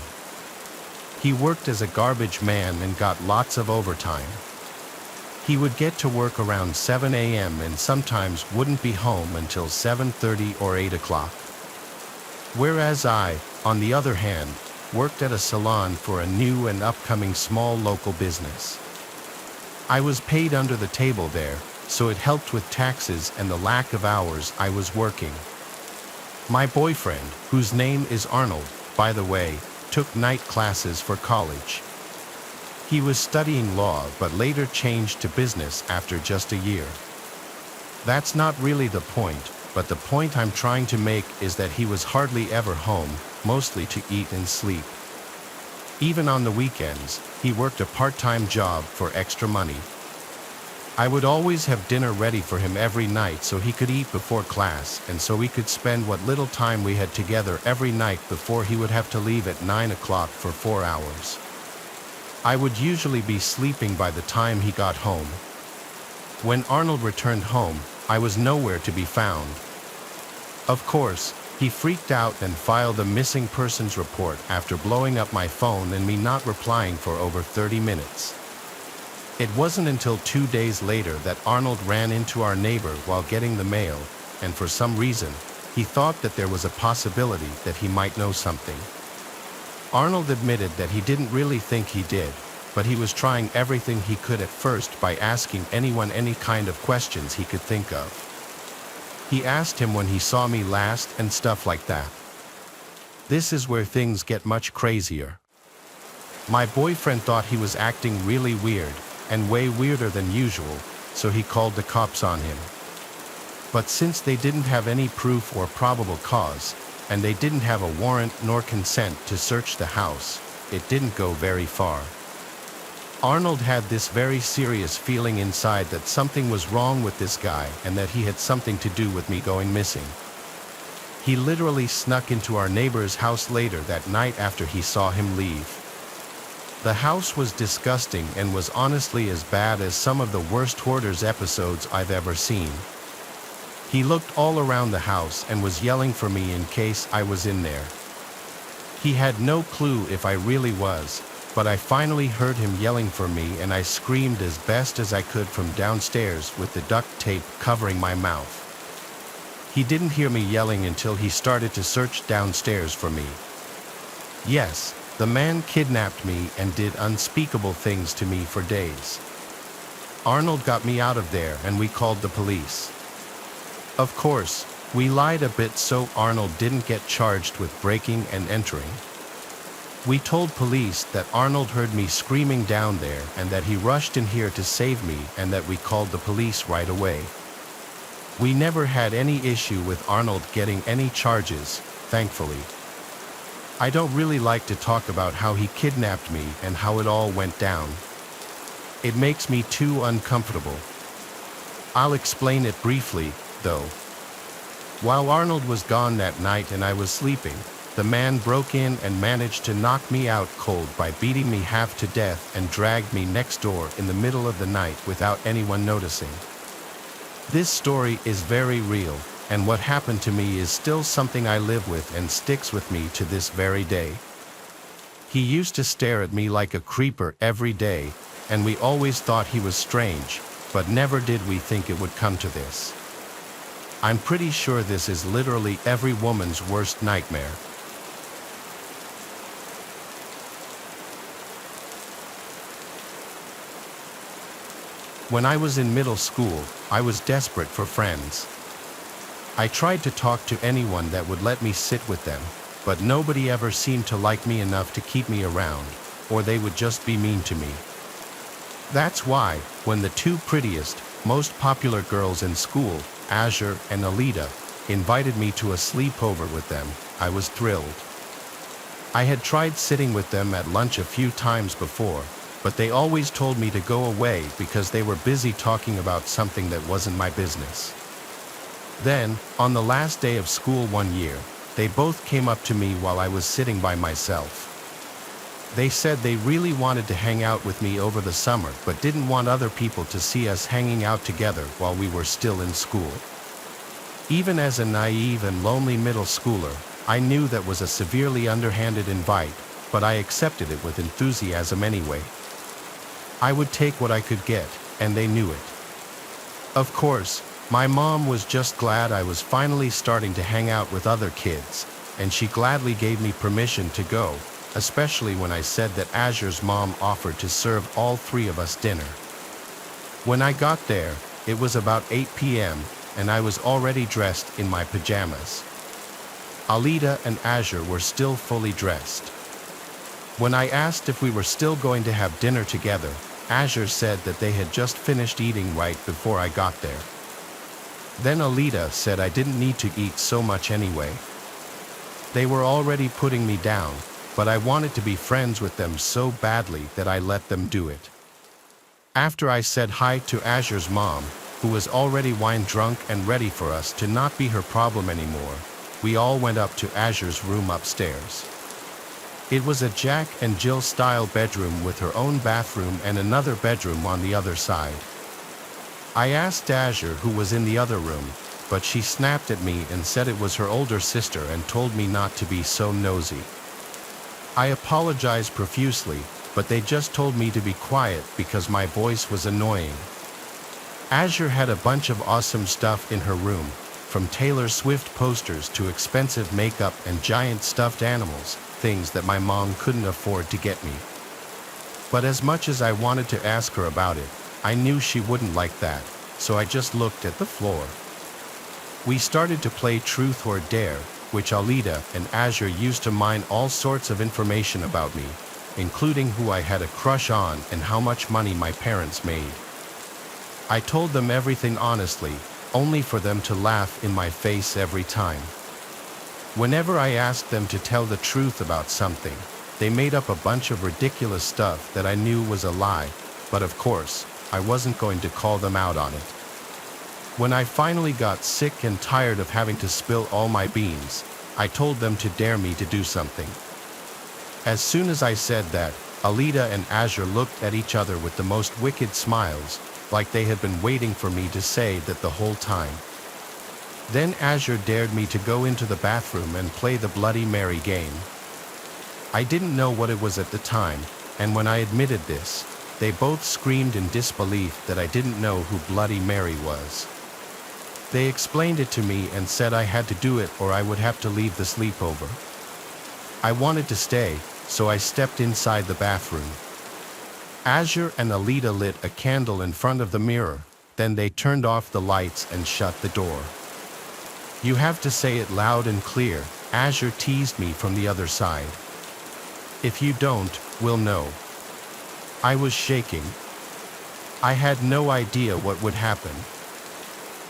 He worked as a garbage man and got lots of overtime. He would get to work around 7 a.m. and sometimes wouldn't be home until 7:30 or 8 o'clock. Whereas I, on the other hand, worked at a salon for a new and upcoming small local business. I was paid under the table there, so it helped with taxes and the lack of hours I was working. My boyfriend, whose name is Arnold, by the way, took night classes for college. He was studying law but later changed to business after just a year. That's not really the point, but the point I'm trying to make is that he was hardly ever home, mostly to eat and sleep. Even on the weekends, he worked a part-time job for extra money. I would always have dinner ready for him every night so he could eat before class and so we could spend what little time we had together every night before he would have to leave at 9 o'clock for 4 hours. I would usually be sleeping by the time he got home. When Arnold returned home, I was nowhere to be found. Of course, he freaked out and filed a missing persons report after blowing up my phone and me not replying for over 30 minutes. It wasn't until 2 days later that Arnold ran into our neighbor while getting the mail, and for some reason, he thought that there was a possibility that he might know something. Arnold admitted that he didn't really think he did, but he was trying everything he could at first by asking anyone any kind of questions he could think of. He asked him when he saw me last and stuff like that. This is where things get much crazier. My boyfriend thought he was acting really weird, and way weirder than usual, so he called the cops on him. But since they didn't have any proof or probable cause, and they didn't have a warrant nor consent to search the house, it didn't go very far. Arnold had this very serious feeling inside that something was wrong with this guy and that he had something to do with me going missing. He literally snuck into our neighbor's house later that night after he saw him leave. The house was disgusting and was honestly as bad as some of the worst hoarders episodes I've ever seen. He looked all around the house and was yelling for me in case I was in there. He had no clue if I really was, but I finally heard him yelling for me and I screamed as best as I could from downstairs with the duct tape covering my mouth. He didn't hear me yelling until he started to search downstairs for me. Yes, the man kidnapped me and did unspeakable things to me for days. Arnold got me out of there and we called the police. Of course, we lied a bit so Arnold didn't get charged with breaking and entering. We told police that Arnold heard me screaming down there and that he rushed in here to save me and that we called the police right away. We never had any issue with Arnold getting any charges, thankfully. I don't really like to talk about how he kidnapped me and how it all went down. It makes me too uncomfortable. I'll explain it briefly, though. While Arnold was gone that night and I was sleeping, the man broke in and managed to knock me out cold by beating me half to death and dragged me next door in the middle of the night without anyone noticing. This story is very real, and what happened to me is still something I live with and sticks with me to this very day. He used to stare at me like a creeper every day, and we always thought he was strange, but never did we think it would come to this. I'm pretty sure this is literally every woman's worst nightmare. When I was in middle school, I was desperate for friends. I tried to talk to anyone that would let me sit with them, but nobody ever seemed to like me enough to keep me around, or they would just be mean to me. That's why, when the two prettiest, most popular girls in school, Azure and Alita, invited me to a sleepover with them, I was thrilled. I had tried sitting with them at lunch a few times before, but they always told me to go away because they were busy talking about something that wasn't my business. Then, on the last day of school one year, they both came up to me while I was sitting by myself. They said they really wanted to hang out with me over the summer but didn't want other people to see us hanging out together while we were still in school. Even as a naive and lonely middle schooler, I knew that was a severely underhanded invite, but I accepted it with enthusiasm anyway. I would take what I could get, and they knew it. Of course, my mom was just glad I was finally starting to hang out with other kids, and she gladly gave me permission to go, especially when I said that Azure's mom offered to serve all three of us dinner. When I got there, it was about 8 p.m., and I was already dressed in my pajamas. Alita and Azure were still fully dressed. When I asked if we were still going to have dinner together, Azure said that they had just finished eating right before I got there. Then Alita said I didn't need to eat so much anyway. They were already putting me down, but I wanted to be friends with them so badly that I let them do it. After I said hi to Azure's mom, who was already wine drunk and ready for us to not be her problem anymore, we all went up to Azure's room upstairs. It was a Jack and Jill style bedroom with her own bathroom and another bedroom on the other side. I asked Azure who was in the other room, but she snapped at me and said it was her older sister and told me not to be so nosy. I apologized profusely, but they just told me to be quiet because my voice was annoying. Azure had a bunch of awesome stuff in her room, from Taylor Swift posters to expensive makeup and giant stuffed animals, things that my mom couldn't afford to get me. But as much as I wanted to ask her about it, I knew she wouldn't like that, so I just looked at the floor. We started to play Truth or Dare, which Alita and Azure used to mine all sorts of information about me, including who I had a crush on and how much money my parents made. I told them everything honestly, only for them to laugh in my face every time. Whenever I asked them to tell the truth about something, they made up a bunch of ridiculous stuff that I knew was a lie, but of course, I wasn't going to call them out on it. When I finally got sick and tired of having to spill all my beans, I told them to dare me to do something. As soon as I said that, Alita and Azure looked at each other with the most wicked smiles, like they had been waiting for me to say that the whole time. Then Azure dared me to go into the bathroom and play the Bloody Mary game. I didn't know what it was at the time, and when I admitted this, they both screamed in disbelief that I didn't know who Bloody Mary was. They explained it to me and said I had to do it or I would have to leave the sleepover. I wanted to stay, so I stepped inside the bathroom. Azure and Alita lit a candle in front of the mirror, then they turned off the lights and shut the door. "You have to say it loud and clear," Azure teased me from the other side. "If you don't, we'll know." I was shaking. I had no idea what would happen.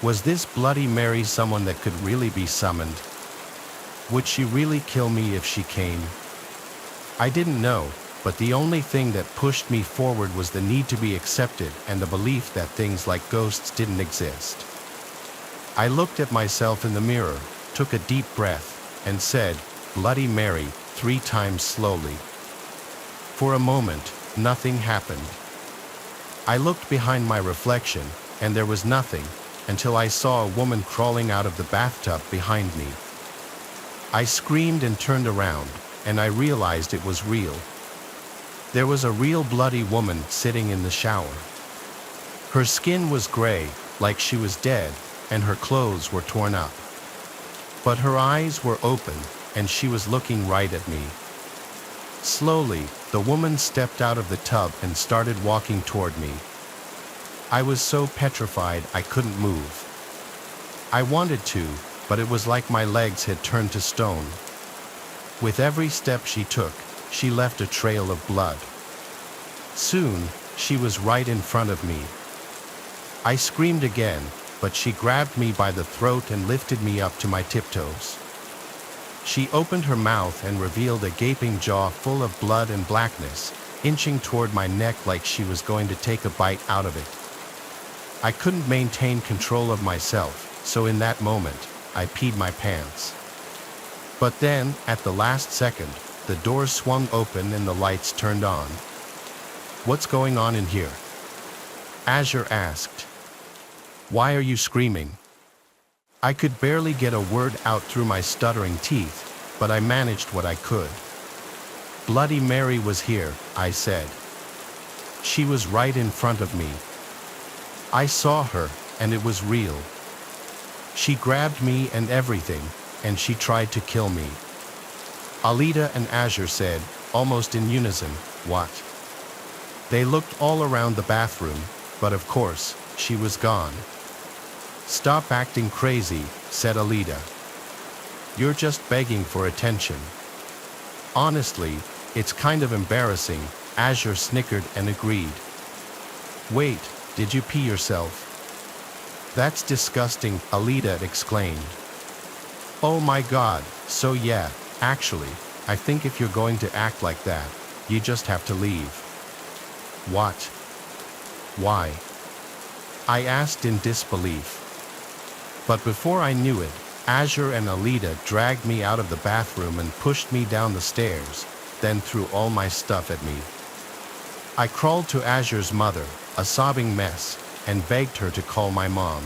Was this Bloody Mary someone that could really be summoned? Would she really kill me if she came? I didn't know, but the only thing that pushed me forward was the need to be accepted and the belief that things like ghosts didn't exist. I looked at myself in the mirror, took a deep breath, and said, "Bloody Mary," 3 times slowly. For a moment, nothing happened. I looked behind my reflection, and there was nothing, until I saw a woman crawling out of the bathtub behind me. I screamed and turned around, and I realized it was real. There was a real bloody woman sitting in the shower. Her skin was gray, like she was dead, and her clothes were torn up. But her eyes were open, and she was looking right at me. Slowly, the woman stepped out of the tub and started walking toward me. I was so petrified I couldn't move. I wanted to, but it was like my legs had turned to stone. With every step she took, she left a trail of blood. Soon, she was right in front of me. I screamed again, but she grabbed me by the throat and lifted me up to my tiptoes. She opened her mouth and revealed a gaping jaw full of blood and blackness, inching toward my neck like she was going to take a bite out of it. I couldn't maintain control of myself, so in that moment, I peed my pants. But then, at the last second, the door swung open and the lights turned on. "What's going on in here?" Azure asked. "Why are you screaming?" I could barely get a word out through my stuttering teeth, but I managed what I could. "Bloody Mary was here," I said. "She was right in front of me. I saw her, and it was real. She grabbed me and everything, and she tried to kill me." Alita and Azure said, almost in unison, "What?" They looked all around the bathroom, but of course, she was gone. "Stop acting crazy," said Alita. "You're just begging for attention." "Honestly, it's kind of embarrassing," Azure snickered and agreed. "Wait, did you pee yourself?" "That's disgusting," Alita exclaimed. "Oh my God, so yeah, actually, I think if you're going to act like that, you just have to leave." "What? Why?" I asked in disbelief. But before I knew it, Azure and Alita dragged me out of the bathroom and pushed me down the stairs, then threw all my stuff at me. I crawled to Azure's mother, a sobbing mess, and begged her to call my mom.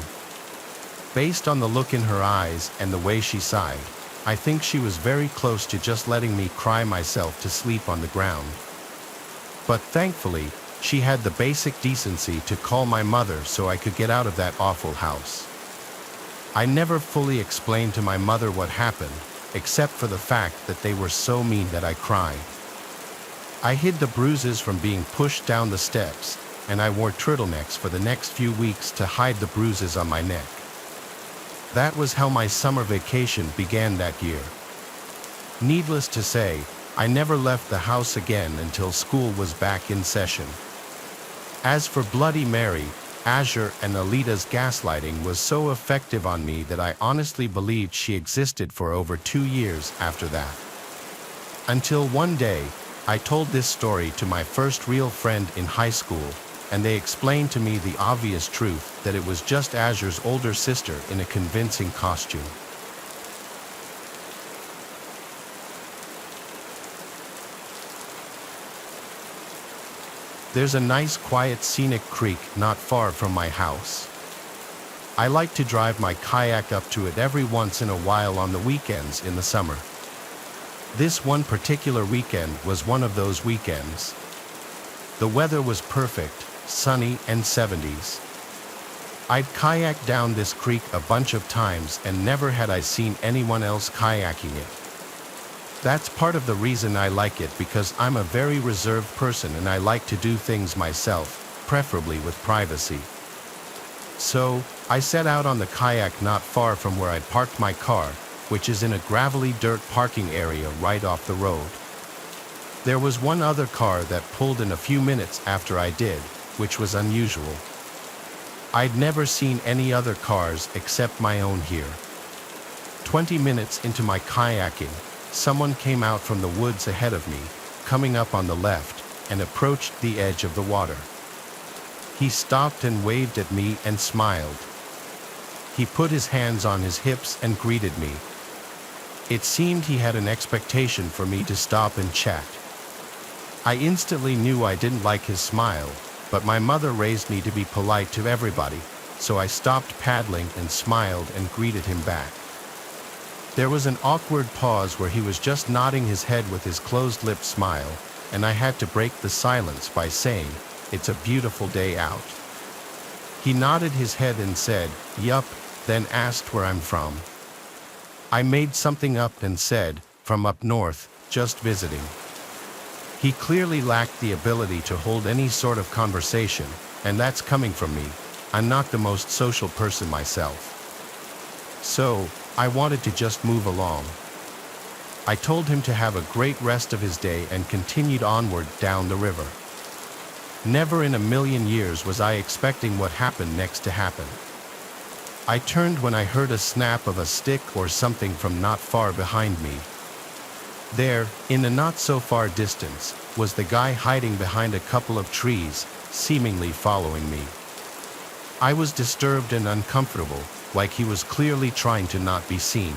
Based on the look in her eyes and the way she sighed, I think she was very close to just letting me cry myself to sleep on the ground. But thankfully, she had the basic decency to call my mother so I could get out of that awful house. I never fully explained to my mother what happened, except for the fact that they were so mean that I cried. I hid the bruises from being pushed down the steps, and I wore turtlenecks for the next few weeks to hide the bruises on my neck. That was how my summer vacation began that year. Needless to say, I never left the house again until school was back in session. As for Bloody Mary, Azure and Alita's gaslighting was so effective on me that I honestly believed she existed for over 2 years after that. Until one day, I told this story to my first real friend in high school, and they explained to me the obvious truth that it was just Azure's older sister in a convincing costume. There's a nice quiet scenic creek not far from my house. I like to drive my kayak up to it every once in a while on the weekends in the summer. This one particular weekend was one of those weekends. The weather was perfect, sunny and 70s. I'd kayaked down this creek a bunch of times and never had I seen anyone else kayaking it. That's part of the reason I like it, because I'm a very reserved person and I like to do things myself, preferably with privacy. So, I set out on the kayak not far from where I'd parked my car, which is in a gravelly dirt parking area right off the road. There was one other car that pulled in a few minutes after I did, which was unusual. I'd never seen any other cars except my own here. 20 minutes into my kayaking, someone came out from the woods ahead of me, coming up on the left, and approached the edge of the water. He stopped and waved at me and smiled. He put his hands on his hips and greeted me. It seemed he had an expectation for me to stop and chat. I instantly knew I didn't like his smile, but my mother raised me to be polite to everybody, so I stopped paddling and smiled and greeted him back. There was an awkward pause where he was just nodding his head with his closed-lipped smile, and I had to break the silence by saying, "It's a beautiful day out." He nodded his head and said, "Yup," then asked where I'm from. I made something up and said, "From up north, just visiting." He clearly lacked the ability to hold any sort of conversation, and that's coming from me. I'm not the most social person myself. So, I wanted to just move along. I told him to have a great rest of his day and continued onward down the river. Never in a million years was I expecting what happened next to happen. I turned when I heard a snap of a stick or something from not far behind me. There, in the not-so-far distance, was the guy hiding behind a couple of trees, seemingly following me. I was disturbed and uncomfortable, like he was clearly trying to not be seen.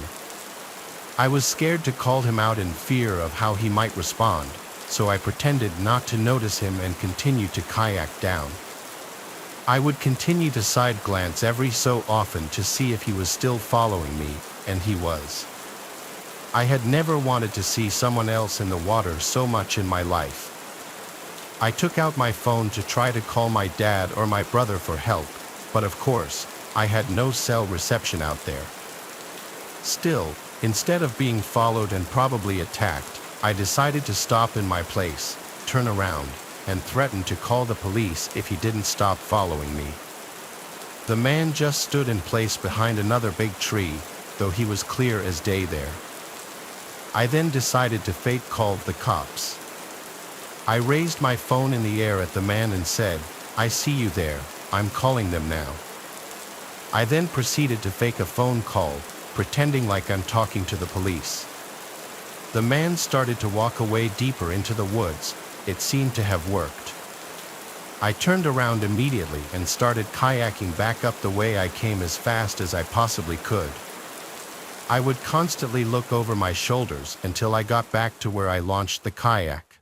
I was scared to call him out in fear of how he might respond, so I pretended not to notice him and continued to kayak down. I would continue to side glance every so often to see if he was still following me, and he was. I had never wanted to see someone else in the water so much in my life. I took out my phone to try to call my dad or my brother for help, but of course, I had no cell reception out there. Still, instead of being followed and probably attacked, I decided to stop in my place, turn around, and threaten to call the police if he didn't stop following me. The man just stood in place behind another big tree, though he was clear as day there. I then decided to fake call the cops. I raised my phone in the air at the man and said, "I see you there, I'm calling them now." I then proceeded to fake a phone call, pretending like I'm talking to the police. The man started to walk away deeper into the woods. It seemed to have worked. I turned around immediately and started kayaking back up the way I came as fast as I possibly could. I would constantly look over my shoulders until I got back to where I launched the kayak.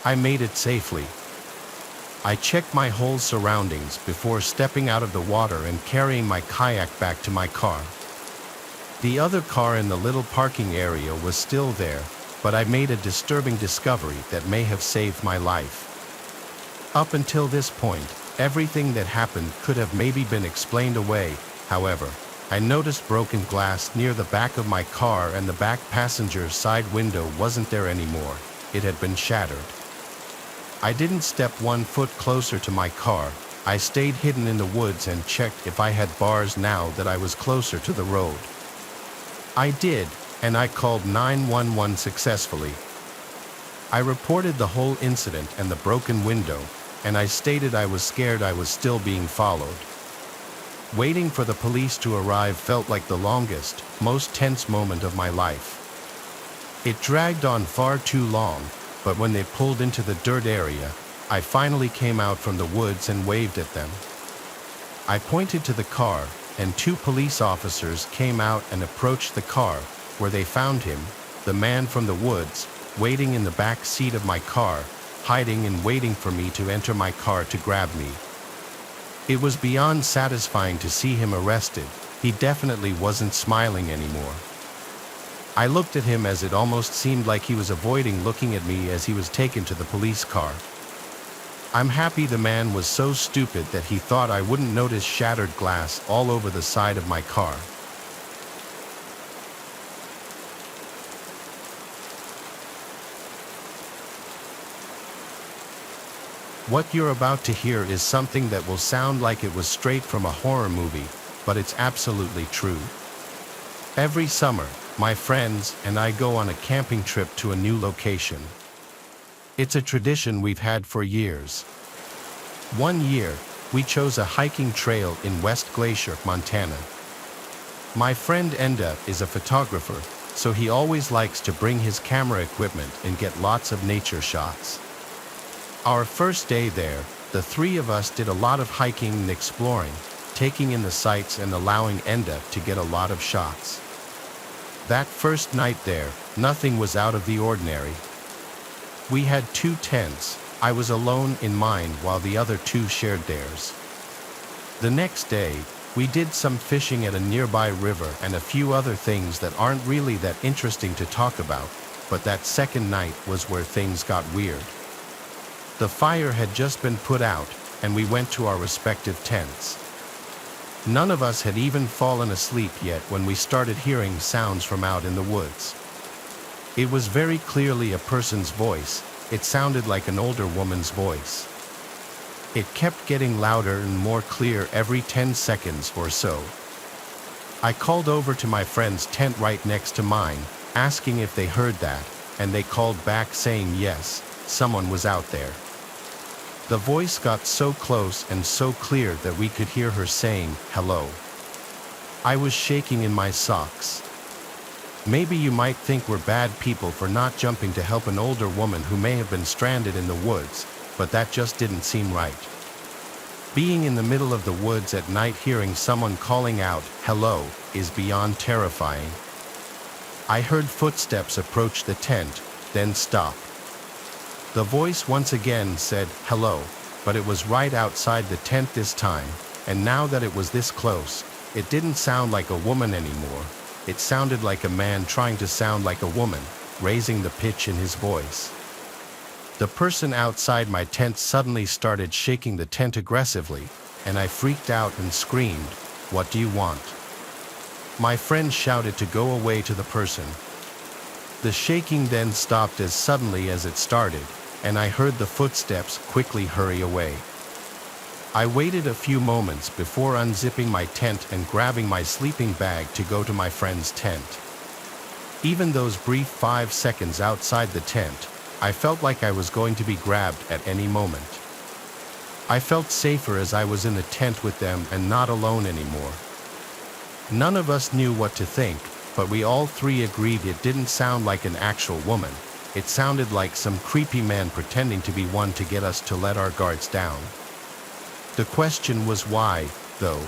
I made it safely. I checked my whole surroundings before stepping out of the water and carrying my kayak back to my car. The other car in the little parking area was still there, but I made a disturbing discovery that may have saved my life. Up until this point, everything that happened could have maybe been explained away. However, I noticed broken glass near the back of my car, and the back passenger's side window wasn't there anymore. It had been shattered. I didn't step 1 foot closer to my car. I stayed hidden in the woods and checked if I had bars now that I was closer to the road. I did, and I called 911 successfully. I reported the whole incident and the broken window, and I stated I was scared I was still being followed. Waiting for the police to arrive felt like the longest, most tense moment of my life. It dragged on far too long, but when they pulled into the dirt area, I finally came out from the woods and waved at them. I pointed to the car, and 2 police officers came out and approached the car, where they found him, the man from the woods, waiting in the back seat of my car, hiding and waiting for me to enter my car to grab me. It was beyond satisfying to see him arrested. He definitely wasn't smiling anymore. I looked at him as it almost seemed like he was avoiding looking at me as he was taken to the police car. I'm happy the man was so stupid that he thought I wouldn't notice shattered glass all over the side of my car. What you're about to hear is something that will sound like it was straight from a horror movie, but it's absolutely true. Every summer, my friends and I go on a camping trip to a new location. It's a tradition we've had for years. One year, we chose a hiking trail in West Glacier, Montana. My friend Enda is a photographer, so he always likes to bring his camera equipment and get lots of nature shots. Our first day there, the 3 of us did a lot of hiking and exploring, taking in the sights and allowing Enda to get a lot of shots. That first night there, nothing was out of the ordinary. We had 2 tents. I was alone in mine while the other 2 shared theirs. The next day, we did some fishing at a nearby river and a few other things that aren't really that interesting to talk about, but that second night was where things got weird. The fire had just been put out, and we went to our respective tents. None of us had even fallen asleep yet when we started hearing sounds from out in the woods. It was very clearly a person's voice. It sounded like an older woman's voice. It kept getting louder and more clear every 10 seconds or so. I called over to my friend's tent right next to mine, asking if they heard that, and they called back saying yes, someone was out there. The voice got so close and so clear that we could hear her saying, "Hello." I was shaking in my socks. Maybe you might think we're bad people for not jumping to help an older woman who may have been stranded in the woods, but that just didn't seem right. Being in the middle of the woods at night hearing someone calling out, "Hello," is beyond terrifying. I heard footsteps approach the tent, then stop. The voice once again said, "Hello," but it was right outside the tent this time, and now that it was this close, it didn't sound like a woman anymore. It sounded like a man trying to sound like a woman, raising the pitch in his voice. The person outside my tent suddenly started shaking the tent aggressively, and I freaked out and screamed, "What do you want?" My friend shouted to go away to the person. The shaking then stopped as suddenly as it started, and I heard the footsteps quickly hurry away. I waited a few moments before unzipping my tent and grabbing my sleeping bag to go to my friend's tent. Even those brief 5 seconds outside the tent, I felt like I was going to be grabbed at any moment. I felt safer as I was in the tent with them and not alone anymore. None of us knew what to think, but we all 3 agreed it didn't sound like an actual woman. It sounded like some creepy man pretending to be one to get us to let our guards down. The question was why, though.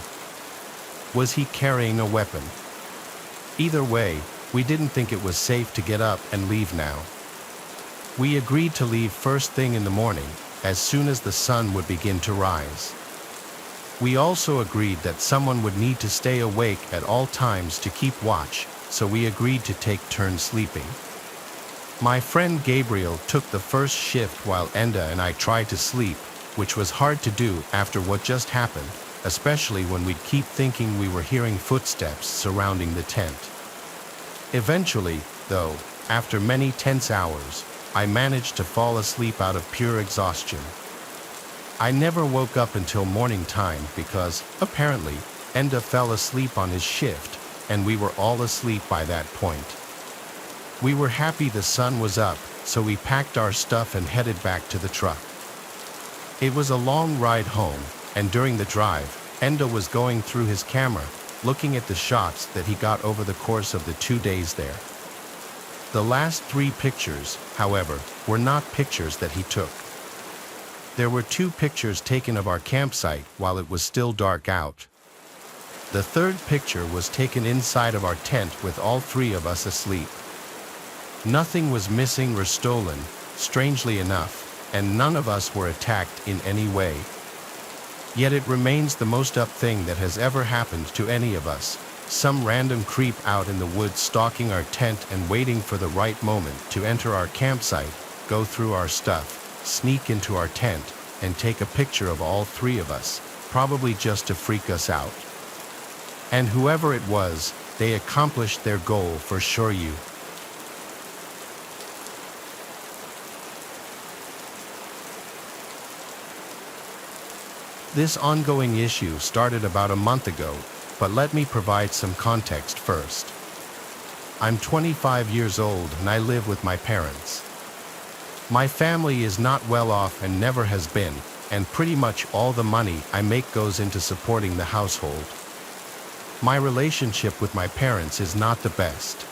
Was he carrying a weapon? Either way, we didn't think it was safe to get up and leave now. We agreed to leave first thing in the morning, as soon as the sun would begin to rise. We also agreed that someone would need to stay awake at all times to keep watch, so we agreed to take turns sleeping. My friend Gabriel took the first shift while Enda and I tried to sleep, which was hard to do after what just happened, especially when we'd keep thinking we were hearing footsteps surrounding the tent. Eventually, though, after many tense hours, I managed to fall asleep out of pure exhaustion. I never woke up until morning time because, apparently, Enda fell asleep on his shift, and we were all asleep by that point. We were happy the sun was up, so we packed our stuff and headed back to the truck. It was a long ride home, and during the drive, Enda was going through his camera, looking at the shots that he got over the course of the 2 days there. The last 3 pictures, however, were not pictures that he took. There were 2 pictures taken of our campsite while it was still dark out. The third picture was taken inside of our tent with all 3 of us asleep. Nothing was missing or stolen, strangely enough, and none of us were attacked in any way. Yet it remains the most up thing that has ever happened to any of us. Some random creep out in the woods stalking our tent and waiting for the right moment to enter our campsite, go through our stuff, sneak into our tent, and take a picture of all 3 of us, probably just to freak us out. And whoever it was, they accomplished their goal for sure. This ongoing issue started about a month ago, but let me provide some context first. I'm 25 years old and I live with my parents. My family is not well off and never has been, and pretty much all the money I make goes into supporting the household. My relationship with my parents is not the best.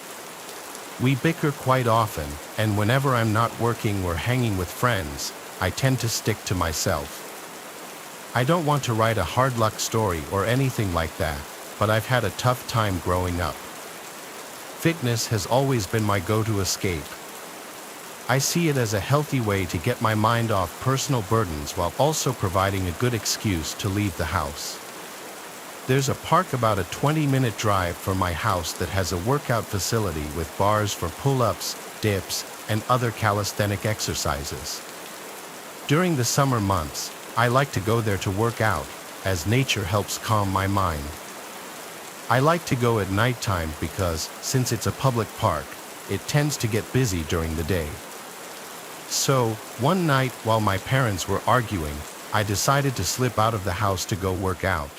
We bicker quite often, and whenever I'm not working or hanging with friends, I tend to stick to myself. I don't want to write a hard luck story or anything like that, but I've had a tough time growing up. Fitness has always been my go-to escape. I see it as a healthy way to get my mind off personal burdens while also providing a good excuse to leave the house. There's a park about a 20-minute drive from my house that has a workout facility with bars for pull-ups, dips, and other calisthenic exercises. During the summer months, I like to go there to work out, as nature helps calm my mind. I like to go at nighttime because, since it's a public park, it tends to get busy during the day. So, one night while my parents were arguing, I decided to slip out of the house to go work out.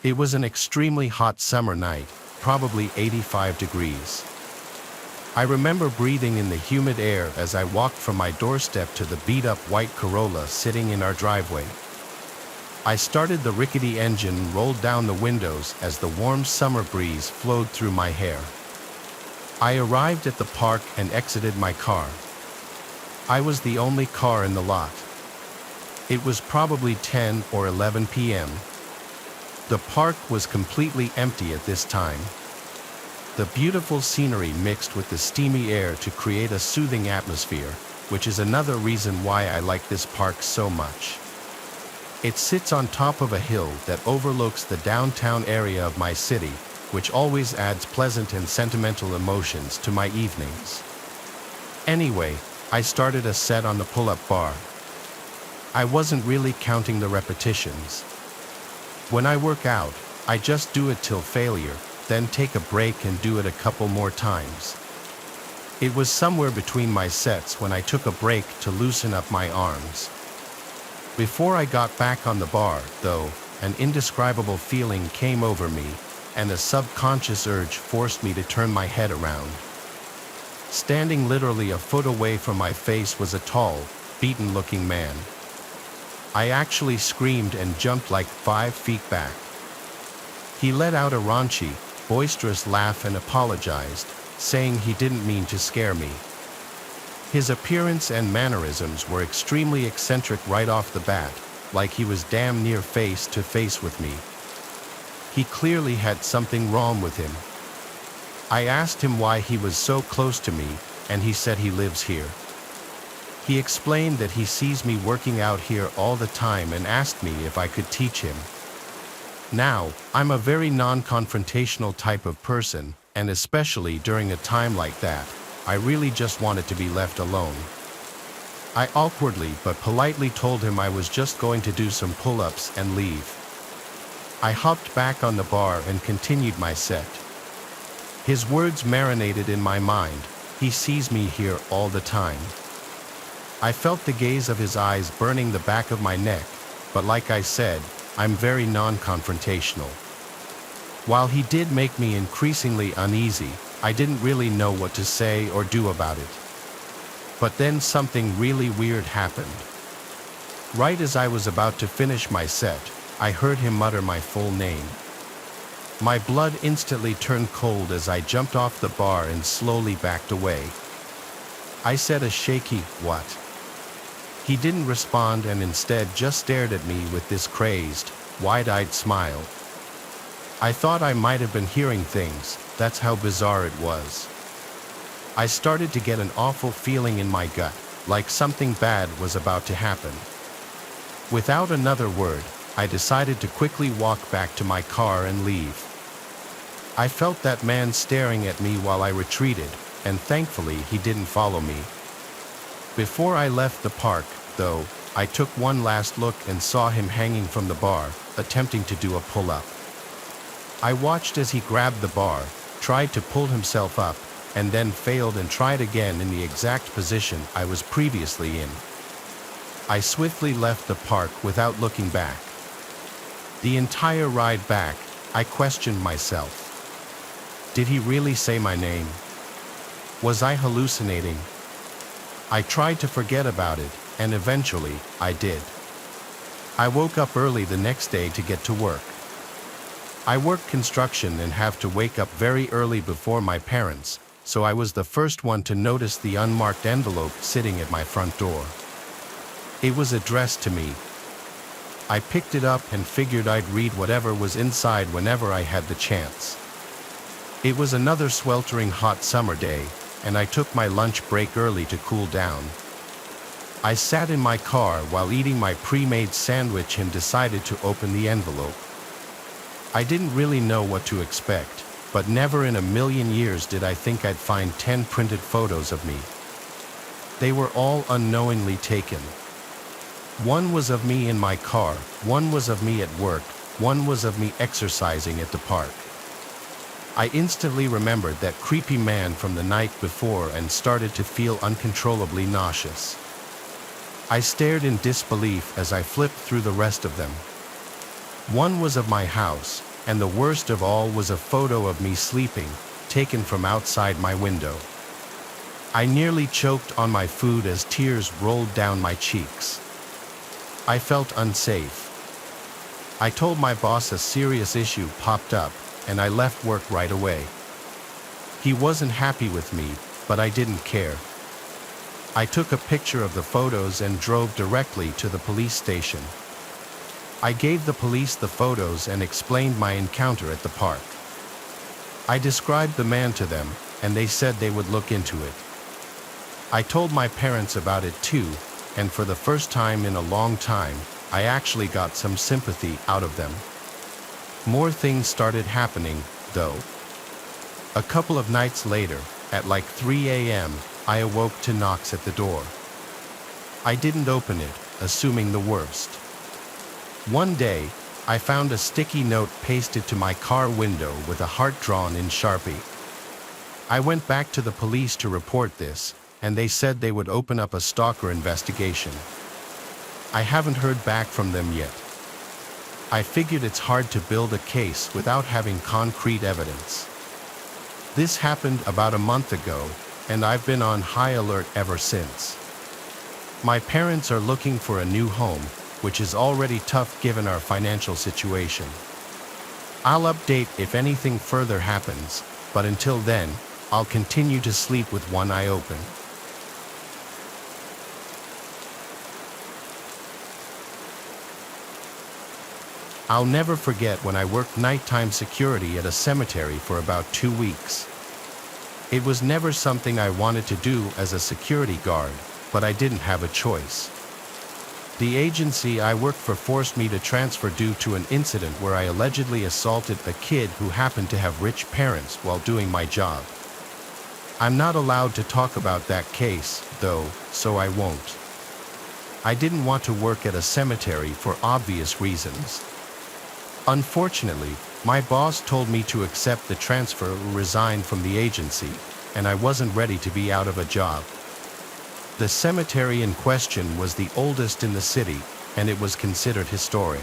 It was an extremely hot summer night, probably 85 degrees. I remember breathing in the humid air as I walked from my doorstep to the beat-up white Corolla sitting in our driveway. I started the rickety engine and rolled down the windows as the warm summer breeze flowed through my hair. I arrived at the park and exited my car. I was the only car in the lot. It was probably 10 or 11 p.m. The park was completely empty at this time. The beautiful scenery mixed with the steamy air to create a soothing atmosphere, which is another reason why I like this park so much. It sits on top of a hill that overlooks the downtown area of my city, which always adds pleasant and sentimental emotions to my evenings. Anyway, I started a set on the pull-up bar. I wasn't really counting the repetitions. When I work out, I just do it till failure, then take a break and do it a couple more times. It was somewhere between my sets when I took a break to loosen up my arms. Before I got back on the bar, though, an indescribable feeling came over me, and a subconscious urge forced me to turn my head around. Standing literally a foot away from my face was a tall, beaten-looking man. I actually screamed and jumped like 5 feet back. He let out a raunchy, boisterous laugh and apologized, saying he didn't mean to scare me. His appearance and mannerisms were extremely eccentric right off the bat, like he was damn near face to face with me. He clearly had something wrong with him. I asked him why he was so close to me, and he said he lives here. He explained that he sees me working out here all the time and asked me if I could teach him. Now, I'm a very non-confrontational type of person, and especially during a time like that, I really just wanted to be left alone. I awkwardly but politely told him I was just going to do some pull-ups and leave. I hopped back on the bar and continued my set. His words marinated in my mind. He sees me here all the time. I felt the gaze of his eyes burning the back of my neck, but like I said, I'm very non-confrontational. While he did make me increasingly uneasy, I didn't really know what to say or do about it. But then something really weird happened. Right as I was about to finish my set, I heard him mutter my full name. My blood instantly turned cold as I jumped off the bar and slowly backed away. I said a shaky, "What?" He didn't respond and instead just stared at me with this crazed, wide-eyed smile. I thought I might have been hearing things, that's how bizarre it was. I started to get an awful feeling in my gut, like something bad was about to happen. Without another word, I decided to quickly walk back to my car and leave. I felt that man staring at me while I retreated, and thankfully he didn't follow me. Before I left the park, though, I took one last look and saw him hanging from the bar, attempting to do a pull-up. I watched as he grabbed the bar, tried to pull himself up, and then failed and tried again in the exact position I was previously in. I swiftly left the park without looking back. The entire ride back, I questioned myself. Did he really say my name? Was I hallucinating? I tried to forget about it, and eventually, I did. I woke up early the next day to get to work. I work construction and have to wake up very early before my parents, so I was the first one to notice the unmarked envelope sitting at my front door. It was addressed to me. I picked it up and figured I'd read whatever was inside whenever I had the chance. It was another sweltering hot summer day, and I took my lunch break early to cool down. I sat in my car while eating my pre-made sandwich and decided to open the envelope. I didn't really know what to expect, but never in a million years did I think I'd find 10 printed photos of me. They were all unknowingly taken. One was of me in my car, one was of me at work, one was of me exercising at the park. I instantly remembered that creepy man from the night before and started to feel uncontrollably nauseous. I stared in disbelief as I flipped through the rest of them. One was of my house, and the worst of all was a photo of me sleeping, taken from outside my window. I nearly choked on my food as tears rolled down my cheeks. I felt unsafe. I told my boss a serious issue popped up, and I left work right away. He wasn't happy with me, but I didn't care. I took a picture of the photos and drove directly to the police station. I gave the police the photos and explained my encounter at the park. I described the man to them, and they said they would look into it. I told my parents about it too, and for the first time in a long time, I actually got some sympathy out of them. More things started happening, though. A couple of nights later, at like 3 a.m., I awoke to knocks at the door. I didn't open it, assuming the worst. One day, I found a sticky note pasted to my car window with a heart drawn in Sharpie. I went back to the police to report this, and they said they would open up a stalker investigation. I haven't heard back from them yet. I figured it's hard to build a case without having concrete evidence. This happened about a month ago, and I've been on high alert ever since. My parents are looking for a new home, which is already tough given our financial situation. I'll update if anything further happens, but until then, I'll continue to sleep with one eye open. I'll never forget when I worked nighttime security at a cemetery for about 2 weeks. It was never something I wanted to do as a security guard, but I didn't have a choice. The agency I worked for forced me to transfer due to an incident where I allegedly assaulted a kid who happened to have rich parents while doing my job. I'm not allowed to talk about that case, though, so I won't. I didn't want to work at a cemetery for obvious reasons. Unfortunately, my boss told me to accept the transfer or resign from the agency, and I wasn't ready to be out of a job. The cemetery in question was the oldest in the city, and it was considered historic.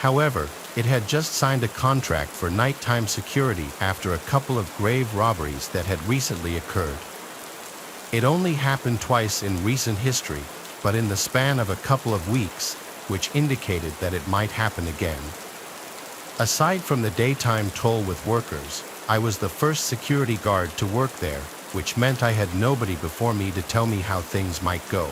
However, it had just signed a contract for nighttime security after a couple of grave robberies that had recently occurred. It only happened twice in recent history, but in the span of a couple of weeks, which indicated that it might happen again. Aside from the daytime toll with workers, I was the first security guard to work there, which meant I had nobody before me to tell me how things might go.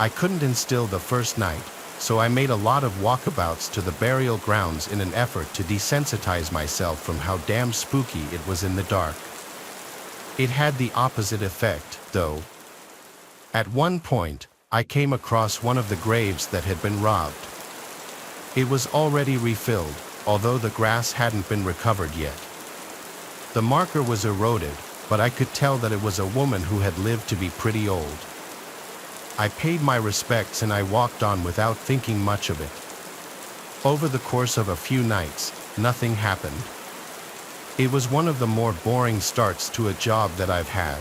I couldn't instill the first night, so I made a lot of walkabouts to the burial grounds in an effort to desensitize myself from how damn spooky it was in the dark. It had the opposite effect, though. At one point, I came across one of the graves that had been robbed. It was already refilled, although the grass hadn't been recovered yet. The marker was eroded, but I could tell that it was a woman who had lived to be pretty old. I paid my respects and I walked on without thinking much of it. Over the course of a few nights, nothing happened. It was one of the more boring starts to a job that I've had.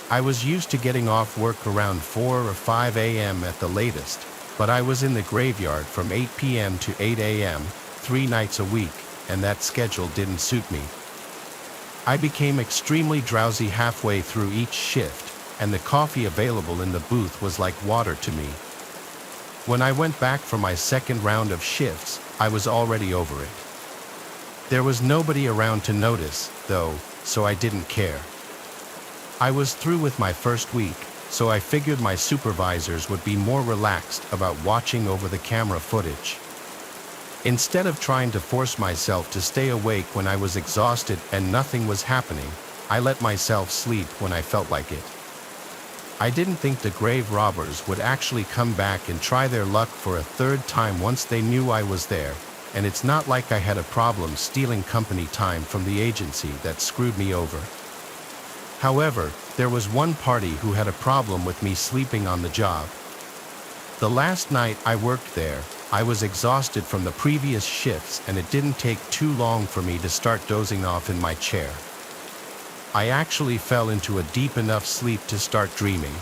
I was used to getting off work around 4 or 5 a.m. at the latest, but I was in the graveyard from 8 p.m. to 8 a.m., 3 nights a week, and that schedule didn't suit me. I became extremely drowsy halfway through each shift, and the coffee available in the booth was like water to me. When I went back for my second round of shifts, I was already over it. There was nobody around to notice, though, so I didn't care. I was through with my first week, so I figured my supervisors would be more relaxed about watching over the camera footage. Instead of trying to force myself to stay awake when I was exhausted and nothing was happening, I let myself sleep when I felt like it. I didn't think the grave robbers would actually come back and try their luck for a third time once they knew I was there, and it's not like I had a problem stealing company time from the agency that screwed me over. However, there was one party who had a problem with me sleeping on the job. The last night I worked there, I was exhausted from the previous shifts and it didn't take too long for me to start dozing off in my chair. I actually fell into a deep enough sleep to start dreaming.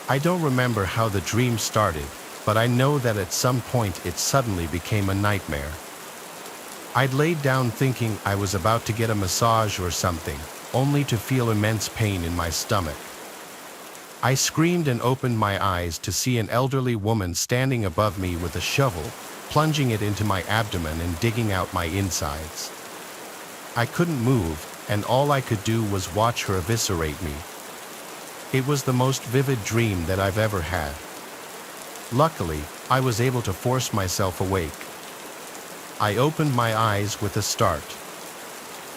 I don't remember how the dream started, but I know that at some point it suddenly became a nightmare. I'd laid down thinking I was about to get a massage or something, only to feel immense pain in my stomach. I screamed and opened my eyes to see an elderly woman standing above me with a shovel, plunging it into my abdomen and digging out my insides. I couldn't move, and all I could do was watch her eviscerate me. It was the most vivid dream that I've ever had. Luckily, I was able to force myself awake. I opened my eyes with a start.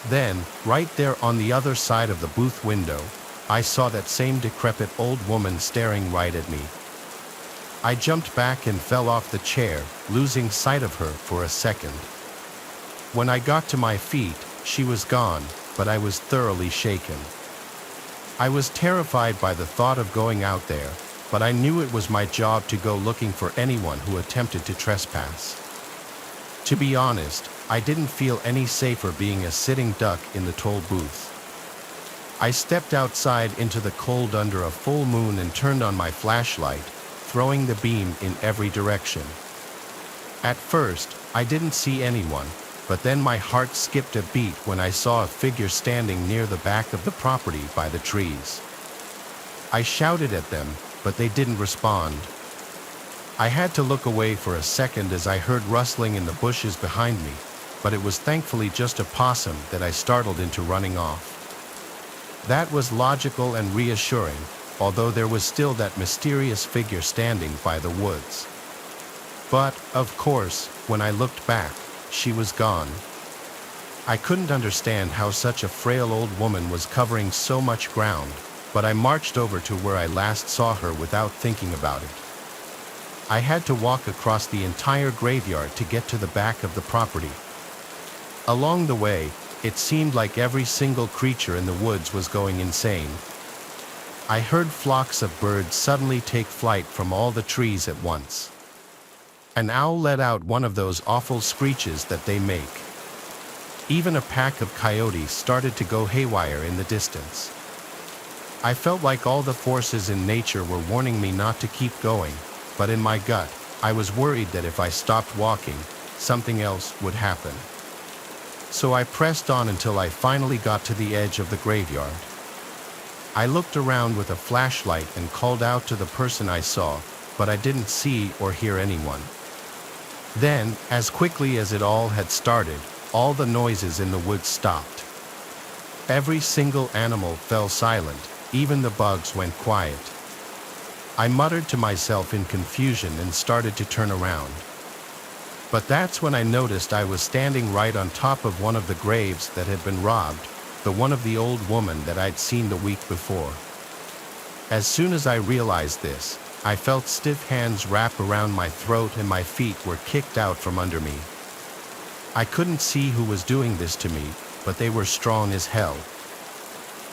Then, right there on the other side of the booth window, I saw that same decrepit old woman staring right at me. I jumped back and fell off the chair, losing sight of her for a second. When I got to my feet, she was gone, but I was thoroughly shaken. I was terrified by the thought of going out there, but I knew it was my job to go looking for anyone who attempted to trespass. To be honest, I didn't feel any safer being a sitting duck in the toll booth. I stepped outside into the cold under a full moon and turned on my flashlight, throwing the beam in every direction. At first, I didn't see anyone, but then my heart skipped a beat when I saw a figure standing near the back of the property by the trees. I shouted at them, but they didn't respond. I had to look away for a second as I heard rustling in the bushes behind me, but it was thankfully just a possum that I startled into running off. That was logical and reassuring, although there was still that mysterious figure standing by the woods. But, of course, when I looked back, she was gone. I couldn't understand how such a frail old woman was covering so much ground, but I marched over to where I last saw her without thinking about it. I had to walk across the entire graveyard to get to the back of the property. Along the way, it seemed like every single creature in the woods was going insane. I heard flocks of birds suddenly take flight from all the trees at once. An owl let out one of those awful screeches that they make. Even a pack of coyotes started to go haywire in the distance. I felt like all the forces in nature were warning me not to keep going, but in my gut, I was worried that if I stopped walking, something else would happen. So I pressed on until I finally got to the edge of the graveyard. I looked around with a flashlight and called out to the person I saw, but I didn't see or hear anyone. Then, as quickly as it all had started, all the noises in the woods stopped. Every single animal fell silent, even the bugs went quiet. I muttered to myself in confusion and started to turn around. But that's when I noticed I was standing right on top of one of the graves that had been robbed, the one of the old woman that I'd seen the week before. As soon as I realized this, I felt stiff hands wrap around my throat and my feet were kicked out from under me. I couldn't see who was doing this to me, but they were strong as hell.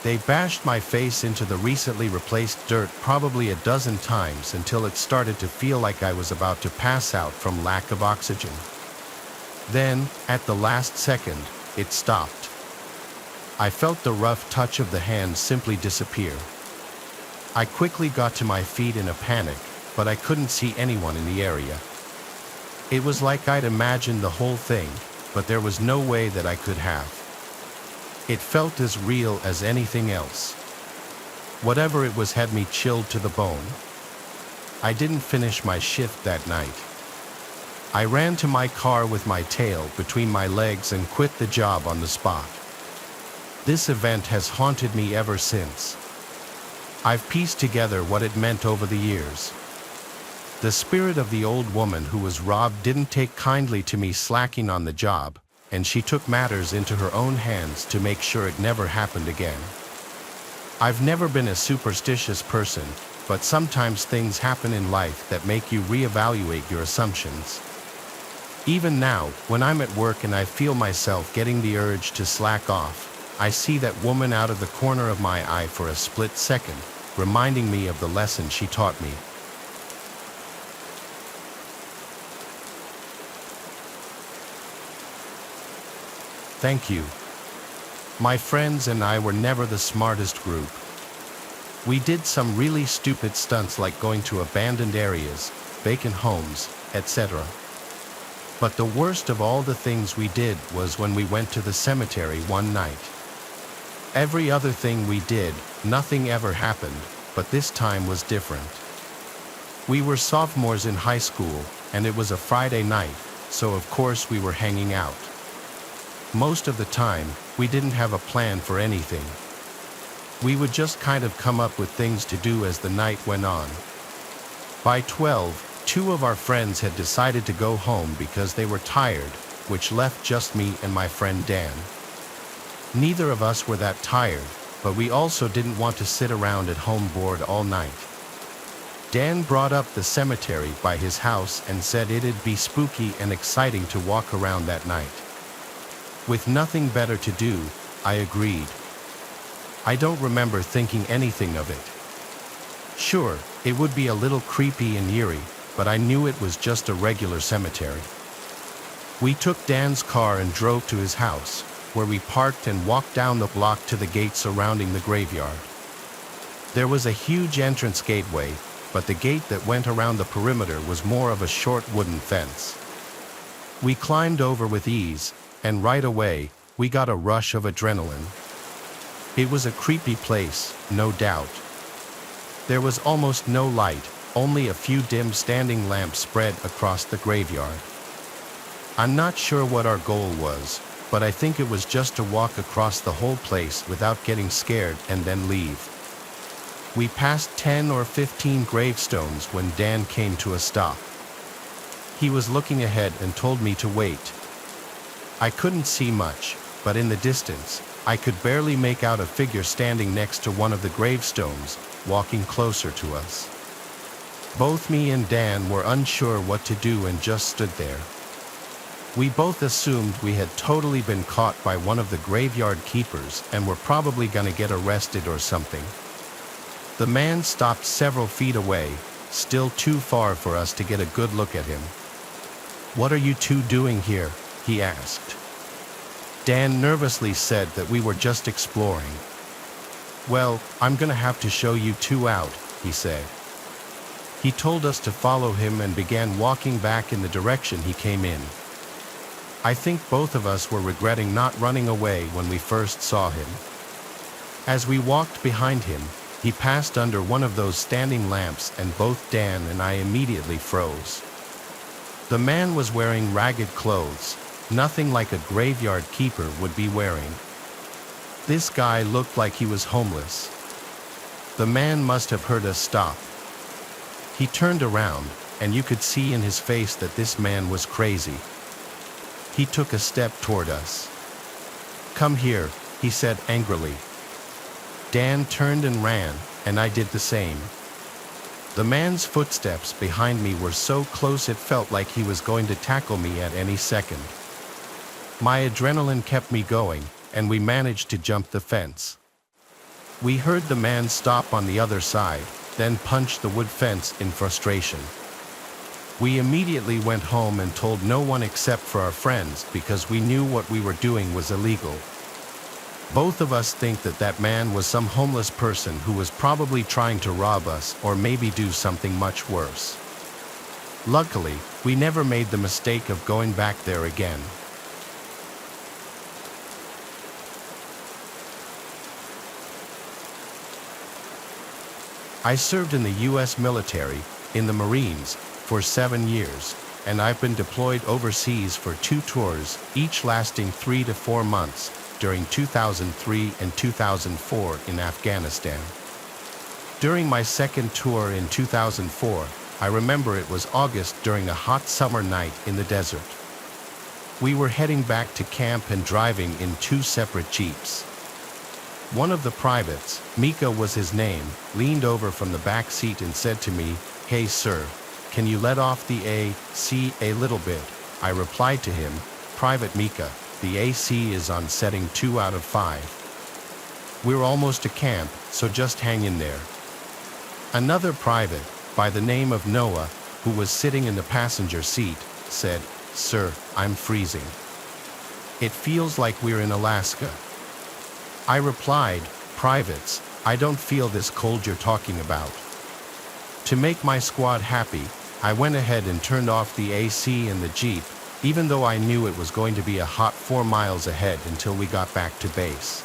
They bashed my face into the recently replaced dirt probably a dozen times until it started to feel like I was about to pass out from lack of oxygen. Then, at the last second, it stopped. I felt the rough touch of the hand simply disappear. I quickly got to my feet in a panic, but I couldn't see anyone in the area. It was like I'd imagined the whole thing, but there was no way that I could have. It felt as real as anything else. Whatever it was had me chilled to the bone. I didn't finish my shift that night. I ran to my car with my tail between my legs and quit the job on the spot. This event has haunted me ever since. I've pieced together what it meant over the years. The spirit of the old woman who was robbed didn't take kindly to me slacking on the job, and she took matters into her own hands to make sure it never happened again. I've never been a superstitious person, but sometimes things happen in life that make you reevaluate your assumptions. Even now, when I'm at work and I feel myself getting the urge to slack off, I see that woman out of the corner of my eye for a split second, reminding me of the lesson she taught me. Thank you. My friends and I were never the smartest group. We did some really stupid stunts like going to abandoned areas, vacant homes, etc. But the worst of all the things we did was when we went to the cemetery one night. Every other thing we did, nothing ever happened, but this time was different. We were sophomores in high school, and it was a Friday night, so of course we were hanging out. Most of the time, we didn't have a plan for anything. We would just kind of come up with things to do as the night went on. By 12, two of our friends had decided to go home because they were tired, which left just me and my friend Dan. Neither of us were that tired, but we also didn't want to sit around at home bored all night. Dan brought up the cemetery by his house and said it'd be spooky and exciting to walk around that night. With nothing better to do, I agreed. I don't remember thinking anything of it. Sure, it would be a little creepy and eerie, but I knew it was just a regular cemetery. We took Dan's car and drove to his house, where we parked and walked down the block to the gate surrounding the graveyard. There was a huge entrance gateway, but the gate that went around the perimeter was more of a short wooden fence. We climbed over with ease, and right away, we got a rush of adrenaline. It was a creepy place, no doubt. There was almost no light, only a few dim standing lamps spread across the graveyard. I'm not sure what our goal was, but I think it was just to walk across the whole place without getting scared and then leave. We passed 10 or 15 gravestones when Dan came to a stop. He was looking ahead and told me to wait. I couldn't see much, but in the distance, I could barely make out a figure standing next to one of the gravestones, walking closer to us. Both me and Dan were unsure what to do and just stood there. We both assumed we had totally been caught by one of the graveyard keepers and were probably gonna get arrested or something. The man stopped several feet away, still too far for us to get a good look at him. "What are you two doing here?" he asked. Dan nervously said that we were just exploring. "Well, I'm gonna have to show you two out," he said. He told us to follow him and began walking back in the direction he came in. I think both of us were regretting not running away when we first saw him. As we walked behind him, he passed under one of those standing lamps and both Dan and I immediately froze. The man was wearing ragged clothes, nothing like a graveyard keeper would be wearing. This guy looked like he was homeless. The man must have heard us stop. He turned around, and you could see in his face that this man was crazy. He took a step toward us. "Come here," he said angrily. Dan turned and ran, and I did the same. The man's footsteps behind me were so close it felt like he was going to tackle me at any second. My adrenaline kept me going, and we managed to jump the fence. We heard the man stop on the other side, then punch the wood fence in frustration. We immediately went home and told no one except for our friends because we knew what we were doing was illegal. Both of us think that that man was some homeless person who was probably trying to rob us or maybe do something much worse. Luckily, we never made the mistake of going back there again. I served in the U.S. military, in the Marines, for 7 years, and I've been deployed overseas for 2 tours, each lasting 3 to 4 months, during 2003 and 2004 in Afghanistan. During my second tour in 2004, I remember it was August during a hot summer night in the desert. We were heading back to camp and driving in 2 separate jeeps. One of the privates, Mika was his name, leaned over from the back seat and said to me, "Hey sir, can you let off the AC a little bit?" I replied to him, "Private Mika, the AC is on setting 2 out of 5. We're almost to camp, so just hang in there." Another private, by the name of Noah, who was sitting in the passenger seat, said, "Sir, I'm freezing. It feels like we're in Alaska." I replied, "Privates, I don't feel this cold you're talking about." To make my squad happy, I went ahead and turned off the AC in the Jeep, even though I knew it was going to be a hot 4 miles ahead until we got back to base.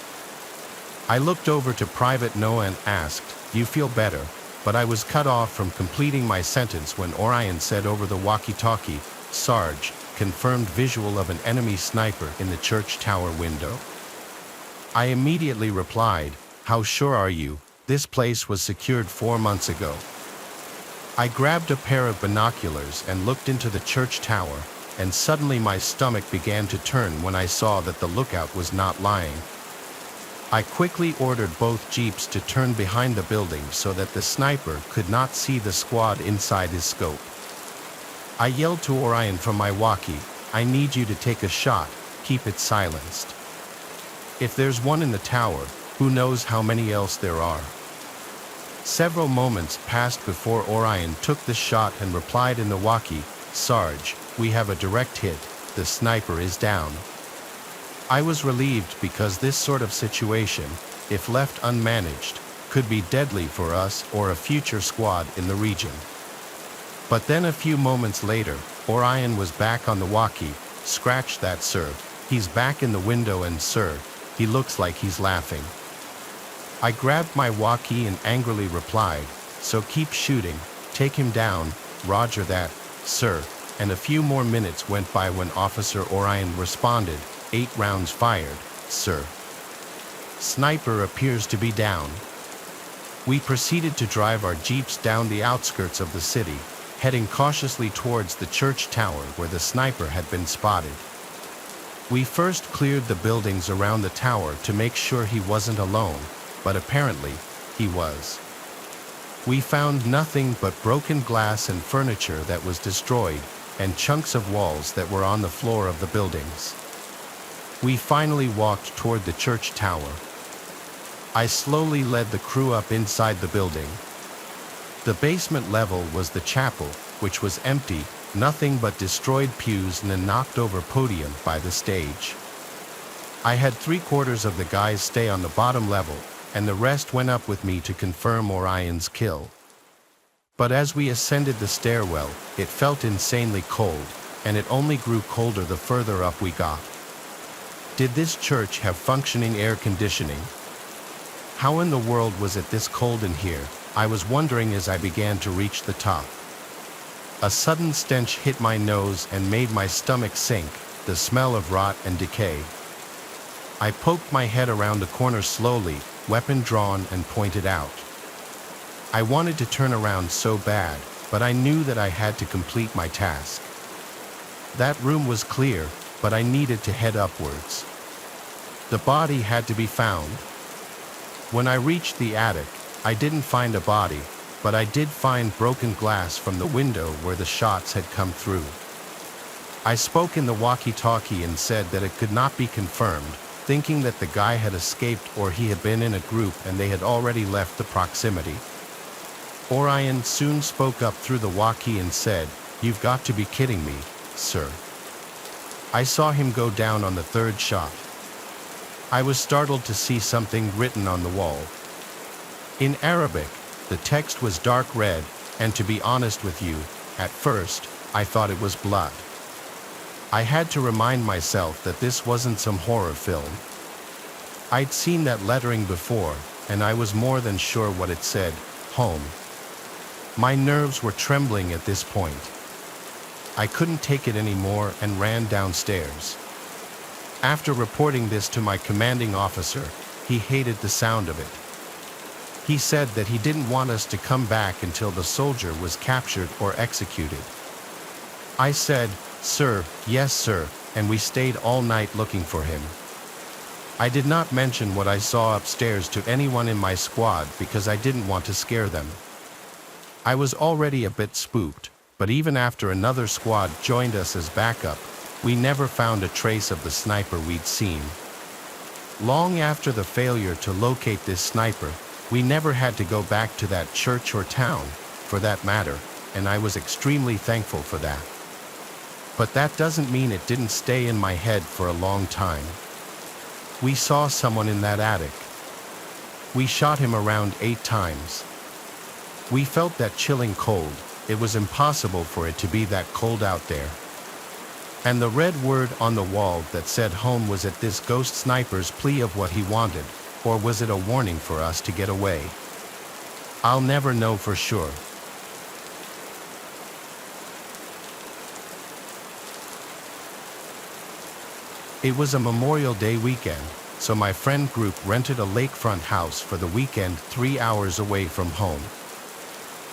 I looked over to Private Noah and asked, "You feel better?" But I was cut off from completing my sentence when Orion said over the walkie-talkie, "Sarge, confirmed visual of an enemy sniper in the church tower window." I immediately replied, "How sure are you? This place was secured 4 months ago." I grabbed a pair of binoculars and looked into the church tower, and suddenly my stomach began to turn when I saw that the lookout was not lying. I quickly ordered both jeeps to turn behind the building so that the sniper could not see the squad inside his scope. I yelled to Orion from my walkie, "I need you to take a shot, keep it silenced. If there's one in the tower, who knows how many else there are." Several moments passed before Orion took the shot and replied in the walkie, "Sarge, we have a direct hit, the sniper is down." I was relieved because this sort of situation, if left unmanaged, could be deadly for us or a future squad in the region. But then a few moments later, Orion was back on the walkie. "Scratch that, sir. He's back in the window and sir, he looks like he's laughing." I grabbed my walkie and angrily replied, "So keep shooting, take him down, roger that, sir," and a few more minutes went by when Officer Orion responded, "8 rounds fired, sir. Sniper appears to be down." We proceeded to drive our jeeps down the outskirts of the city, heading cautiously towards the church tower where the sniper had been spotted. We first cleared the buildings around the tower to make sure he wasn't alone, but apparently, he was. We found nothing but broken glass and furniture that was destroyed, and chunks of walls that were on the floor of the buildings. We finally walked toward the church tower. I slowly led the crew up inside the building. The basement level was the chapel, which was empty, nothing but destroyed pews and a knocked-over podium by the stage. I had 3/4 of the guys stay on the bottom level, and the rest went up with me to confirm Orion's kill. But as we ascended the stairwell, it felt insanely cold, and it only grew colder the further up we got. Did this church have functioning air conditioning? How in the world was it this cold in here? I was wondering as I began to reach the top. A sudden stench hit my nose and made my stomach sink, the smell of rot and decay. I poked my head around the corner slowly, weapon drawn and pointed out. I wanted to turn around so bad, but I knew that I had to complete my task. That room was clear, but I needed to head upwards. The body had to be found. When I reached the attic, I didn't find a body, but I did find broken glass from the window where the shots had come through. I spoke in the walkie-talkie and said that it could not be confirmed, thinking that the guy had escaped or he had been in a group and they had already left the proximity. Orion soon spoke up through the walkie and said, "You've got to be kidding me, sir." I saw him go down on the third shot. I was startled to see something written on the wall. In Arabic, the text was dark red, and to be honest with you, at first, I thought it was blood. I had to remind myself that this wasn't some horror film. I'd seen that lettering before, and I was more than sure what it said: home. My nerves were trembling at this point. I couldn't take it anymore and ran downstairs. After reporting this to my commanding officer, he hated the sound of it. He said that he didn't want us to come back until the soldier was captured or executed. I said, "Sir, yes sir," and we stayed all night looking for him. I did not mention what I saw upstairs to anyone in my squad because I didn't want to scare them. I was already a bit spooked, but even after another squad joined us as backup, we never found a trace of the sniper we'd seen. Long after the failure to locate this sniper, we never had to go back to that church or town, for that matter, and I was extremely thankful for that. But that doesn't mean it didn't stay in my head for a long time. We saw someone in that attic. We shot him around 8 times. We felt that chilling cold. It was impossible for it to be that cold out there. And the red word on the wall that said home, was it this ghost sniper's plea of what he wanted, or was it a warning for us to get away? I'll never know for sure. It was a Memorial Day weekend, so my friend group rented a lakefront house for the weekend 3 hours away from home.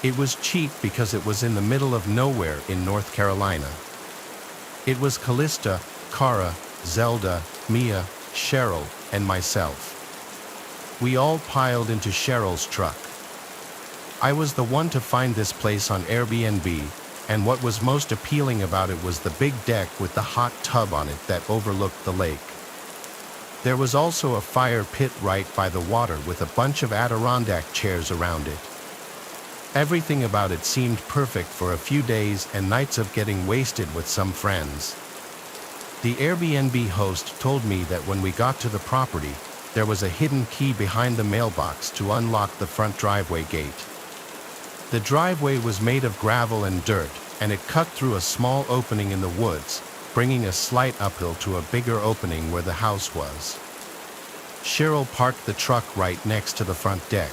It was cheap because it was in the middle of nowhere in North Carolina. It was Callista, Cara, Zelda, Mia, Cheryl, and myself. We all piled into Cheryl's truck. I was the one to find this place on Airbnb, and what was most appealing about it was the big deck with the hot tub on it that overlooked the lake. There was also a fire pit right by the water with a bunch of Adirondack chairs around it. Everything about it seemed perfect for a few days and nights of getting wasted with some friends. The Airbnb host told me that when we got to the property, there was a hidden key behind the mailbox to unlock the front driveway gate. The driveway was made of gravel and dirt, and it cut through a small opening in the woods, bringing a slight uphill to a bigger opening where the house was. Cheryl parked the truck right next to the front deck.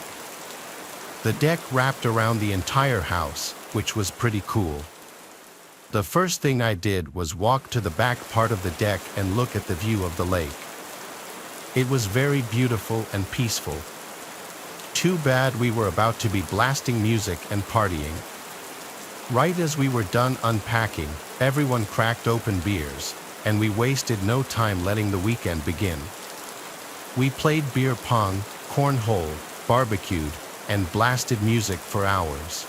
The deck wrapped around the entire house, which was pretty cool. The first thing I did was walk to the back part of the deck and look at the view of the lake. It was very beautiful and peaceful. Too bad we were about to be blasting music and partying. Right as we were done unpacking, everyone cracked open beers, and we wasted no time letting the weekend begin. We played beer pong, cornhole, barbecued, and blasted music for hours.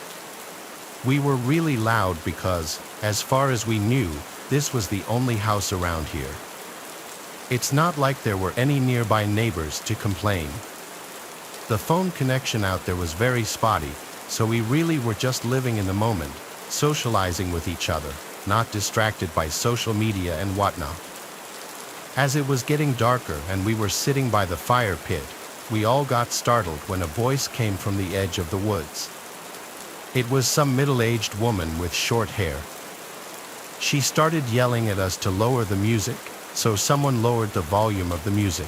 We were really loud because, as far as we knew, this was the only house around here. It's not like there were any nearby neighbors to complain. The phone connection out there was very spotty, so we really were just living in the moment, socializing with each other, not distracted by social media and whatnot. As it was getting darker and we were sitting by the fire pit, we all got startled when a voice came from the edge of the woods. It was some middle-aged woman with short hair. She started yelling at us to lower the music, so someone lowered the volume of the music.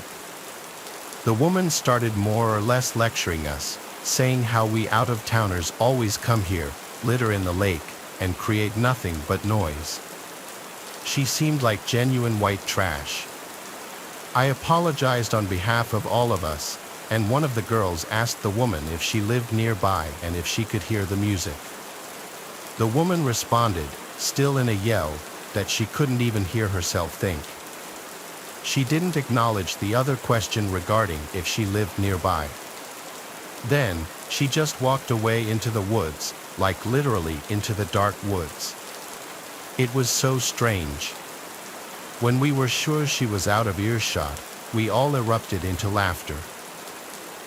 The woman started more or less lecturing us, saying how we out-of-towners always come here, litter in the lake, and create nothing but noise. She seemed like genuine white trash. I apologized on behalf of all of us, and one of the girls asked the woman if she lived nearby and if she could hear the music. The woman responded, still in a yell, that she couldn't even hear herself think. She didn't acknowledge the other question regarding if she lived nearby. Then, she just walked away into the woods, like literally into the dark woods. It was so strange. When we were sure she was out of earshot, we all erupted into laughter.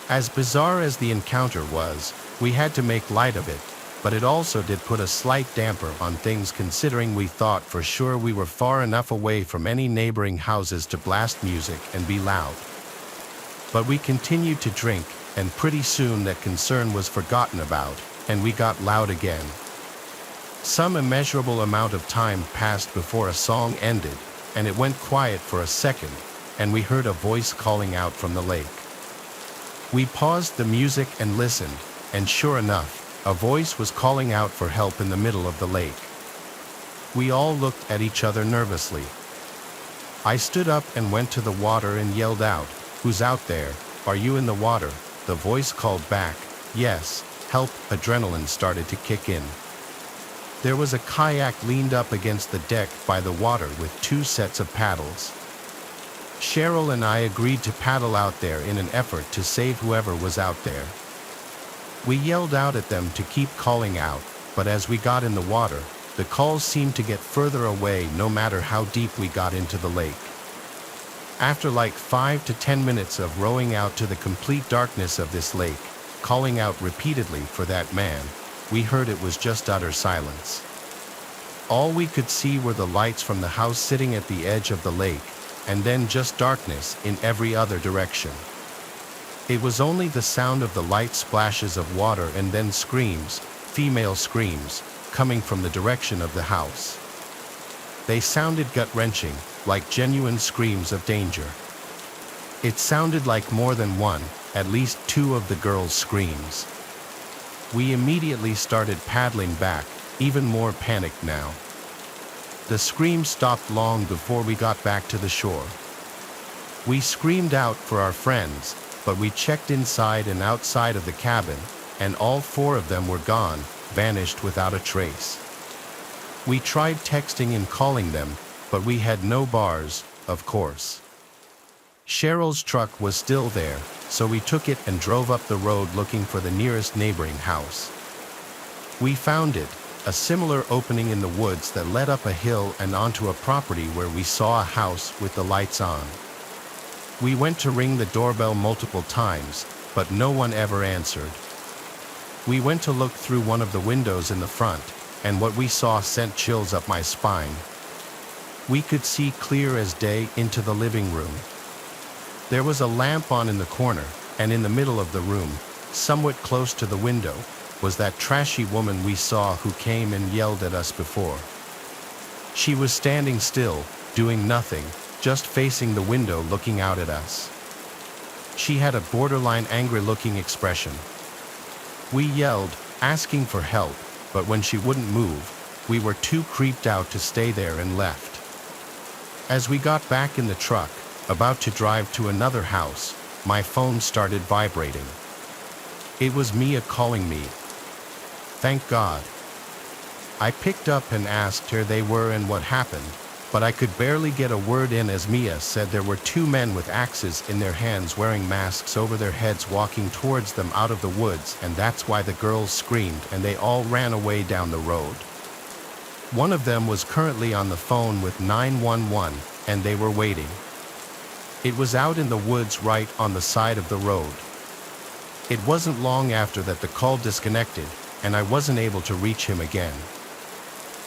As bizarre as the encounter was, we had to make light of it, but it also did put a slight damper on things considering we thought for sure we were far enough away from any neighboring houses to blast music and be loud. But we continued to drink, and pretty soon that concern was forgotten about, and we got loud again. Some immeasurable amount of time passed before a song ended, and it went quiet for a second, and we heard a voice calling out from the lake. We paused the music and listened, and sure enough, a voice was calling out for help in the middle of the lake. We all looked at each other nervously. I stood up and went to the water and yelled out, "Who's out there? Are you in the water?" The voice called back, "Yes, help." Adrenaline started to kick in. There was a kayak leaned up against the deck by the water with 2 sets of paddles. Cheryl and I agreed to paddle out there in an effort to save whoever was out there. We yelled out at them to keep calling out, but as we got in the water, the calls seemed to get further away no matter how deep we got into the lake. After like 5 to 10 minutes of rowing out to the complete darkness of this lake, calling out repeatedly for that man, we heard it was just utter silence. All we could see were the lights from the house sitting at the edge of the lake, and then just darkness in every other direction. It was only the sound of the light splashes of water and then screams, female screams, coming from the direction of the house. They sounded gut-wrenching, like genuine screams of danger. It sounded like more than one, at least 2 of the girls' screams. We immediately started paddling back, even more panicked now. The screams stopped long before we got back to the shore. We screamed out for our friends, but we checked inside and outside of the cabin, and all 4 of them were gone, vanished without a trace. We tried texting and calling them, but we had no bars, of course. Cheryl's truck was still there, so we took it and drove up the road looking for the nearest neighboring house. We found it, a similar opening in the woods that led up a hill and onto a property where we saw a house with the lights on. We went to ring the doorbell multiple times, but no one ever answered. We went to look through one of the windows in the front, and what we saw sent chills up my spine. We could see clear as day into the living room. There was a lamp on in the corner, and in the middle of the room, somewhat close to the window, was that trashy woman we saw who came and yelled at us before. She was standing still, doing nothing, just facing the window looking out at us. She had a borderline angry-looking expression. We yelled, asking for help, but when she wouldn't move, we were too creeped out to stay there and left. As we got back in the truck, about to drive to another house, my phone started vibrating. It was Mia calling me. Thank God. I picked up and asked where they were and what happened, but I could barely get a word in as Mia said there were 2 men with axes in their hands wearing masks over their heads walking towards them out of the woods, and that's why the girls screamed and they all ran away down the road. One of them was currently on the phone with 911, and they were waiting. It was out in the woods right on the side of the road. It wasn't long after that the call disconnected, and I wasn't able to reach him again.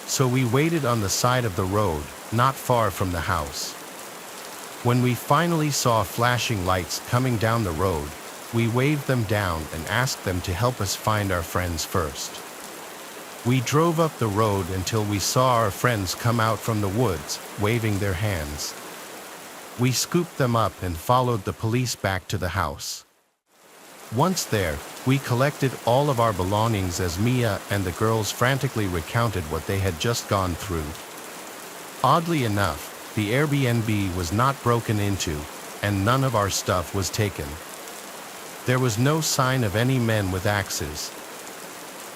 So we waited on the side of the road, not far from the house. When we finally saw flashing lights coming down the road, we waved them down and asked them to help us find our friends first. We drove up the road until we saw our friends come out from the woods, waving their hands. We scooped them up and followed the police back to the house. Once there, we collected all of our belongings as Mia and the girls frantically recounted what they had just gone through. Oddly enough, the Airbnb was not broken into, and none of our stuff was taken. There was no sign of any men with axes.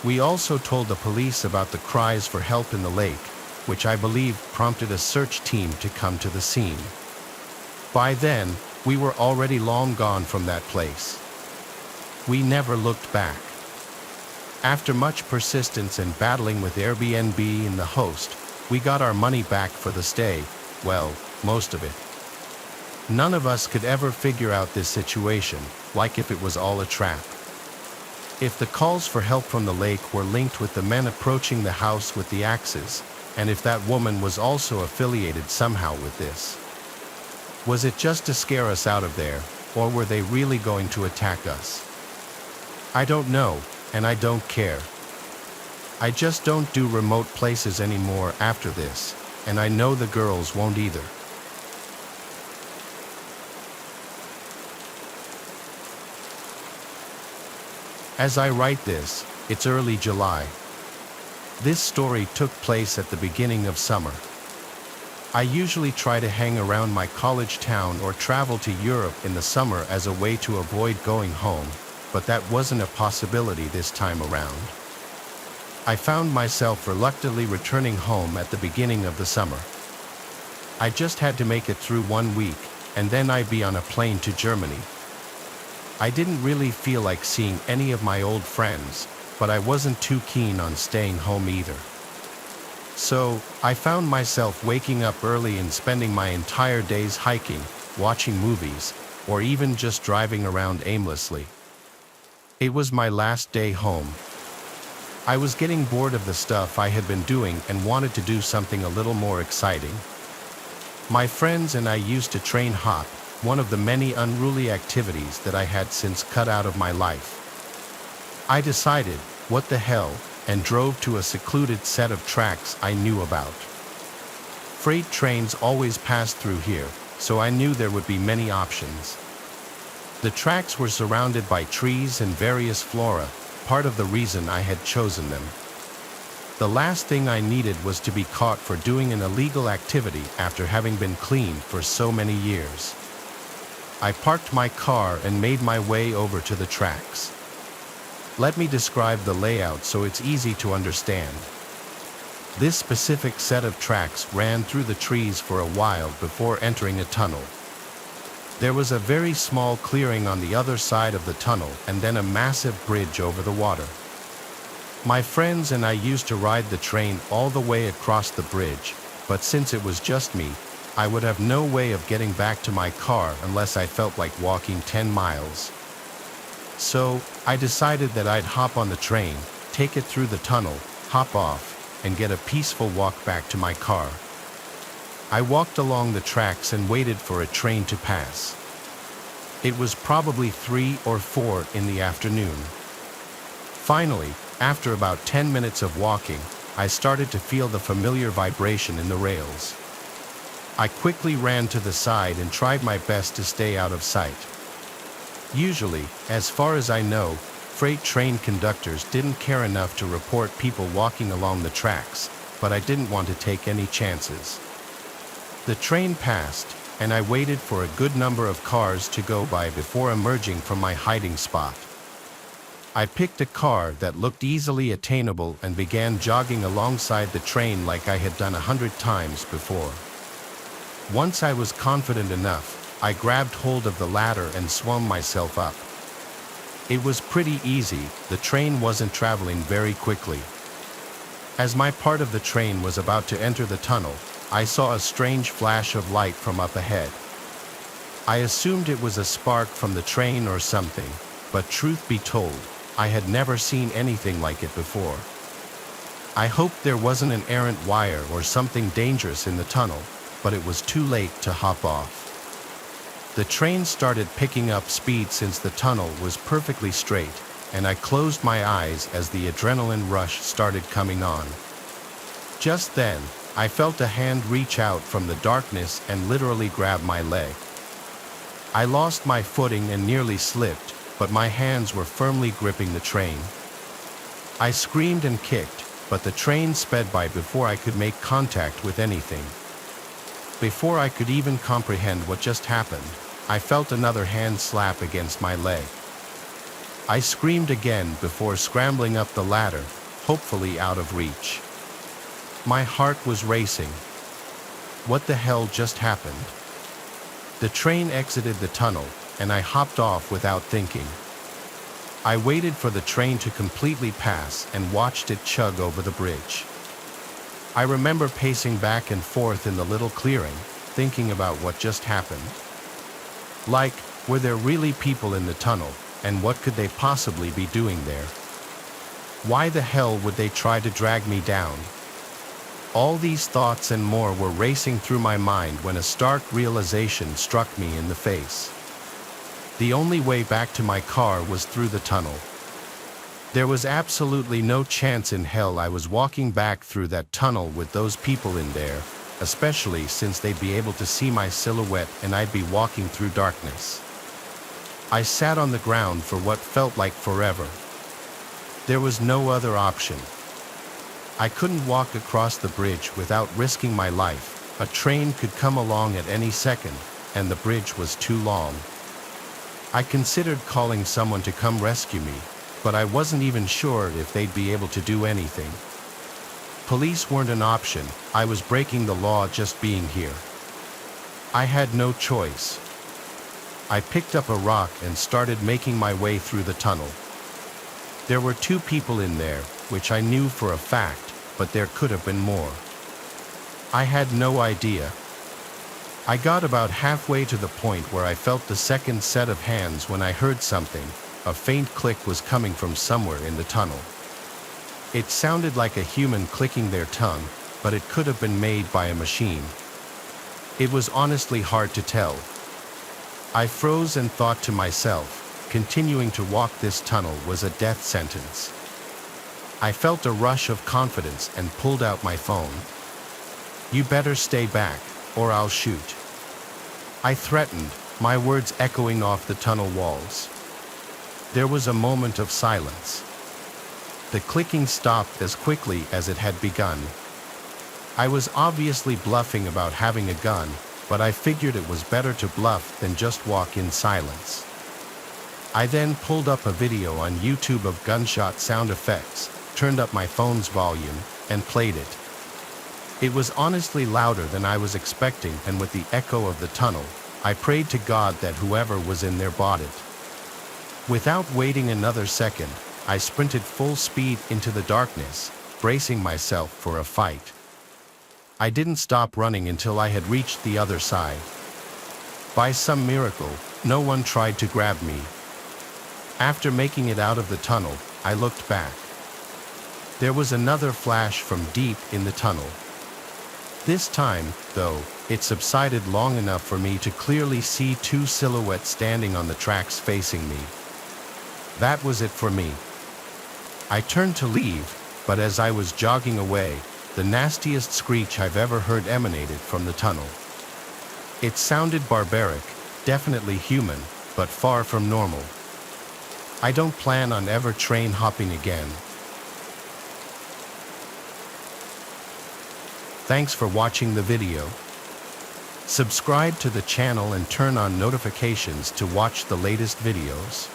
We also told the police about the cries for help in the lake, which I believe prompted a search team to come to the scene. By then, we were already long gone from that place. We never looked back. After much persistence and battling with Airbnb and the host, we got our money back for the stay, well, most of it. None of us could ever figure out this situation, like if it was all a trap. If the calls for help from the lake were linked with the men approaching the house with the axes, and if that woman was also affiliated somehow with this. Was it just to scare us out of there, or were they really going to attack us? I don't know, and I don't care. I just don't do remote places anymore after this, and I know the girls won't either. As I write this, it's early July. This story took place at the beginning of summer. I usually try to hang around my college town or travel to Europe in the summer as a way to avoid going home, but that wasn't a possibility this time around. I found myself reluctantly returning home at the beginning of the summer. I just had to make it through 1 week, and then I'd be on a plane to Germany. I didn't really feel like seeing any of my old friends, but I wasn't too keen on staying home either. So, I found myself waking up early and spending my entire days hiking, watching movies, or even just driving around aimlessly. It was my last day home. I was getting bored of the stuff I had been doing and wanted to do something a little more exciting. My friends and I used to train hop, one of the many unruly activities that I had since cut out of my life. I decided, what the hell, and drove to a secluded set of tracks I knew about. Freight trains always passed through here, so I knew there would be many options. The tracks were surrounded by trees and various flora, part of the reason I had chosen them. The last thing I needed was to be caught for doing an illegal activity after having been clean for so many years. I parked my car and made my way over to the tracks. Let me describe the layout so it's easy to understand. This specific set of tracks ran through the trees for a while before entering a tunnel. There was a very small clearing on the other side of the tunnel and then a massive bridge over the water. My friends and I used to ride the train all the way across the bridge, but since it was just me, I would have no way of getting back to my car unless I felt like walking 10 miles. So, I decided that I'd hop on the train, take it through the tunnel, hop off, and get a peaceful walk back to my car. I walked along the tracks and waited for a train to pass. It was probably 3 or 4 in the afternoon. Finally, after about 10 minutes of walking, I started to feel the familiar vibration in the rails. I quickly ran to the side and tried my best to stay out of sight. Usually, as far as I know, freight train conductors didn't care enough to report people walking along the tracks, but I didn't want to take any chances. The train passed, and I waited for a good number of cars to go by before emerging from my hiding spot. I picked a car that looked easily attainable and began jogging alongside the train like I had done 100 times before. Once I was confident enough, I grabbed hold of the ladder and swung myself up. It was pretty easy, the train wasn't traveling very quickly. As my part of the train was about to enter the tunnel, I saw a strange flash of light from up ahead. I assumed it was a spark from the train or something, but truth be told, I had never seen anything like it before. I hoped there wasn't an errant wire or something dangerous in the tunnel, but it was too late to hop off. The train started picking up speed since the tunnel was perfectly straight, and I closed my eyes as the adrenaline rush started coming on. Just then, I felt a hand reach out from the darkness and literally grab my leg. I lost my footing and nearly slipped, but my hands were firmly gripping the train. I screamed and kicked, but the train sped by before I could make contact with anything. Before I could even comprehend what just happened, I felt another hand slap against my leg. I screamed again before scrambling up the ladder, hopefully out of reach. My heart was racing. What the hell just happened? The train exited the tunnel, and I hopped off without thinking. I waited for the train to completely pass and watched it chug over the bridge. I remember pacing back and forth in the little clearing, thinking about what just happened. Like, were there really people in the tunnel, and what could they possibly be doing there? Why the hell would they try to drag me down? All these thoughts and more were racing through my mind when a stark realization struck me in the face. The only way back to my car was through the tunnel. There was absolutely no chance in hell I was walking back through that tunnel with those people in there, especially since they'd be able to see my silhouette and I'd be walking through darkness. I sat on the ground for what felt like forever. There was no other option. I couldn't walk across the bridge without risking my life. A train could come along at any second, and the bridge was too long. I considered calling someone to come rescue me, but I wasn't even sure if they'd be able to do anything. Police weren't an option. I was breaking the law just being here. I had no choice. I picked up a rock and started making my way through the tunnel. There were 2 people in there, which I knew for a fact, but there could have been more. I had no idea. I got about halfway to the point where I felt the second set of hands when I heard something. A faint click was coming from somewhere in the tunnel. It sounded like a human clicking their tongue, but it could have been made by a machine. It was honestly hard to tell. I froze and thought to myself, continuing to walk this tunnel was a death sentence. I felt a rush of confidence and pulled out my phone. "You better stay back, or I'll shoot," I threatened, my words echoing off the tunnel walls. There was a moment of silence. The clicking stopped as quickly as it had begun. I was obviously bluffing about having a gun, but I figured it was better to bluff than just walk in silence. I then pulled up a video on YouTube of gunshot sound effects, turned up my phone's volume, and played it. It was honestly louder than I was expecting, and with the echo of the tunnel, I prayed to God that whoever was in there bought it. Without waiting another second, I sprinted full speed into the darkness, bracing myself for a fight. I didn't stop running until I had reached the other side. By some miracle, no one tried to grab me. After making it out of the tunnel, I looked back. There was another flash from deep in the tunnel. This time, though, it subsided long enough for me to clearly see 2 silhouettes standing on the tracks facing me. That was it for me. I turned to leave, but as I was jogging away, the nastiest screech I've ever heard emanated from the tunnel. It sounded barbaric, definitely human, but far from normal. I don't plan on ever train hopping again. Thanks for watching the video. Subscribe to the channel and turn on notifications to watch the latest videos.